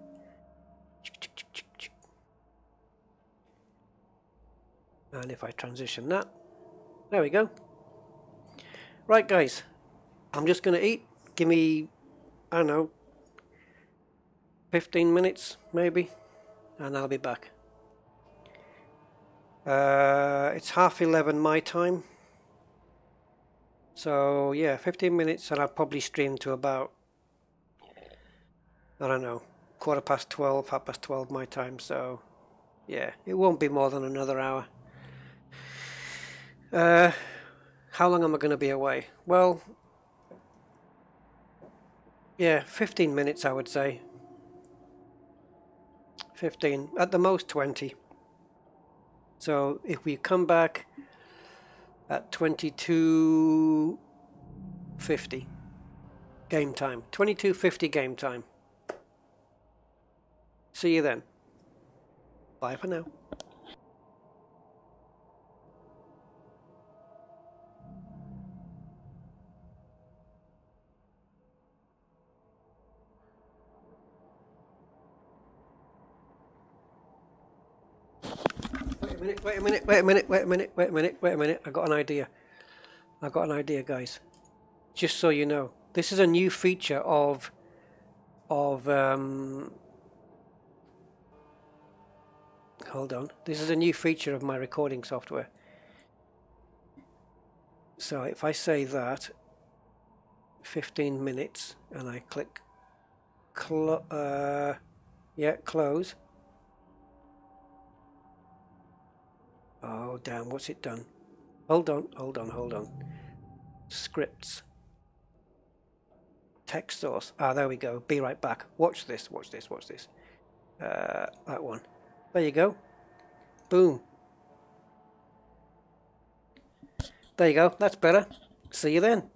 And if I transition that, there we go. Right, guys, I'm just going to eat. Give me, I don't know, 15 minutes maybe, and I'll be back. It's 11:30 my time. So yeah, 15 minutes, and I'll probably stream to about, I don't know, 12:15, 12:30 my time. So yeah, it won't be more than another hour. How long am I going to be away? Well, yeah, 15 minutes I would say. 15, at the most 20. So if we come back at 22:50 game time, 22:50 game time. See you then. Bye for now. Wait a minute. I got an idea. Guys. Just so you know, this is a new feature of hold on. This is a new feature of my recording software. So if I say that 15 minutes and I click close. Oh damn, what's it done? Hold on. Scripts. Text source. Ah, there we go. Be right back. Watch this. That one. There you go. Boom. There you go. That's better. See you then.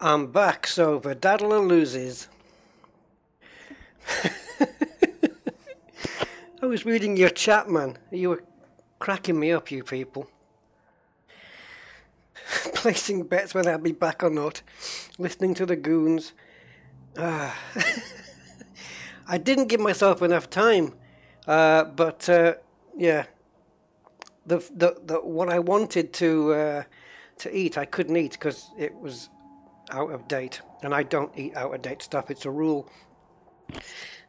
I'm back, so the daddler loses. I was reading your chat, man. You were cracking me up, you people. Placing bets whether I'd be back or not. Listening to the goons. I didn't give myself enough time. But yeah. The what I wanted to eat, I couldn't eat because it was out of date. And I don't eat out of date stuff. It's a rule.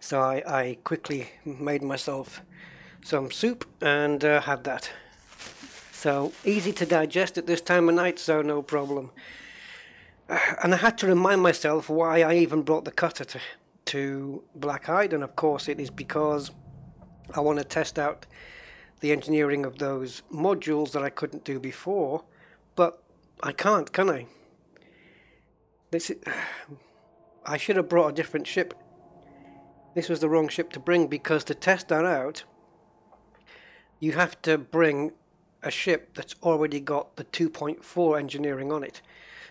So I quickly made myself some soup and had that. So easy to digest at this time of night, so no problem. And I had to remind myself why I even brought the cutter to Black-Hide, and of course it is because I want to test out the engineering of those modules that I couldn't do before, but I can't, can I? I should have brought a different ship. This was the wrong ship to bring, because to test that out, you have to bring a ship that's already got the 2.4 engineering on it.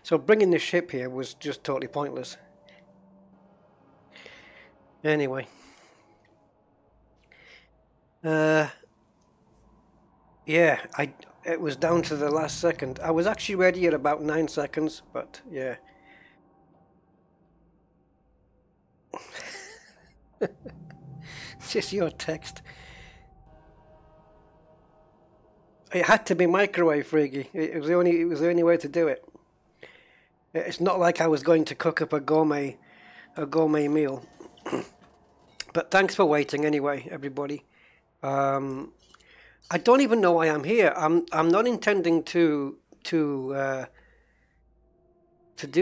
So bringing this ship here was just totally pointless. Anyway. Yeah, it was down to the last second. I was actually ready at about 9 seconds, but yeah. It's just your text. It had to be microwave, Friggy. It was the only way to do it. It's not like I was going to cook up a gourmet meal. But thanks for waiting anyway, everybody. I don't even know why I'm here. I'm not intending to do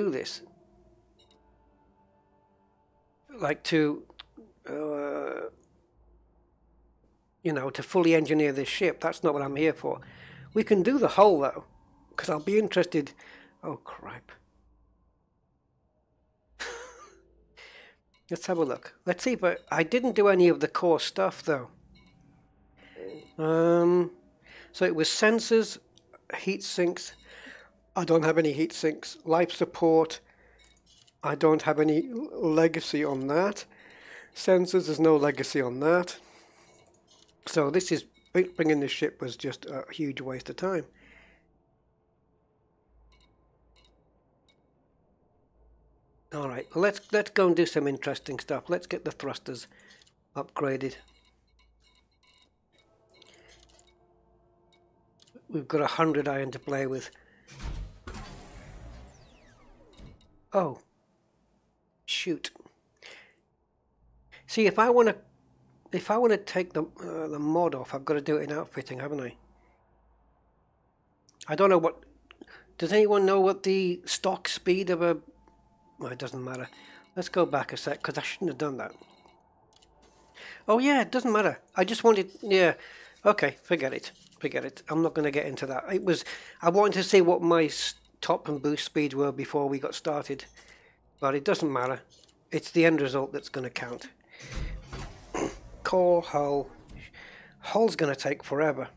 this. Like to to fully engineer this ship. That's not what I'm here for. We can do the hull though, because I'll be interested. Oh crap. Let's have a look. Let's see, but I didn't do any of the core stuff though. So it was sensors, heat sinks. I don't have any heat sinks. Life support. I don't have any legacy on that. Sensors, there's no legacy on that. So this is bringing this ship was just a huge waste of time. All right, well, let's go and do some interesting stuff. Let's get the thrusters upgraded. We've got 100 iron to play with. Oh, shoot! See, if I want to take the mod off, I've got to do it in outfitting, haven't I? I don't know what. Does anyone know what the stock speed of a? Well, it doesn't matter. Let's go back a sec, because I shouldn't have done that. Oh yeah, it doesn't matter. I just wanted. Yeah. Okay, forget it. Forget it. I'm not going to get into that. I wanted to see what my top and boost speeds were before we got started, but it doesn't matter. It's the end result that's going to count. Core hull. Hull's going to take forever.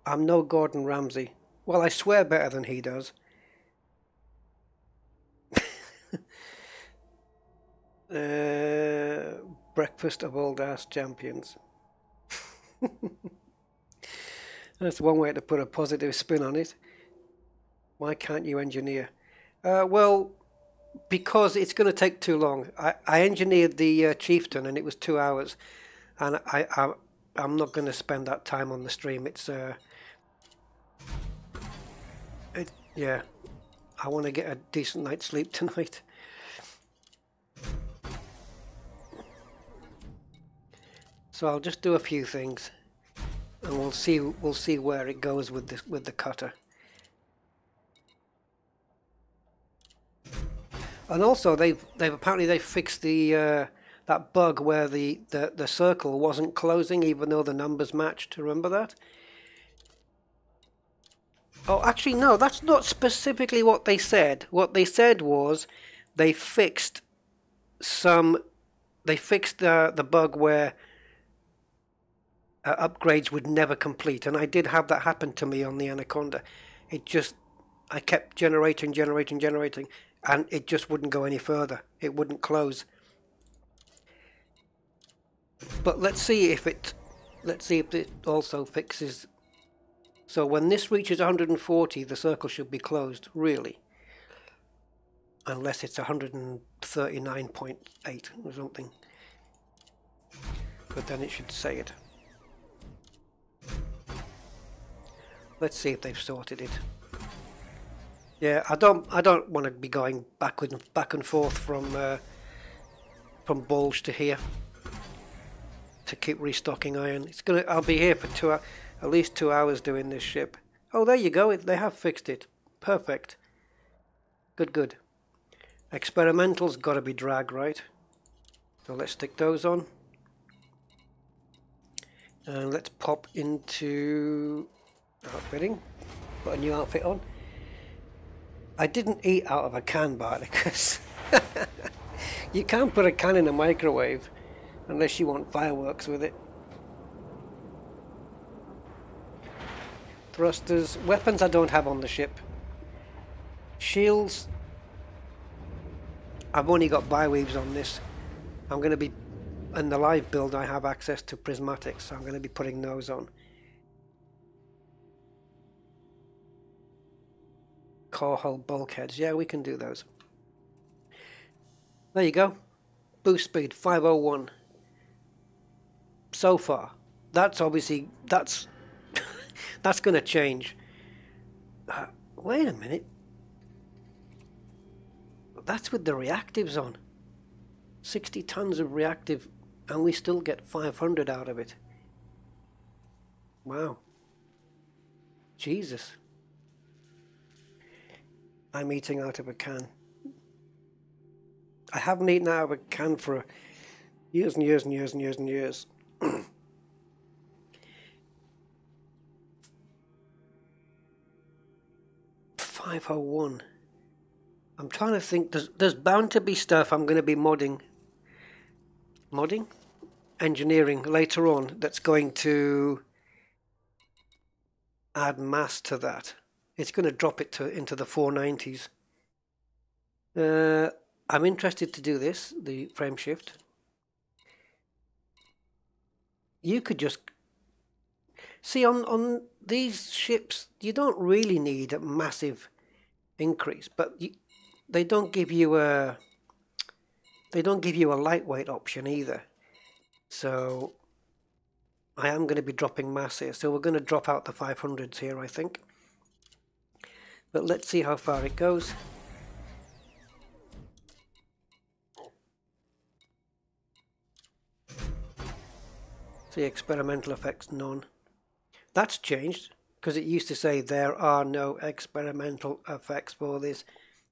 I'm no Gordon Ramsay. Well, I swear better than he does. Breakfast of old ass champions. That's one way to put a positive spin on it. Why can't you engineer? Well, because it's going to take too long. I engineered the chieftain and it was 2 hours, and I'm not going to spend that time on the stream. Yeah, I want to get a decent night's sleep tonight. So I'll just do a few things, and we'll see where it goes with the cutter. And also they've apparently fixed the that bug where the circle wasn't closing even though the numbers matched. Remember that? Oh, actually no, that's not specifically what they said. What they said was they fixed the bug where upgrades would never complete, and I did have that happen to me on the Anaconda. I kept generating, and it just wouldn't go any further. It wouldn't close. But let's see if it also fixes. So when this reaches 140, the circle should be closed, really. Unless it's 139.8 or something. But then it should say it. Let's see if they've sorted it. Yeah, I don't want to be going back and forth from Bulge to here to keep restocking iron. I'll be here for at least 2 hours doing this ship. Oh, there you go. They have fixed it. Perfect. Good. Experimental's got to be drag, right? So let's stick those on. And let's pop into outfitting. Put a new outfit on. I didn't eat out of a can, Bart, because you can't put a can in a microwave unless you want fireworks with it. Thrusters. Weapons I don't have on the ship. Shields. I've only got bi-weaves on this. I'm going to be... In the live build I have access to prismatics, so I'm going to be putting those on. Core hull bulkheads. Yeah, we can do those. There you go. Boost speed 501. So far. That's obviously... That's going to change. Wait a minute. That's with the reactives on. 60 tons of reactive, and we still get 500 out of it. Wow. Jesus. I'm eating out of a can. I haven't eaten out of a can for years and years and years and years and years. 501. I'm trying to think. There's bound to be stuff I'm going to be modding, engineering later on. That's going to add mass to that. It's going to drop it into the 490s. I'm interested to do this, the frame shift. You could just see on these ships, you don't really need a massive increase, but they don't give you a lightweight option either. So I am going to be dropping mass here. So we're going to drop out the 500s here, I think. But let's see how far it goes. See, experimental effects, none. That's changed, because it used to say there are no experimental effects for this.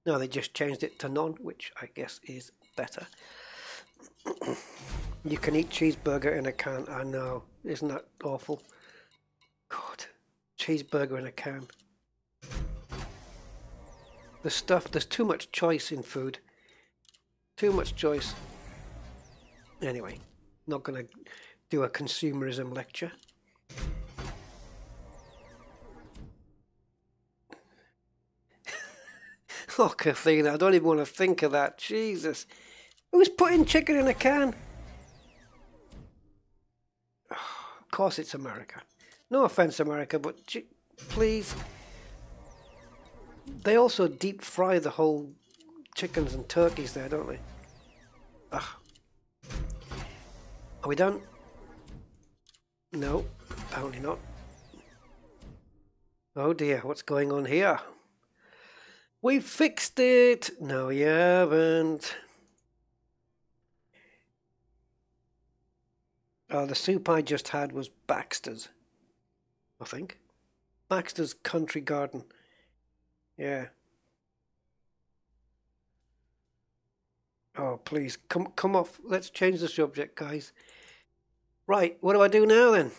No, they just changed it to none, which I guess is better. You can eat cheeseburger in a can. I know. Isn't that awful? God. Cheeseburger in a can. There's too much choice in food. Too much choice. Anyway, not going to do a consumerism lecture. Oh, Kathleen, I don't even want to think of that. Jesus. Who's putting chicken in a can? Oh, of course it's America. No offense, America, but please. They also deep fry the whole chickens and turkeys there, don't they? Ugh. Are we done? No, apparently not. Oh dear, what's going on here? We fixed it! No, you haven't. Oh, the soup I just had was Baxter's, I think. Baxter's Country Garden. Yeah. Oh, please, come off. Let's change the subject, guys. Right, what do I do now then?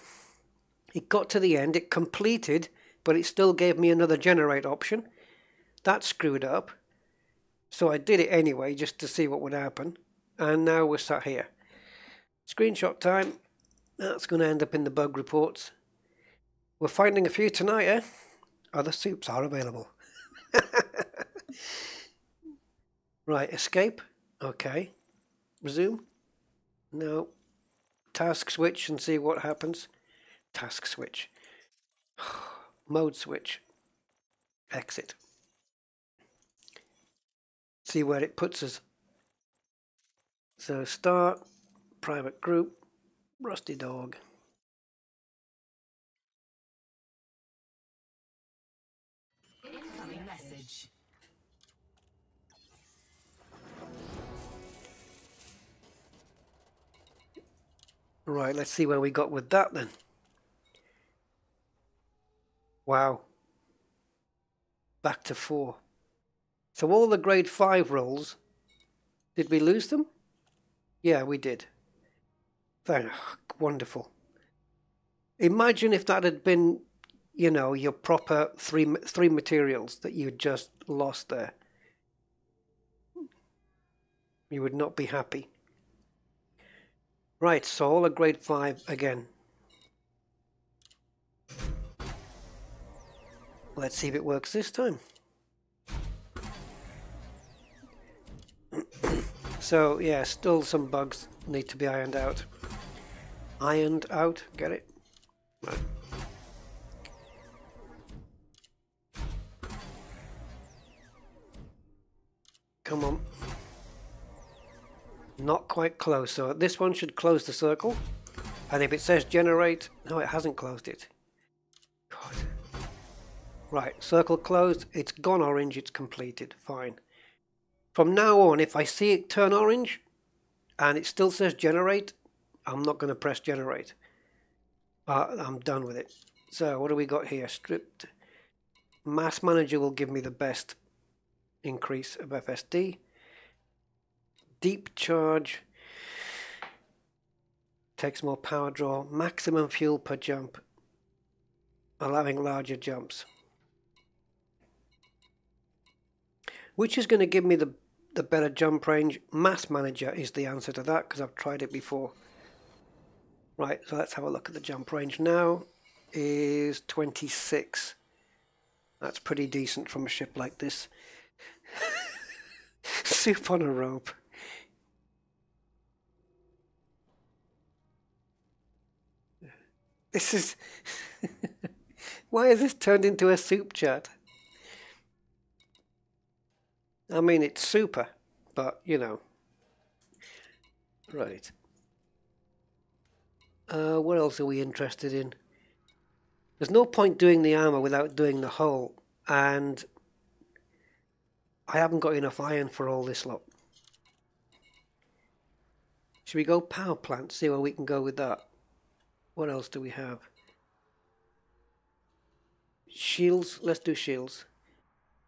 It got to the end, it completed, but it still gave me another generate option. That screwed up. So I did it anyway, just to see what would happen. And now we're sat here. Screenshot time. That's going to end up in the bug reports. We're finding a few tonight, eh? Other soups are available. Right, escape. Okay. Resume. No. Task switch and see what happens. Task switch. Mode switch. Exit. See where it puts us. So start, private group, Rusty Dog. Incoming message. Right, let's see where we got with that then. Wow. Back to 4. So all the grade 5 rolls, did we lose them? Yeah, we did. Wonderful. Imagine if that had been, you know, your proper three materials that you just lost there. You would not be happy. Right, so all a grade 5 again. Let's see if it works this time. So yeah, still some bugs need to be ironed out. Ironed out, get it? Right. Come on. Not quite close, so this one should close the circle. And if it says generate, no, it hasn't closed it. God. Right, circle closed, it's gone orange, it's completed, fine. From now on, if I see it turn orange and it still says generate, I'm not going to press generate. I'm done with it. So what do we got here? Stripped. Mass Manager will give me the best increase of FSD. Deep charge takes more power draw. Maximum fuel per jump, allowing larger jumps. Which is going to give me the better jump range? Mass Manager is the answer to that because I've tried it before. Right, so let's have a look at the jump range now. Is 26. That's pretty decent from a ship like this. Soup on a rope. This is... Why has this turned into a soup chat? I mean, it's super, but, you know. Right. What else are we interested in? There's no point doing the armor without doing the hull, and I haven't got enough iron for all this lot. Should we go power plant, see where we can go with that? What else do we have? Shields, let's do shields.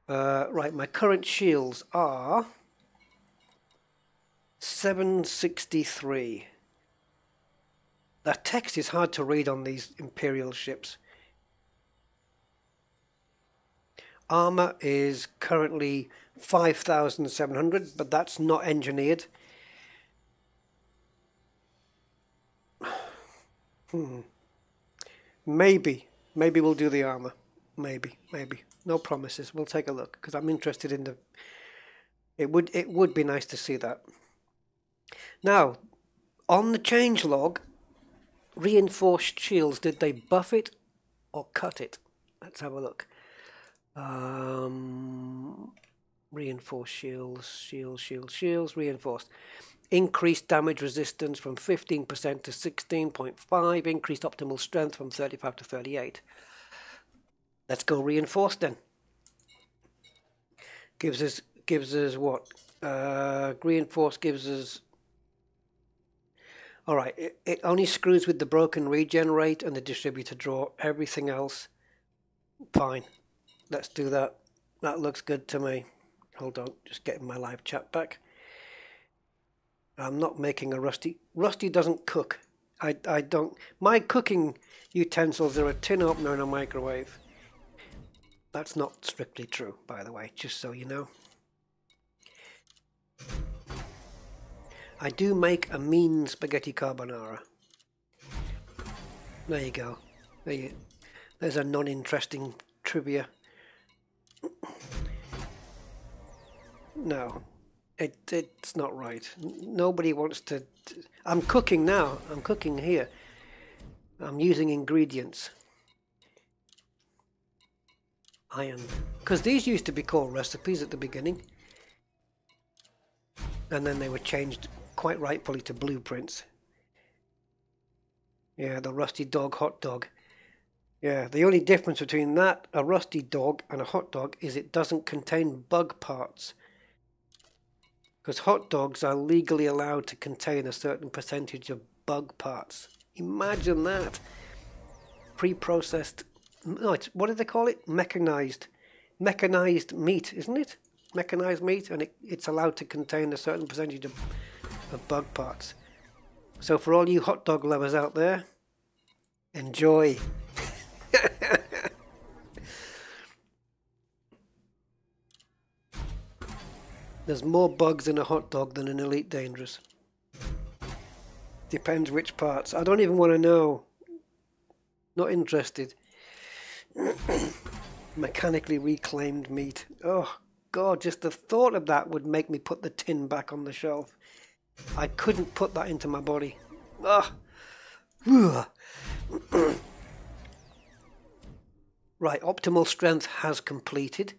Right, my current shields are 763. That text is hard to read on these Imperial ships. Armor is currently 5,700, but that's not engineered. Maybe we'll do the armor. Maybe. No promises. We'll take a look because I'm interested in the. It would be nice to see that. Now, on the change log, reinforced shields. Did they buff it or cut it? Let's have a look. Reinforced shields. Reinforced. Increased damage resistance from 15% to 16.5. Increased optimal strength from 35 to 38. Let's go reinforced then. Gives us what? Reinforced gives us. All right. It only screws with the broken regenerate and the distributor draw. Everything else, fine. Let's do that. That looks good to me. Hold on, just getting my live chat back. I'm not making a Rusty. Rusty doesn't cook. I don't. My cooking utensils are a tin opener and a microwave. That's not strictly true, by the way, just so you know. I do make a mean spaghetti carbonara. There you go. There's a non-interesting trivia. No, it's not right. Nobody wants to. I'm cooking now. I'm cooking here. I'm using ingredients. Iron, because these used to be called recipes at the beginning, and then they were changed quite rightfully to blueprints. Yeah, the rusty dog, hot dog. Yeah, the only difference between that, a rusty dog, and a hot dog is it doesn't contain bug parts. Because hot dogs are legally allowed to contain a certain percentage of bug parts. Imagine that. Pre-processed, no, what do they call it? Mechanized meat, isn't it? Mechanized meat, and it's allowed to contain a certain percentage of bug parts. So for all you hot dog lovers out there, enjoy. There's more bugs in a hot dog than in Elite Dangerous. Depends which parts. I don't even want to know. Not interested. Mechanically reclaimed meat. Oh God, just the thought of that would make me put the tin back on the shelf. I couldn't put that into my body. Ugh. Right, optimal strength has completed.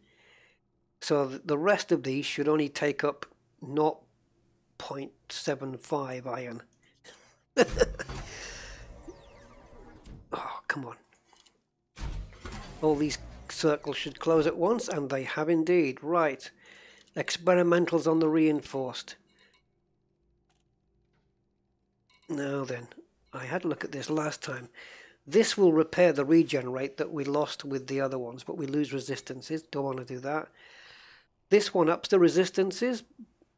So the rest of these should only take up 0.75 iron. Oh, come on. All these circles should close at once, and they have indeed. Right. Experimentals on the reinforced. Now then, I had a look at this last time. This will repair the regen rate that we lost with the other ones, but we lose resistances. Don't want to do that. This one ups the resistances.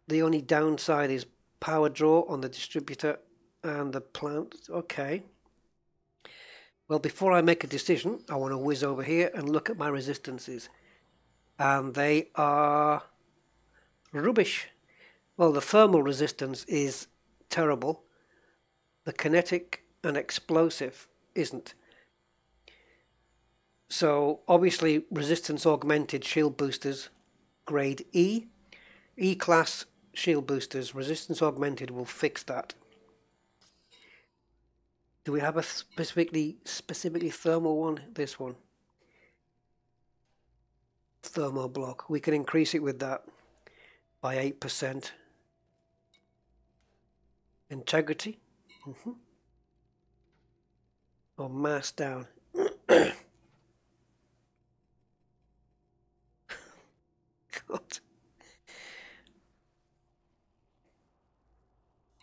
The only downside is power draw on the distributor and the plant. Okay. Well, before I make a decision, I want to whiz over here and look at my resistances. And they are rubbish. Well, the thermal resistance is terrible. The kinetic and explosive isn't. So, obviously, resistance augmented shield boosters, grade E. E-class shield boosters, resistance augmented will fix that. Do we have a specifically thermal one? This one. Thermal block. We can increase it with that by 8%. Integrity. Or mass down. God.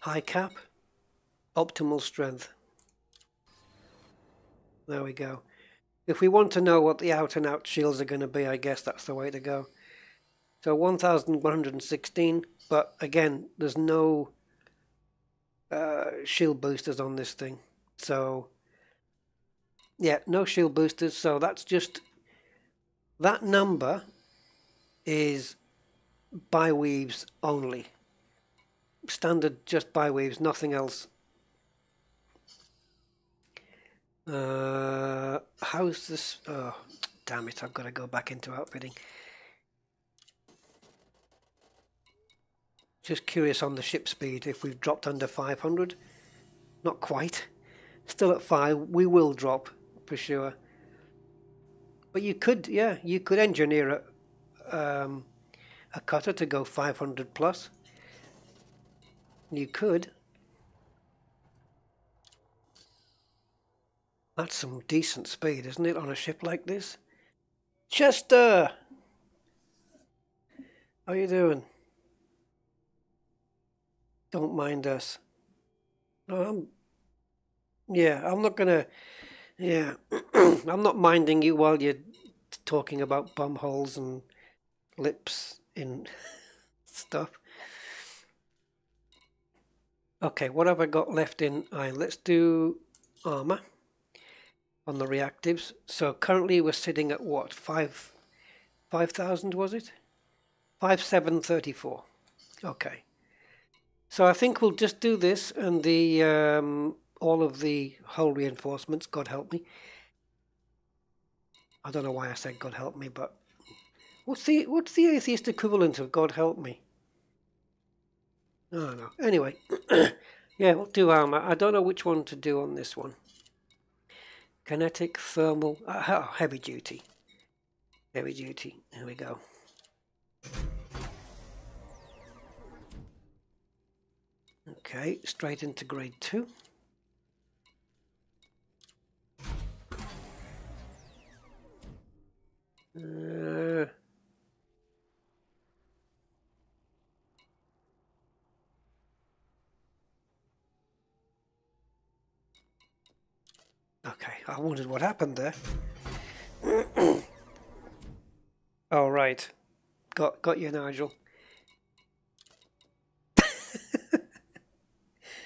High cap. Optimal strength. There we go. If we want to know what the out and out shields are going to be, I guess that's the way to go. So 1116, but again, there's no shield boosters on this thing. So yeah, no shield boosters. So that's just, that number is bi-weaves only. Standard just bi-weaves, nothing else. How's this? Oh, damn it, I've got to go back into outfitting. Just curious on the ship speed, if we've dropped under 500. Not quite. Still at 5. We will drop, for sure. But you could, yeah, you could engineer a cutter to go 500 plus. You could. That's some decent speed, isn't it, on a ship like this? Chester! How you doing? Don't mind us. No, I'm not gonna, yeah, I'm not minding you while you're talking about bum holes and lips in stuff. Okay, what have I got left in iron? Let's do armor on the reactives. So currently we're sitting at what? 5,000 was it? 5734. Okay. So I think we'll just do this and the all of the hull reinforcements, God help me. I don't know why I said God help me, but What's the atheist equivalent of God help me? I don't know. Anyway, yeah, we'll do armor. I don't know which one to do on this one. Kinetic, thermal, heavy duty. Heavy duty. Here we go. Okay, straight into grade 2. Okay, I wondered what happened there. Oh, right. Got you, Nigel.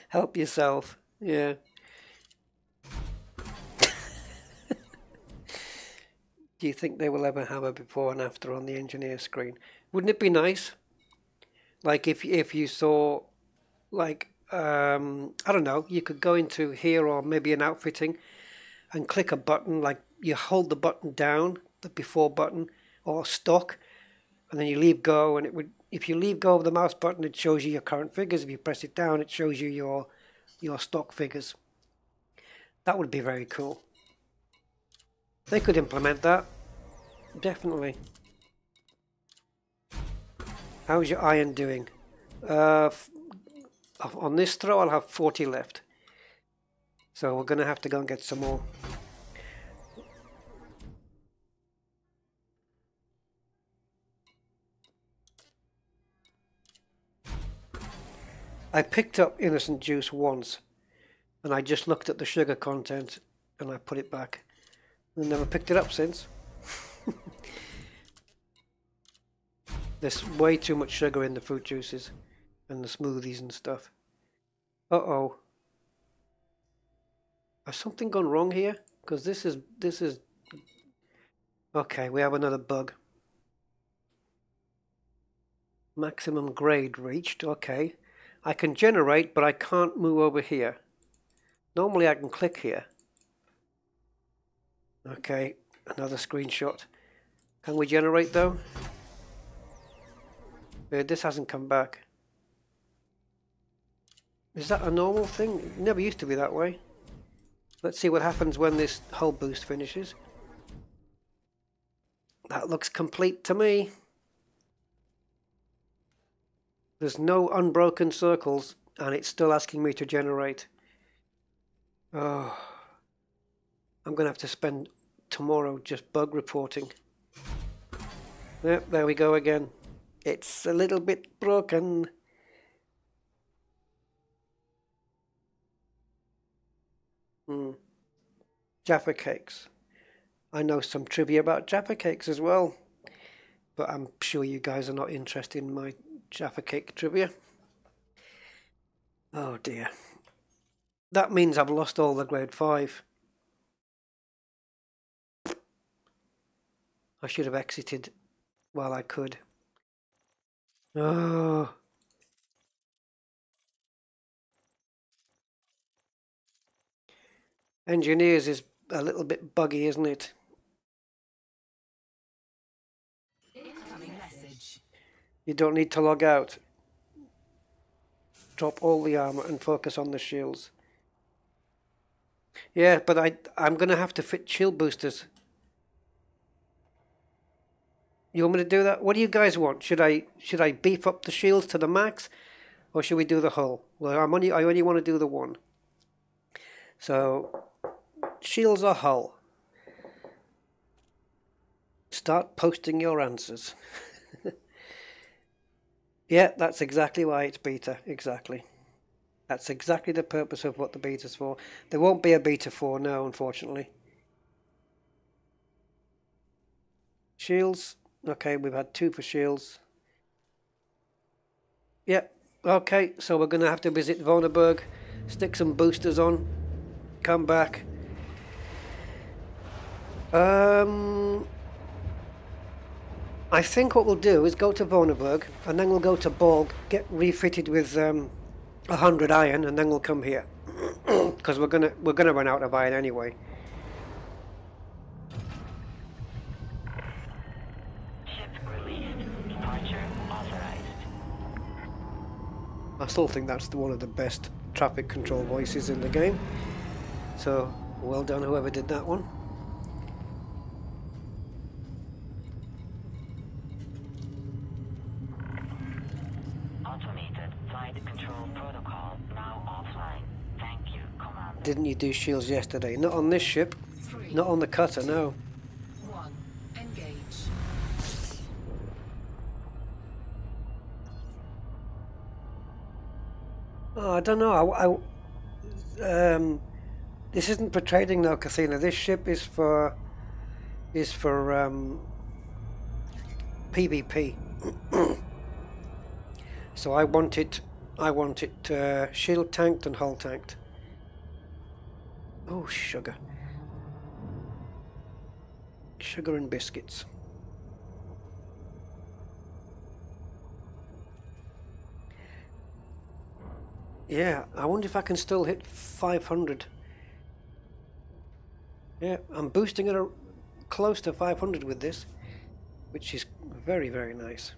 Help yourself. Yeah. Do you think they will ever have a before and after on the engineer screen? Wouldn't it be nice? Like if you saw, like, I don't know, you could go into here or maybe an outfitting and click a button, like you hold the button down, the before button, or stock, and then you leave go, and it would, if you leave go of the mouse button, it shows you your current figures. If you press it down, it shows you your stock figures. That would be very cool. They could implement that. Definitely. How's your iron doing? On this throw, I'll have 40 left. So we're going to have to go and get some more. I picked up innocent juice once, and I just looked at the sugar content and I put it back. I never picked it up since. There's way too much sugar in the fruit juices and the smoothies and stuff. Uh-oh. Has something gone wrong here? Because this is... Okay, we have another bug. Maximum grade reached. Okay. I can generate, but I can't move over here. Normally I can click here. Okay, another screenshot. Can we generate though? This hasn't come back. Is that a normal thing? It never used to be that way. Let's see what happens when this hull boost finishes. That looks complete to me. There's no unbroken circles, and it's still asking me to generate. Oh, I'm going to have to spend tomorrow just bug reporting. Yep, there we go again. It's a little bit broken. Jaffa cakes. I know some trivia about Jaffa cakes as well, but I'm sure you guys are not interested in my Jaffa cake trivia. Oh dear. That means I've lost all the grade 5. I should have exited while I could. Oh. Engineers is a little bit buggy, isn't it? Incoming message. You don't need to log out. Drop all the armor and focus on the shields. Yeah, but I'm going to have to fit shield boosters. You want me to do that? What do you guys want? Should I beef up the shields to the max, or should we do the hull? Well, I only want to do the one. So, shields or hull? Start posting your answers. Yeah, that's exactly why it's beta. Exactly. That's exactly the purpose of what the beta's for. There won't be a beta 4 now, unfortunately. Shields. Okay, we've had 2 for shields. Yep. Okay, so we're going to have to visit Vonneberg, stick some boosters on, come back. I think what we'll do is go to Vonneberg, and then we'll go to Borg, get refitted with 100 iron, and then we'll come here, because we're gonna run out of iron anyway. Ship green I still think that's one of the best traffic control voices in the game. So, well done whoever did that one. Automated flight control protocol now offline. Thank you, Commander. Didn't you do shields yesterday? Not on this ship. 3, Not on the cutter, no. 1, engage. Oh, I don't know. This isn't for trading now, Cathena. This ship is for PvP. So I want it shield tanked and hull tanked. Oh, sugar and biscuits. Yeah, I wonder if I can still hit 500. Yeah, I'm boosting it close to 500 with this, which is very, very nice.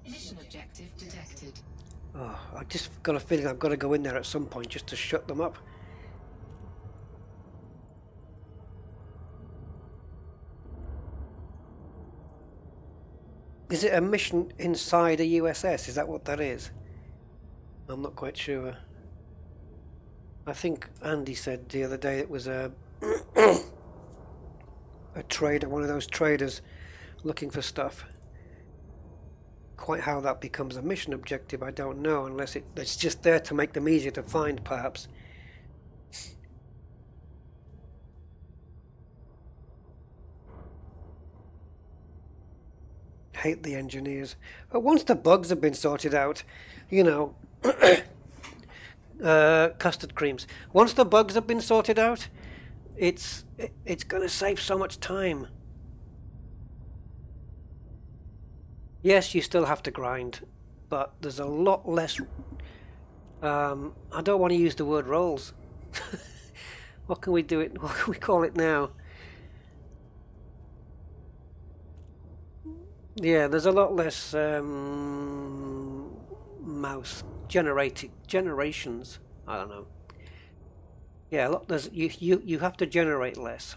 Mission objective detected. Oh, I just got a feeling I've got to go in there at some point just to shut them up. Is it a mission inside a USS? Is that what that is? I'm not quite sure. I think Andy said the other day it was a trader, one of those traders looking for stuff. Quite how that becomes a mission objective, I don't know, unless it's just there to make them easier to find, perhaps. Hate the engineers. But once the bugs have been sorted out, you know, custard creams. Once the bugs have been sorted out, it's going to save so much time. Yes, you still have to grind, but there's a lot less. I don't want to use the word rolls. What can we do it? What can we call it now? Yeah, there's a lot less mouse generations. I don't know. Yeah, a lot. There's you have to generate less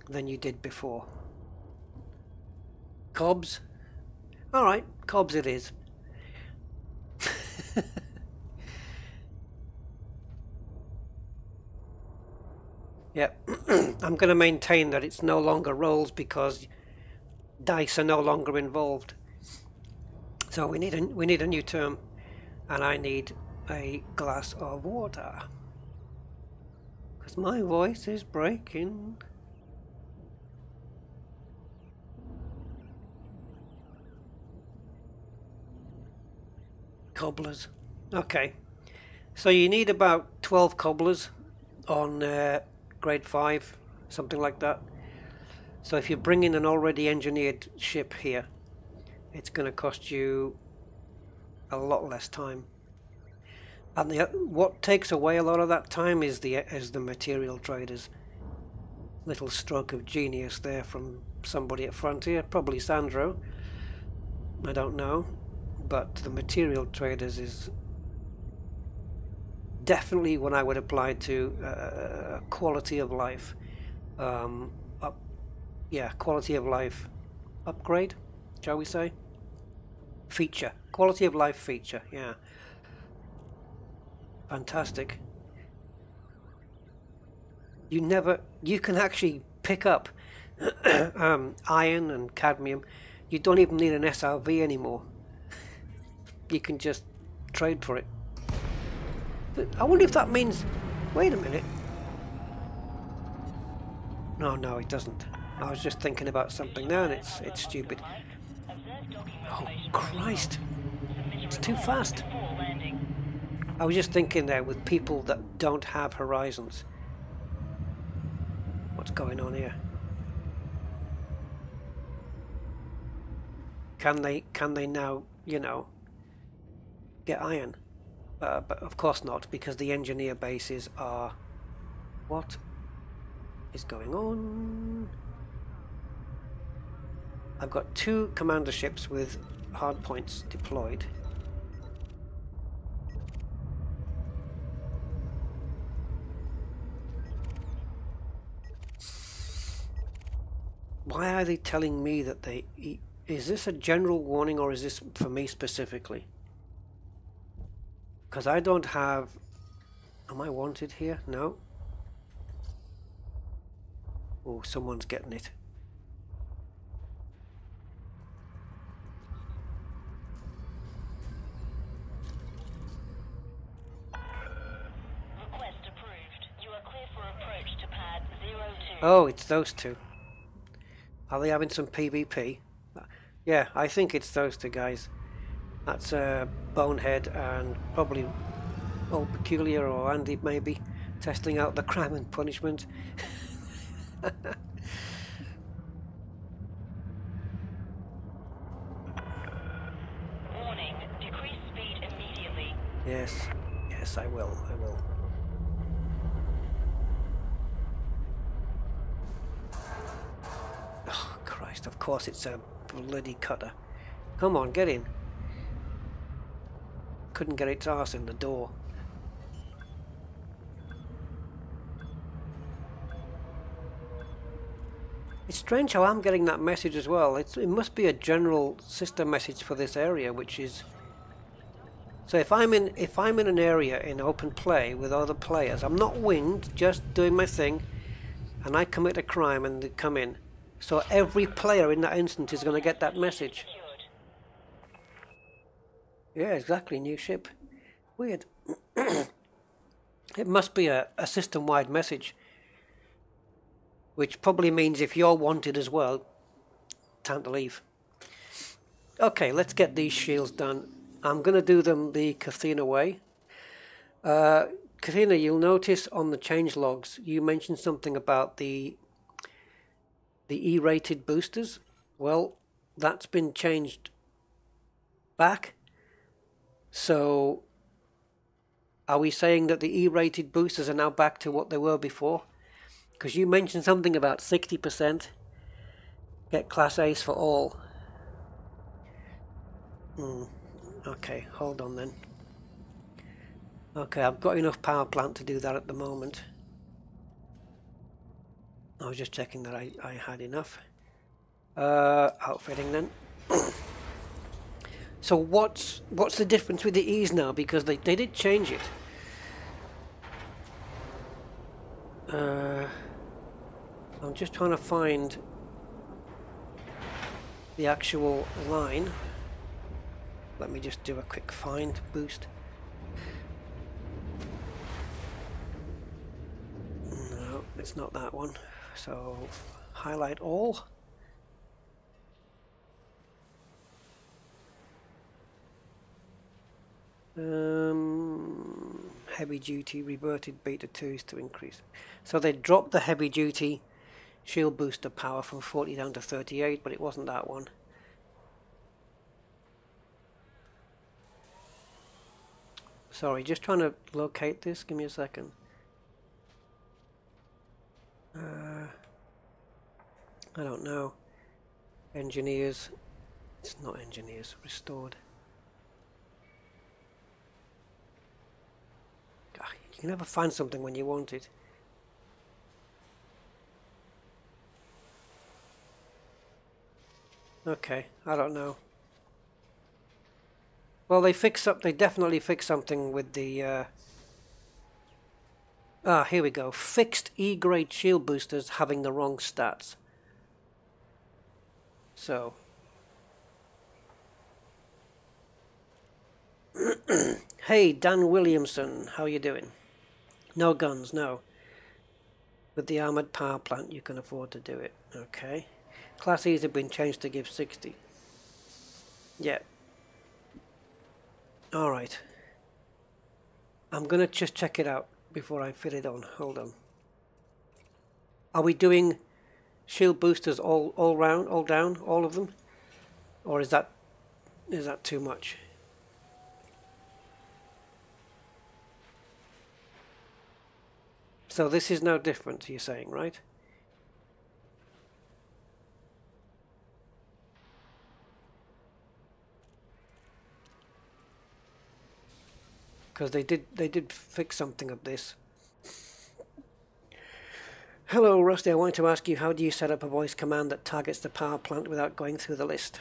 than you did before. Cobs. All right, cobs it is. Yeah, I'm going to maintain that it's no longer rolls because dice are no longer involved. So we need a new term, and I need a glass of water because my voice is breaking. Cobblers. Okay, so you need about 12 cobblers on grade 5, something like that. So if you bring in an already engineered ship here, it's going to cost you a lot less time. And what takes away a lot of that time is the material traders. Little stroke of genius there from somebody at Frontier, probably Sandro. I don't know, but the material traders is definitely what I would apply to quality of life. Quality of life upgrade, shall we say? Feature. Quality of life feature, yeah. Fantastic. You can actually pick up iron and cadmium. You don't even need an SRV anymore. You can just trade for it. But I wonder if that means... Wait a minute. No, it doesn't. I was just thinking about something now and it's stupid. Oh, Christ. It's too fast. I was just thinking there with people that don't have horizons. What's going on here? Can they now, you know, get iron? But of course not, because the engineer bases are... What is going on? I've got 2 commander ships with hard points deployed. why are they telling me that they... Is this a general warning or is this for me specifically? Because I don't have... Am I wanted here? No. Oh, someone's getting it. Request approved. You are clear for approach to pad 02. Oh, it's those two. Are they having some PvP? Yeah, I think it's those two guys. That's Bonehead and probably Old Peculiar or Andy maybe, testing out the crime and punishment. Warning, decrease speed immediately. Yes, yes, I will, I will. Oh, Christ, of course it's a bloody cutter. Come on, get in. Couldn't get its arse in the door. It's strange how I'm getting that message as well. It must be a general system message for this area, which is... So if I'm in an area in open play with other players, I'm not winged, just doing my thing, and I commit a crime and they come in. So every player in that instant is going to get that message. Yeah, exactly, new ship. Weird. It must be a system-wide message. Which probably means if you're wanted as well, time to leave. Okay, let's get these shields done. I'm going to do them the Kathina way. Kathina, you'll notice on the change logs, you mentioned something about the E-rated boosters. Well, that's been changed back. So, are we saying that the E-rated boosters are now back to what they were before? Because you mentioned something about 60%. Get Class Ace for all. Okay, hold on then. Okay, I've got enough power plant to do that at the moment. I was just checking that I had enough. Outfitting then. So what's the difference with the E's now? Because they did change it. I'm just trying to find the actual line. Let me just do a quick find boost. No, it's not that one. So highlight all. Heavy duty reverted beta 2s to increase. So they dropped the heavy duty shield booster power from 40 down to 38, but it wasn't that one. Sorry, just trying to locate this. Give me a second. I don't know. Engineers. It's not engineers. Restored. God, you can never find something when you want it. Okay, I don't know. Well, they fixed up. They definitely fixed something with the. Here we go. Fixed E-grade shield boosters having the wrong stats. So. Hey, Dan Williamson, how you doing? No guns, no. With the armoured power plant, you can afford to do it. Okay. Class E's have been changed to give 60. Yeah. Alright. I'm going to just check it out before I fit it on. Hold on. Are we doing shield boosters all round, all down, all of them? Or is that too much? So this is no different, you're saying, right? Because they did fix something of this. Hello, Rusty. I wanted to ask you, how do you set up a voice command that targets the power plant without going through the list?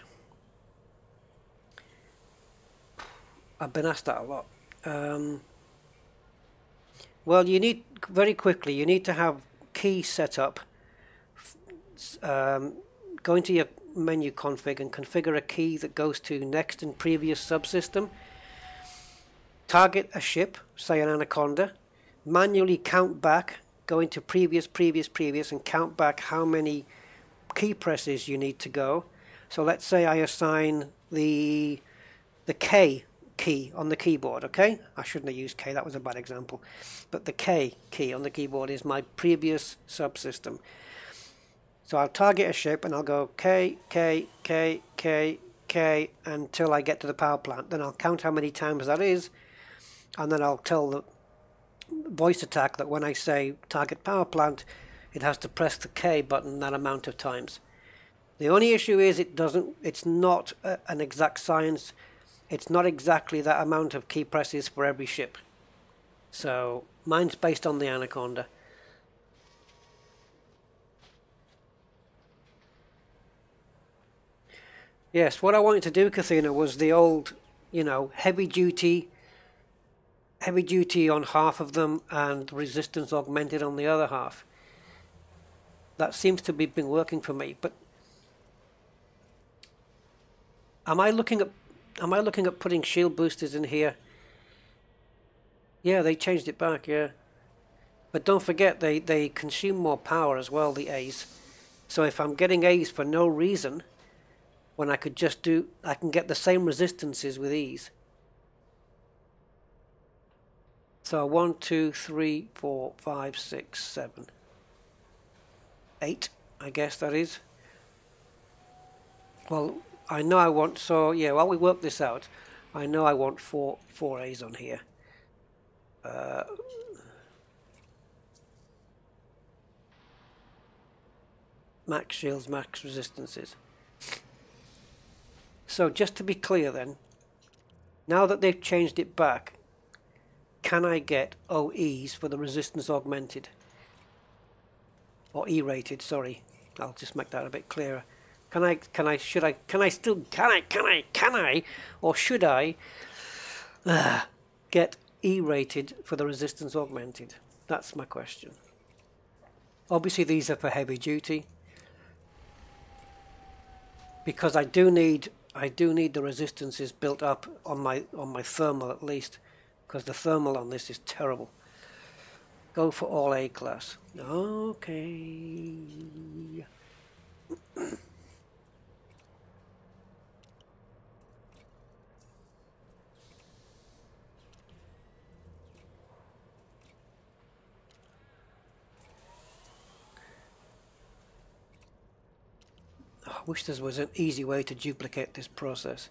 I've been asked that a lot. Well, you need, very quickly, you need to have keys set up. Go into your menu config and configure a key that goes to next and previous subsystem. Target a ship, say an Anaconda. Manually count back. Go into previous, and count back how many key presses you need to go. So let's say I assign the K key on the keyboard, okay? I shouldn't have used K, that was a bad example. But the K key on the keyboard is my previous subsystem. So I'll target a ship and I'll go K, K, K, K, K until I get to the power plant. Then I'll count how many times that is, and then I'll tell the voice attack that when I say target power plant, it has to press the K button that amount of times. The only issue is it's not an exact science. It's not exactly that amount of key presses for every ship. So mine's based on the Anaconda. Yes, what I wanted to do, Kathina, was the old, you know, heavy duty on half of them and resistance augmented on the other half. That seems to be been working for me. But am I looking at putting shield boosters in here? Yeah, they changed it back, yeah. But don't forget, they consume more power as well, the A's. So if I'm getting A's for no reason, when I could just I can get the same resistances with ease. So 1, 2, 3, 4, 5, 6, 7, 8, I guess that is. Well, I know I want, so yeah, while we work this out, I know I want four A's on here. Max shields, max resistances. So just to be clear then, now that they've changed it back, can I get OEs for the resistance augmented? Or E-rated, sorry. I'll just make that a bit clearer. Or should I get E-rated for the resistance augmented? That's my question. Obviously these are for heavy duty, because I do need the resistances built up on my thermal at least, because the thermal on this is terrible. Go for all A class. Okay. I wish there was an easy way to duplicate this process.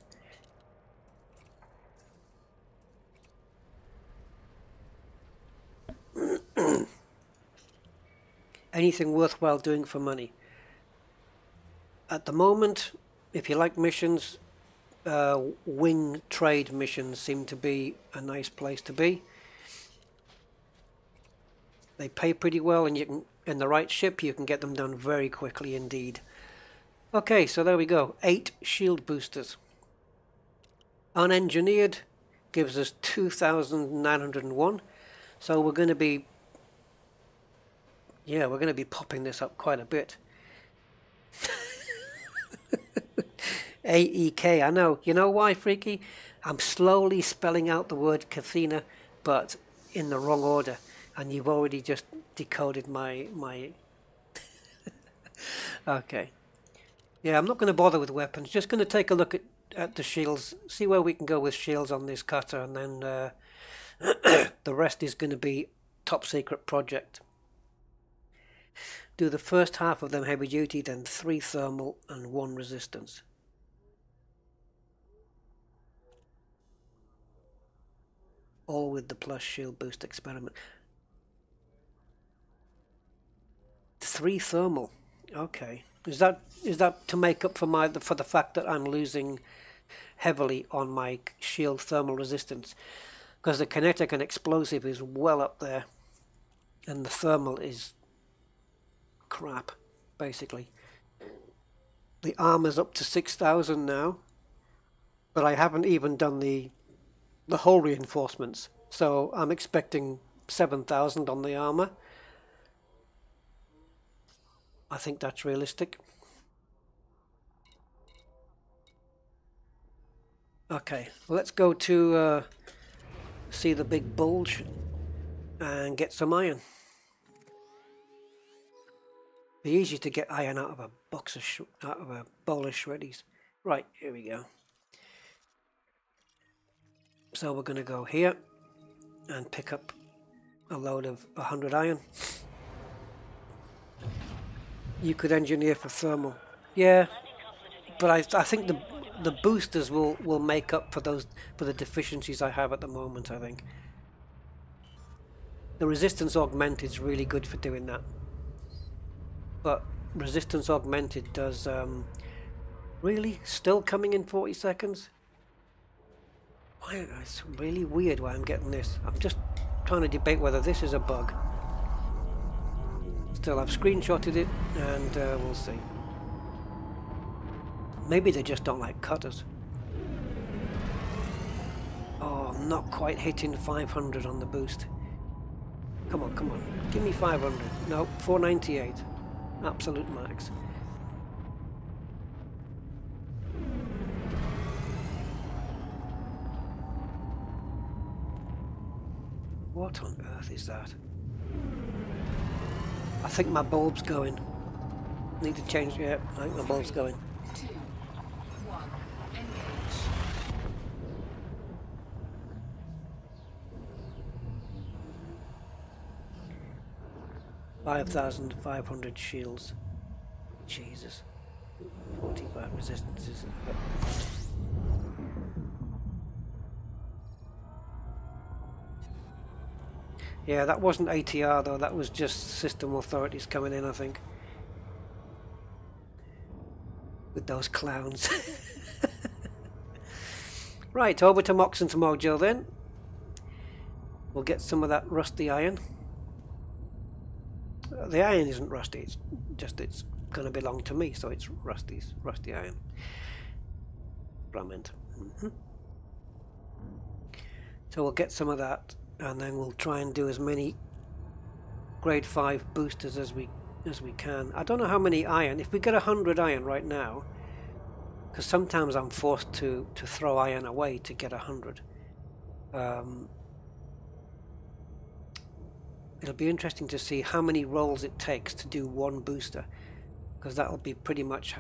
Anything worthwhile doing for money? At the moment, if you like missions, wing trade missions seem to be a nice place to be. They pay pretty well, and you can, in the right ship, you can get them done very quickly indeed. Okay, so there we go. 8 shield boosters. Unengineered gives us 2,901. So we're going to be, yeah, we're going to be popping this up quite a bit. AEK, I know. You know why, Freaky? I'm slowly spelling out the word Kathina, but in the wrong order. And you've already just decoded my... Okay. Yeah, I'm not going to bother with weapons. Just going to take a look at the shields, see where we can go with shields on this cutter, and then the rest is going to be top secret project. Do the first half of them heavy duty, then 3 thermal and 1 resistance. All with the plus shield boost experiment. 3 thermal. Okay. Is that to make up for the fact that I'm losing heavily on my shield thermal resistance? Because the kinetic and explosive is well up there, and the thermal is crap, basically. The armor's up to 6,000 now, but I haven't even done the hull reinforcements, so I'm expecting 7,000 on the armor. I think that's realistic. Okay, let's go to see the big bulge and get some iron. Be easy to get iron out of a box of out of a bowl of shreddies. Right, here we go. So we're going to go here and pick up a load of 100 iron. You could engineer for thermal. Yeah, but I think the boosters will make up for the deficiencies I have at the moment, I think. The resistance augmented is really good for doing that. But resistance augmented does really still coming in 40 seconds? Why, it's really weird why I'm getting this. I'm just trying to debate whether this is a bug. Still, I've screenshotted it and we'll see. Maybe they just don't like cutters. Oh, I'm not quite hitting 500 on the boost. Come on, come on. Give me 500. No, 498. Absolute max. What on earth is that? I think my bulb's going. Need to change. Yeah, I think my bulb's going. 2, 1, engage. 5,500 shields. Jesus. 45 resistances. Yeah, that wasn't ATR though, that was just system authorities coming in, I think. With those clowns. Right, over to Moxon's Mojo then. We'll get some of that rusty iron. The iron isn't rusty, it's just it's going to belong to me, so it's rusty iron. Bramment. So we'll get some of that, and then we'll try and do as many grade 5 boosters as we can. I don't know how many iron. If we get 100 iron right now, because sometimes I'm forced to throw iron away to get 100. It'll be interesting to see how many rolls it takes to do one booster, because that'll be pretty much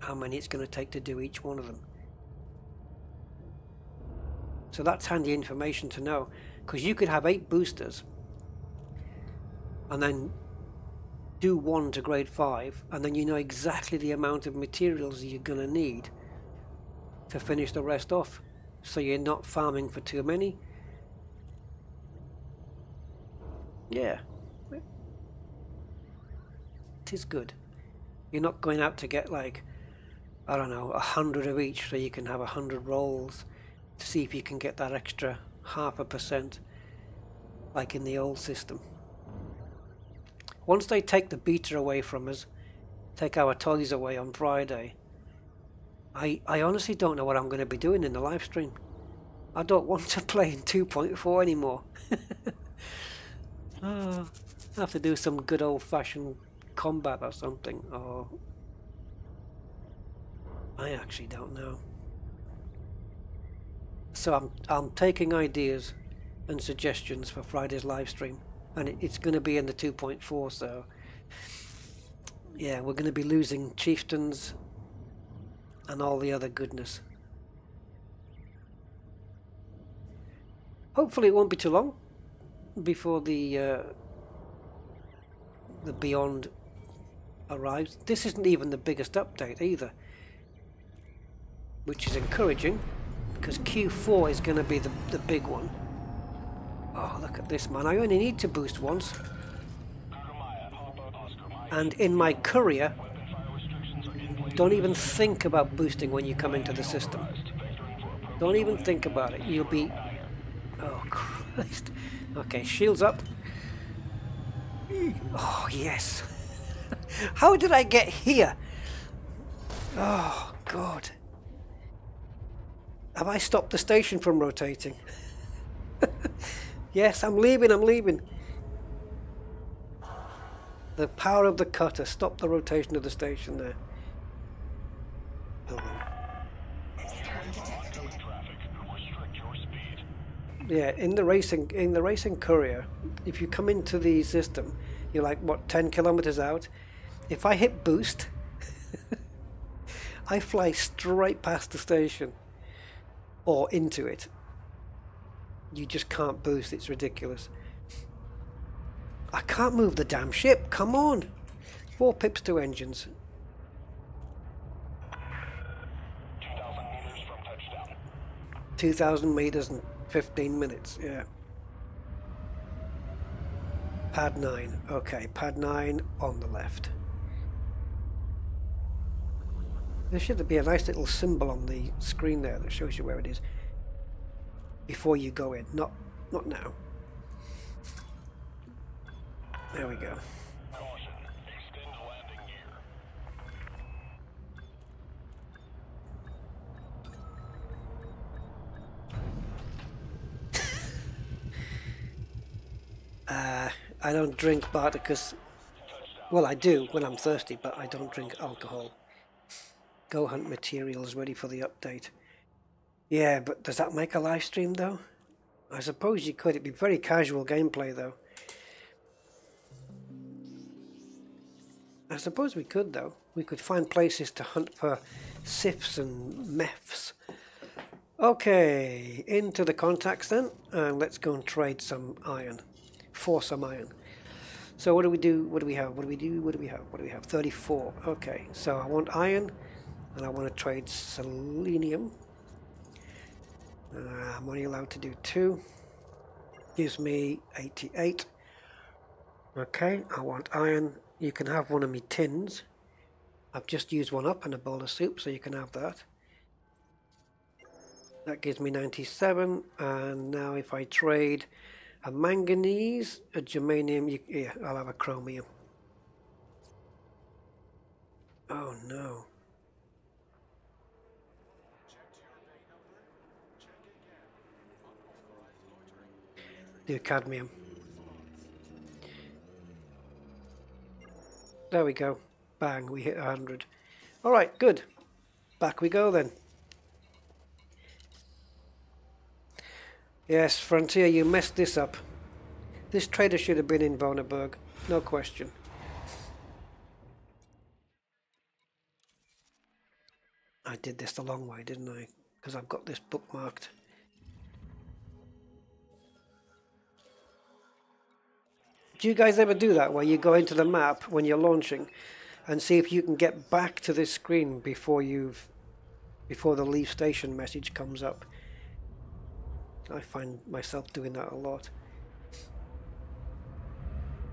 how many it's going to take to do each one of them. So that's handy information to know, because you could have 8 boosters and then do one to grade 5, and then you know exactly the amount of materials you're going to need to finish the rest off, so you're not farming for too many. Yeah, it is good. You're not going out to get like, I don't know, 100 of each, so you can have 100 rolls to see if you can get that extra 0.5% like in the old system. Once they take the beta away from us, take our toys away on Friday, I honestly don't know what I'm going to be doing in the live stream. I don't want to play in 2.4 anymore. I have to do some good old-fashioned combat or something, or I actually don't know. So I'm taking ideas and suggestions for Friday's live stream, and it's going to be in the 2.4. So yeah, we're going to be losing chieftains and all the other goodness. Hopefully it won't be too long before the Beyond arrives. This isn't even the biggest update either, which is encouraging, because Q4 is going to be the big one. Oh, look at this, man. I only need to boost once. And in my courier, don't even think about boosting when you come into the system. Don't even think about it. You'll be... Oh, Christ. Okay, shields up. Oh, yes. How did I get here? Oh, God. Have I stopped the station from rotating? Yes, I'm leaving, I'm leaving. The power of the cutter stopped the rotation of the station there. Yeah, in the racing courier, if you come into the system, you're like, what, 10 kilometers out? If I hit boost, I fly straight past the station or into it. You just can't boost, it's ridiculous. I can't move the damn ship, come on! 4 pips to engines. 2,000 meters from touchdown. 2,000 meters and 15 minutes, yeah. Pad 9, okay, pad 9 on the left. There should be a nice little symbol on the screen there that shows you where it is before you go in, not now. There we go. Caution, extend landing gear. I don't drink Barticus. Well, I do when I'm thirsty, but I don't drink alcohol. Go hunt materials ready for the update. Yeah, but does that make a live stream though? I suppose you could. It'd be very casual gameplay though. I suppose we could though. We could find places to hunt for sifs and meths. Okay, into the contacts then, and let's go and trade some iron. For some iron. So what do we do? What do we have? What do we do? What do we have? What do we have? 34. Okay, so I want iron, and I want to trade selenium. I'm only allowed to do 2. Gives me 88. Okay, I want iron. You can have one of me tins. I've just used one up in a bowl of soup, so you can have that. That gives me 97, and now if I trade a manganese, a germanium, yeah, I'll have a chromium. Oh no. Do cadmium. There we go. Bang, we hit 100. Alright, good. Back we go then. Yes, Frontier, you messed this up. This trader should have been in Vonneberg, no question. I did this the long way, didn't I? Because I've got this bookmarked. Do you guys ever do that, where you go into the map when you're launching and see if you can get back to this screen before the leave station message comes up? I find myself doing that a lot.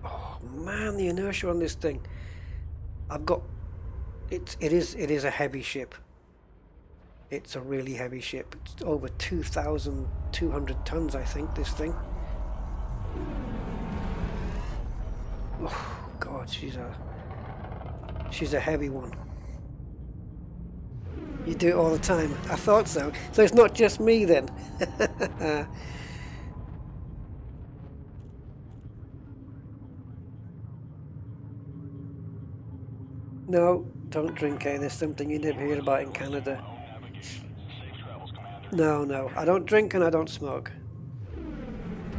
Oh man, the inertia on this thing. I've got it is a heavy ship. It's a really heavy ship. It's over 2,200 tons, I think, this thing. Oh god, she's a heavy one. You do it all the time. I thought so. So it's not just me then. No, don't drink, eh? There's something you never hear about in Canada. No, I don't drink and I don't smoke.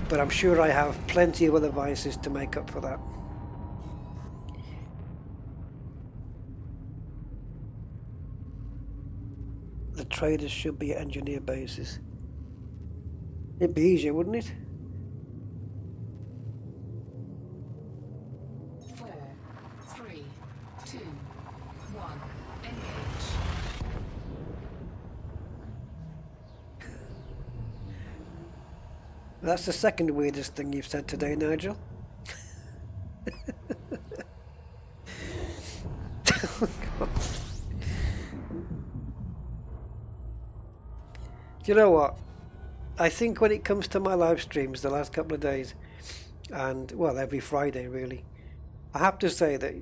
But I'm sure I have plenty of other vices to make up for that. The traders should be at engineer bases. It'd be easier, wouldn't it? 4, 3, 2, 1, engage. That's the second weirdest thing you've said today, Nigel. Oh, God. Do you know what? I think when it comes to my live streams the last couple of days, and well, every Friday really, I have to say that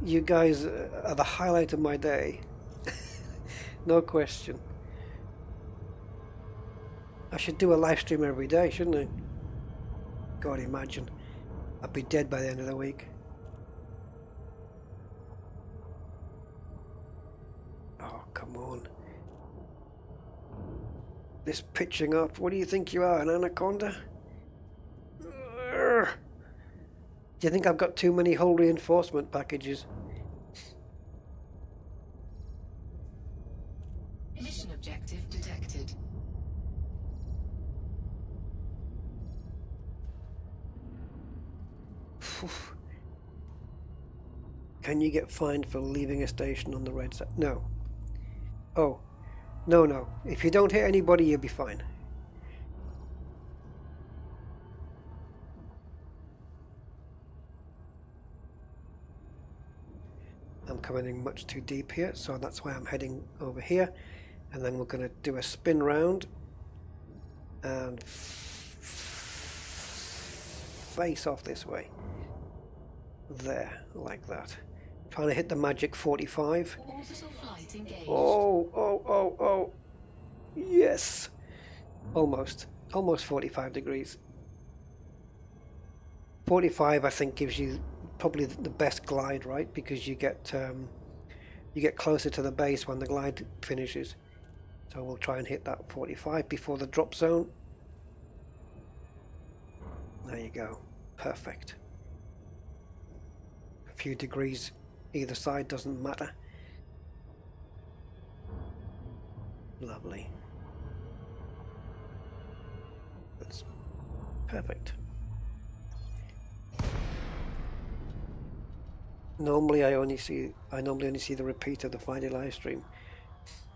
you guys are the highlight of my day. No question. I should do a live stream every day, shouldn't I? God, imagine. I'd be dead by the end of the week. Oh, come on. This pitching up. What do you think you are, an anaconda? Urgh. Do you think I've got too many hull reinforcement packages? Mission objective detected. Can you get fined for leaving a station on the red side? No. Oh. No. If you don't hit anybody, you'll be fine. I'm coming in much too deep here, so that's why I'm heading over here. And then we're going to do a spin round and face off this way. There, like that. Trying to hit the magic 45. Orbital flight engaged. Oh. Yes. Almost 45 degrees. 45 I think gives you probably the best glide, right? Because you get closer to the base when the glide finishes. So we'll try and hit that 45 before the drop zone. There you go. Perfect. A few degrees either side doesn't matter. Lovely. That's perfect. Normally I normally only see the repeat of the Friday live stream.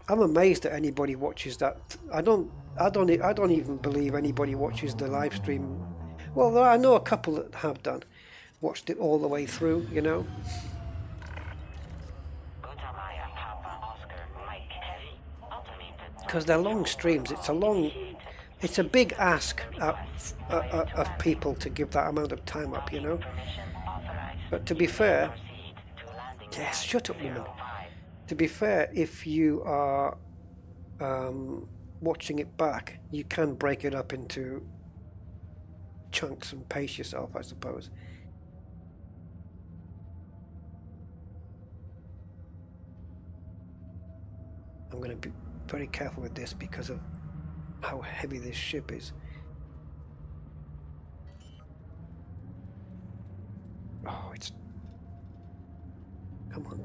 I'm amazed that anybody watches that. I don't even believe anybody watches the live stream. Well, I know a couple that have done, watched it all the way through, you know. Because they're long streams. It's a big ask of people to give that amount of time up, you know. But to be fair, yes, shut up, woman. To be fair, if you are watching it back, you can break it up into chunks and pace yourself, I suppose. I'm going to be very careful with this because of how heavy this ship is. Oh, it's... Come on.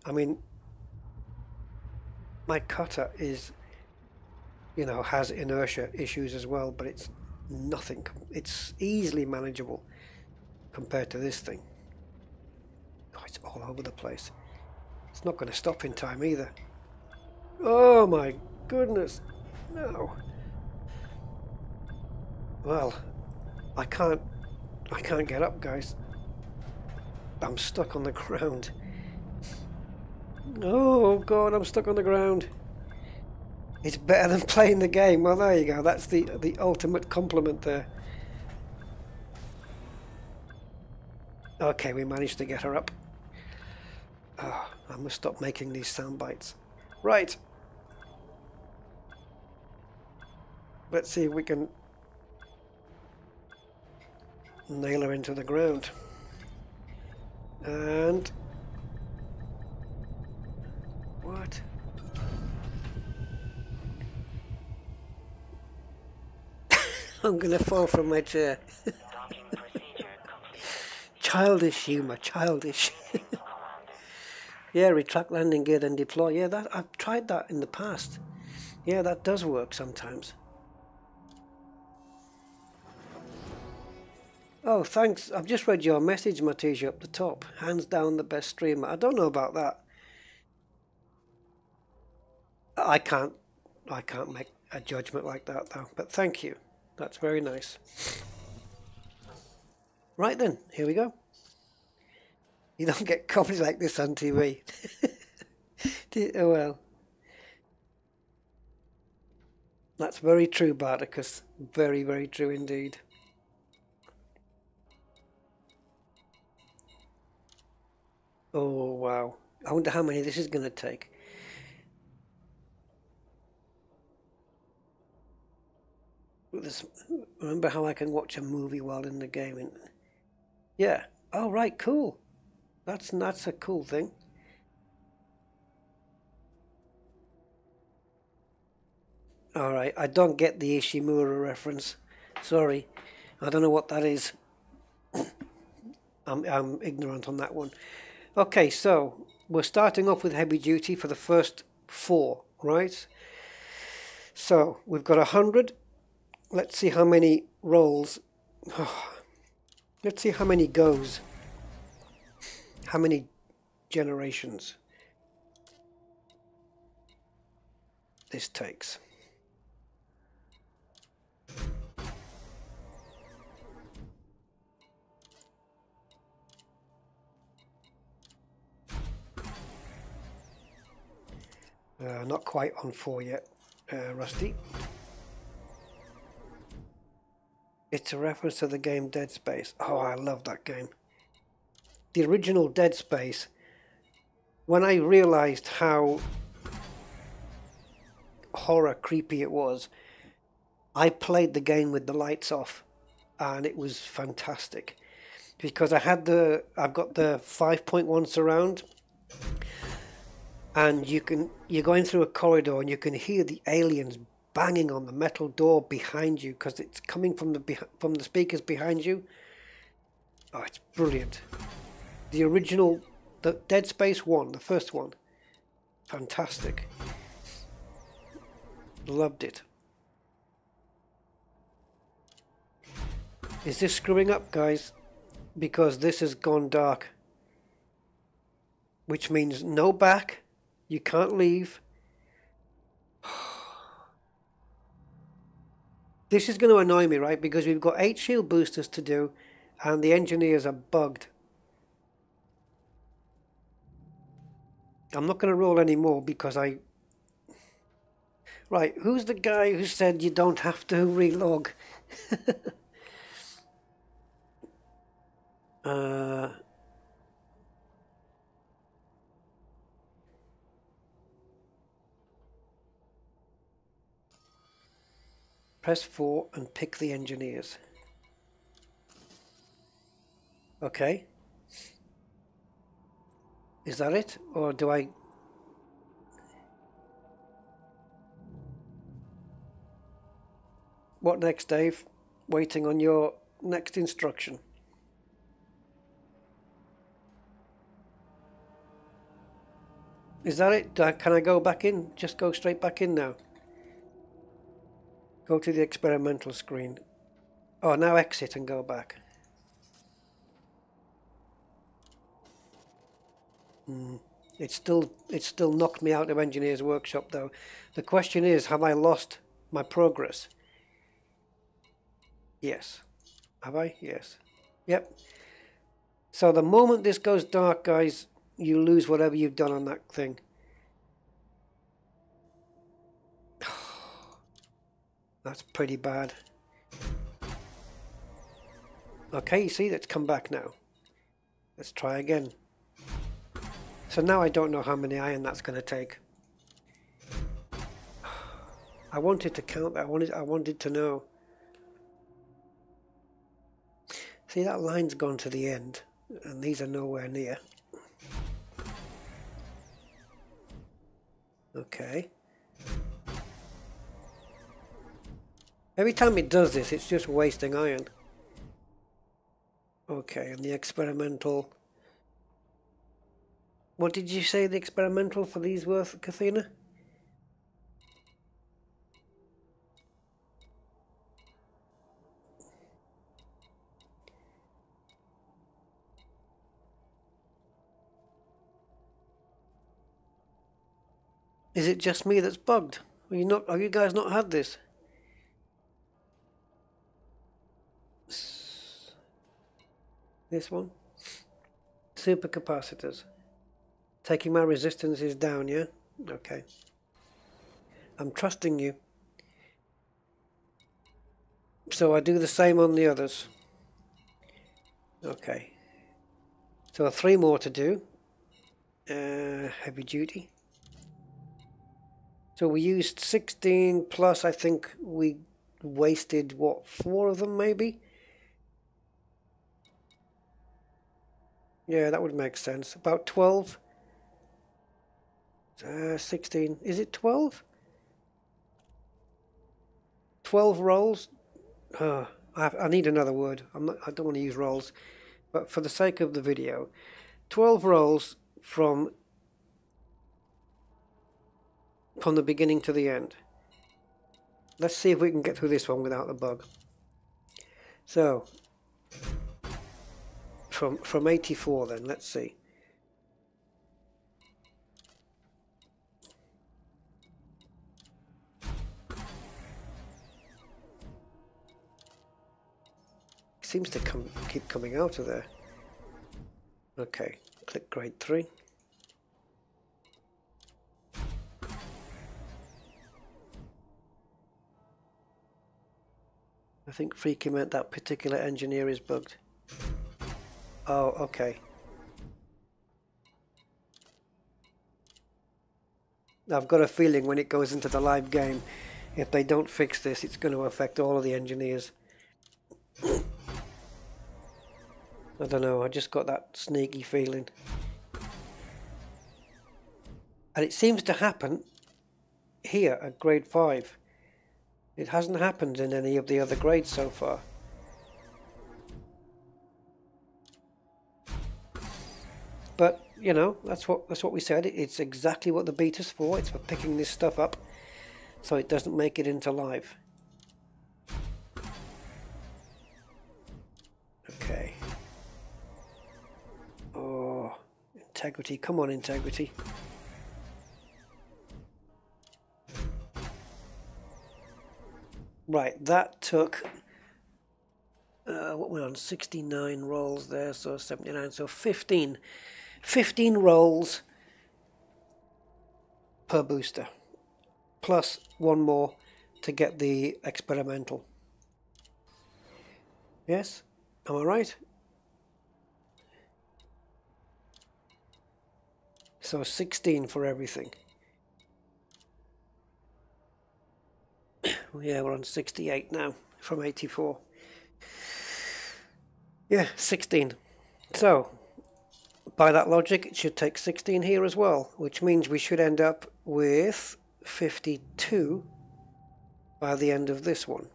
I mean, my cutter is, you know, has inertia issues as well, but it's nothing. It's easily manageable compared to this thing. Oh, it's all over the place. It's not going to stop in time either. Oh my goodness. No. Well, I can't get up, guys. I'm stuck on the ground. Oh God, I'm stuck on the ground. It's better than playing the game. Well, there you go. That's the ultimate compliment there. Okay, we managed to get her up. Oh, I must stop making these sound bites. Right. Let's see if we can nail her into the ground. And... what? I'm gonna fall from my chair. Childish humour, childish. Yeah, retract landing gear then deploy. Yeah, that I've tried that in the past. Yeah, that does work sometimes. Oh, thanks. I've just read your message, Matija, up the top. Hands down the best streamer. I don't know about that. I can't make a judgment like that though. But thank you. That's very nice. Right then, here we go. You don't get comedy like this on TV. Oh well. That's very true, Barticus. Very, very true indeed. Oh wow. I wonder how many this is going to take. This, remember how I can watch a movie while in the game? And, yeah. Oh right, cool. That's a cool thing. All right, I don't get the Ishimura reference. Sorry, I don't know what that is. I'm ignorant on that one. Okay, so we're starting off with heavy duty for the first 4, right? So we've got 100. Let's see how many rolls. Let's see how many goes. How many generations this takes. Not quite on 4 yet, Rusty. It's a reference to the game Dead Space. Oh, I love that game. The original Dead Space, when I realized how horror creepy it was, I played the game with the lights off, and it was fantastic. Because I've got the 5.1 surround, and you're going through a corridor and you can hear the aliens banging on the metal door behind you because it's coming from the speakers behind you. Oh, it's brilliant. The original, the Dead Space 1, the first one, fantastic. Loved it. Is this screwing up, guys? Because this has gone dark, which means no back. You can't leave. This is going to annoy me, right? Because we've got 8 shield boosters to do, and the engineers are bugged. I'm not going to roll anymore because I... Right, who's the guy who said you don't have to relog? Press 4 and pick the engineers. Okay. Is that it? Or do I... What next, Dave? Waiting on your next instruction. Is that it? Can I go back in? Just go straight back in now. Go to the experimental screen. Oh, now exit and go back. It's still knocked me out of Engineer's Workshop though. The question is, have I lost my progress? Yes. Have I? Yes. Yep. So the moment this goes dark, guys, you lose whatever you've done on that thing. That's pretty bad. Okay, you see, that's come back now. Let's try again. So now I don't know how many iron that's going to take. I wanted to count that. I wanted to know. See, that line's gone to the end, and these are nowhere near. Okay. Every time it does this, it's just wasting iron. Okay, and the experimental... What did you say the experimental for these worth, Kathina? Is it just me that's bugged? Have you guys not had this? This one? Supercapacitors. Taking my resistances down, yeah? Okay. I'm trusting you. So I do the same on the others. Okay. So 3 more to do. heavy duty. So we used 16 plus, I think we wasted, what, 4 of them maybe? Yeah, that would make sense. About 12. 16. Is it 12? 12 rolls? I need another word. I don't want to use rolls. But for the sake of the video, 12 rolls from the beginning to the end. Let's see if we can get through this one without the bug. So, from 84 then, let's see. Seems to keep coming out of there. Okay, click grade 3. I think freaky meant that particular engineer is bugged. Oh, okay. I've got a feeling when it goes into the live game, if they don't fix this, it's going to affect all of the engineers. I don't know, I just got that sneaky feeling. And it seems to happen here at grade 5. It hasn't happened in any of the other grades so far. But, you know, that's what we said. It's exactly what the beta's for. It's for picking this stuff up so it doesn't make it into live. Okay. Oh, integrity. Come on, integrity. Right, that took, what we're on, 69 rolls there, so 79, so 15 rolls per booster, plus one more to get the experimental. Yes? Am I right? So 16 for everything. Yeah, we're on 68 now from 84. Yeah, 16. So, by that logic, it should take 16 here as well, which means we should end up with 52 by the end of this one.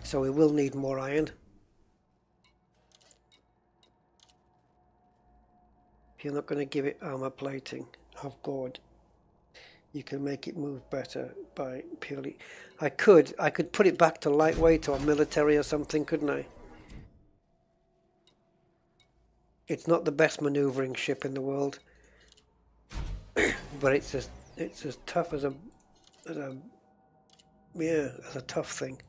So we will need more iron. If you're not going to give it armor plating, oh god. You can make it move better by purely... I could put it back to lightweight or military or something, couldn't I? It's not the best maneuvering ship in the world, but it's as tough as a tough thing.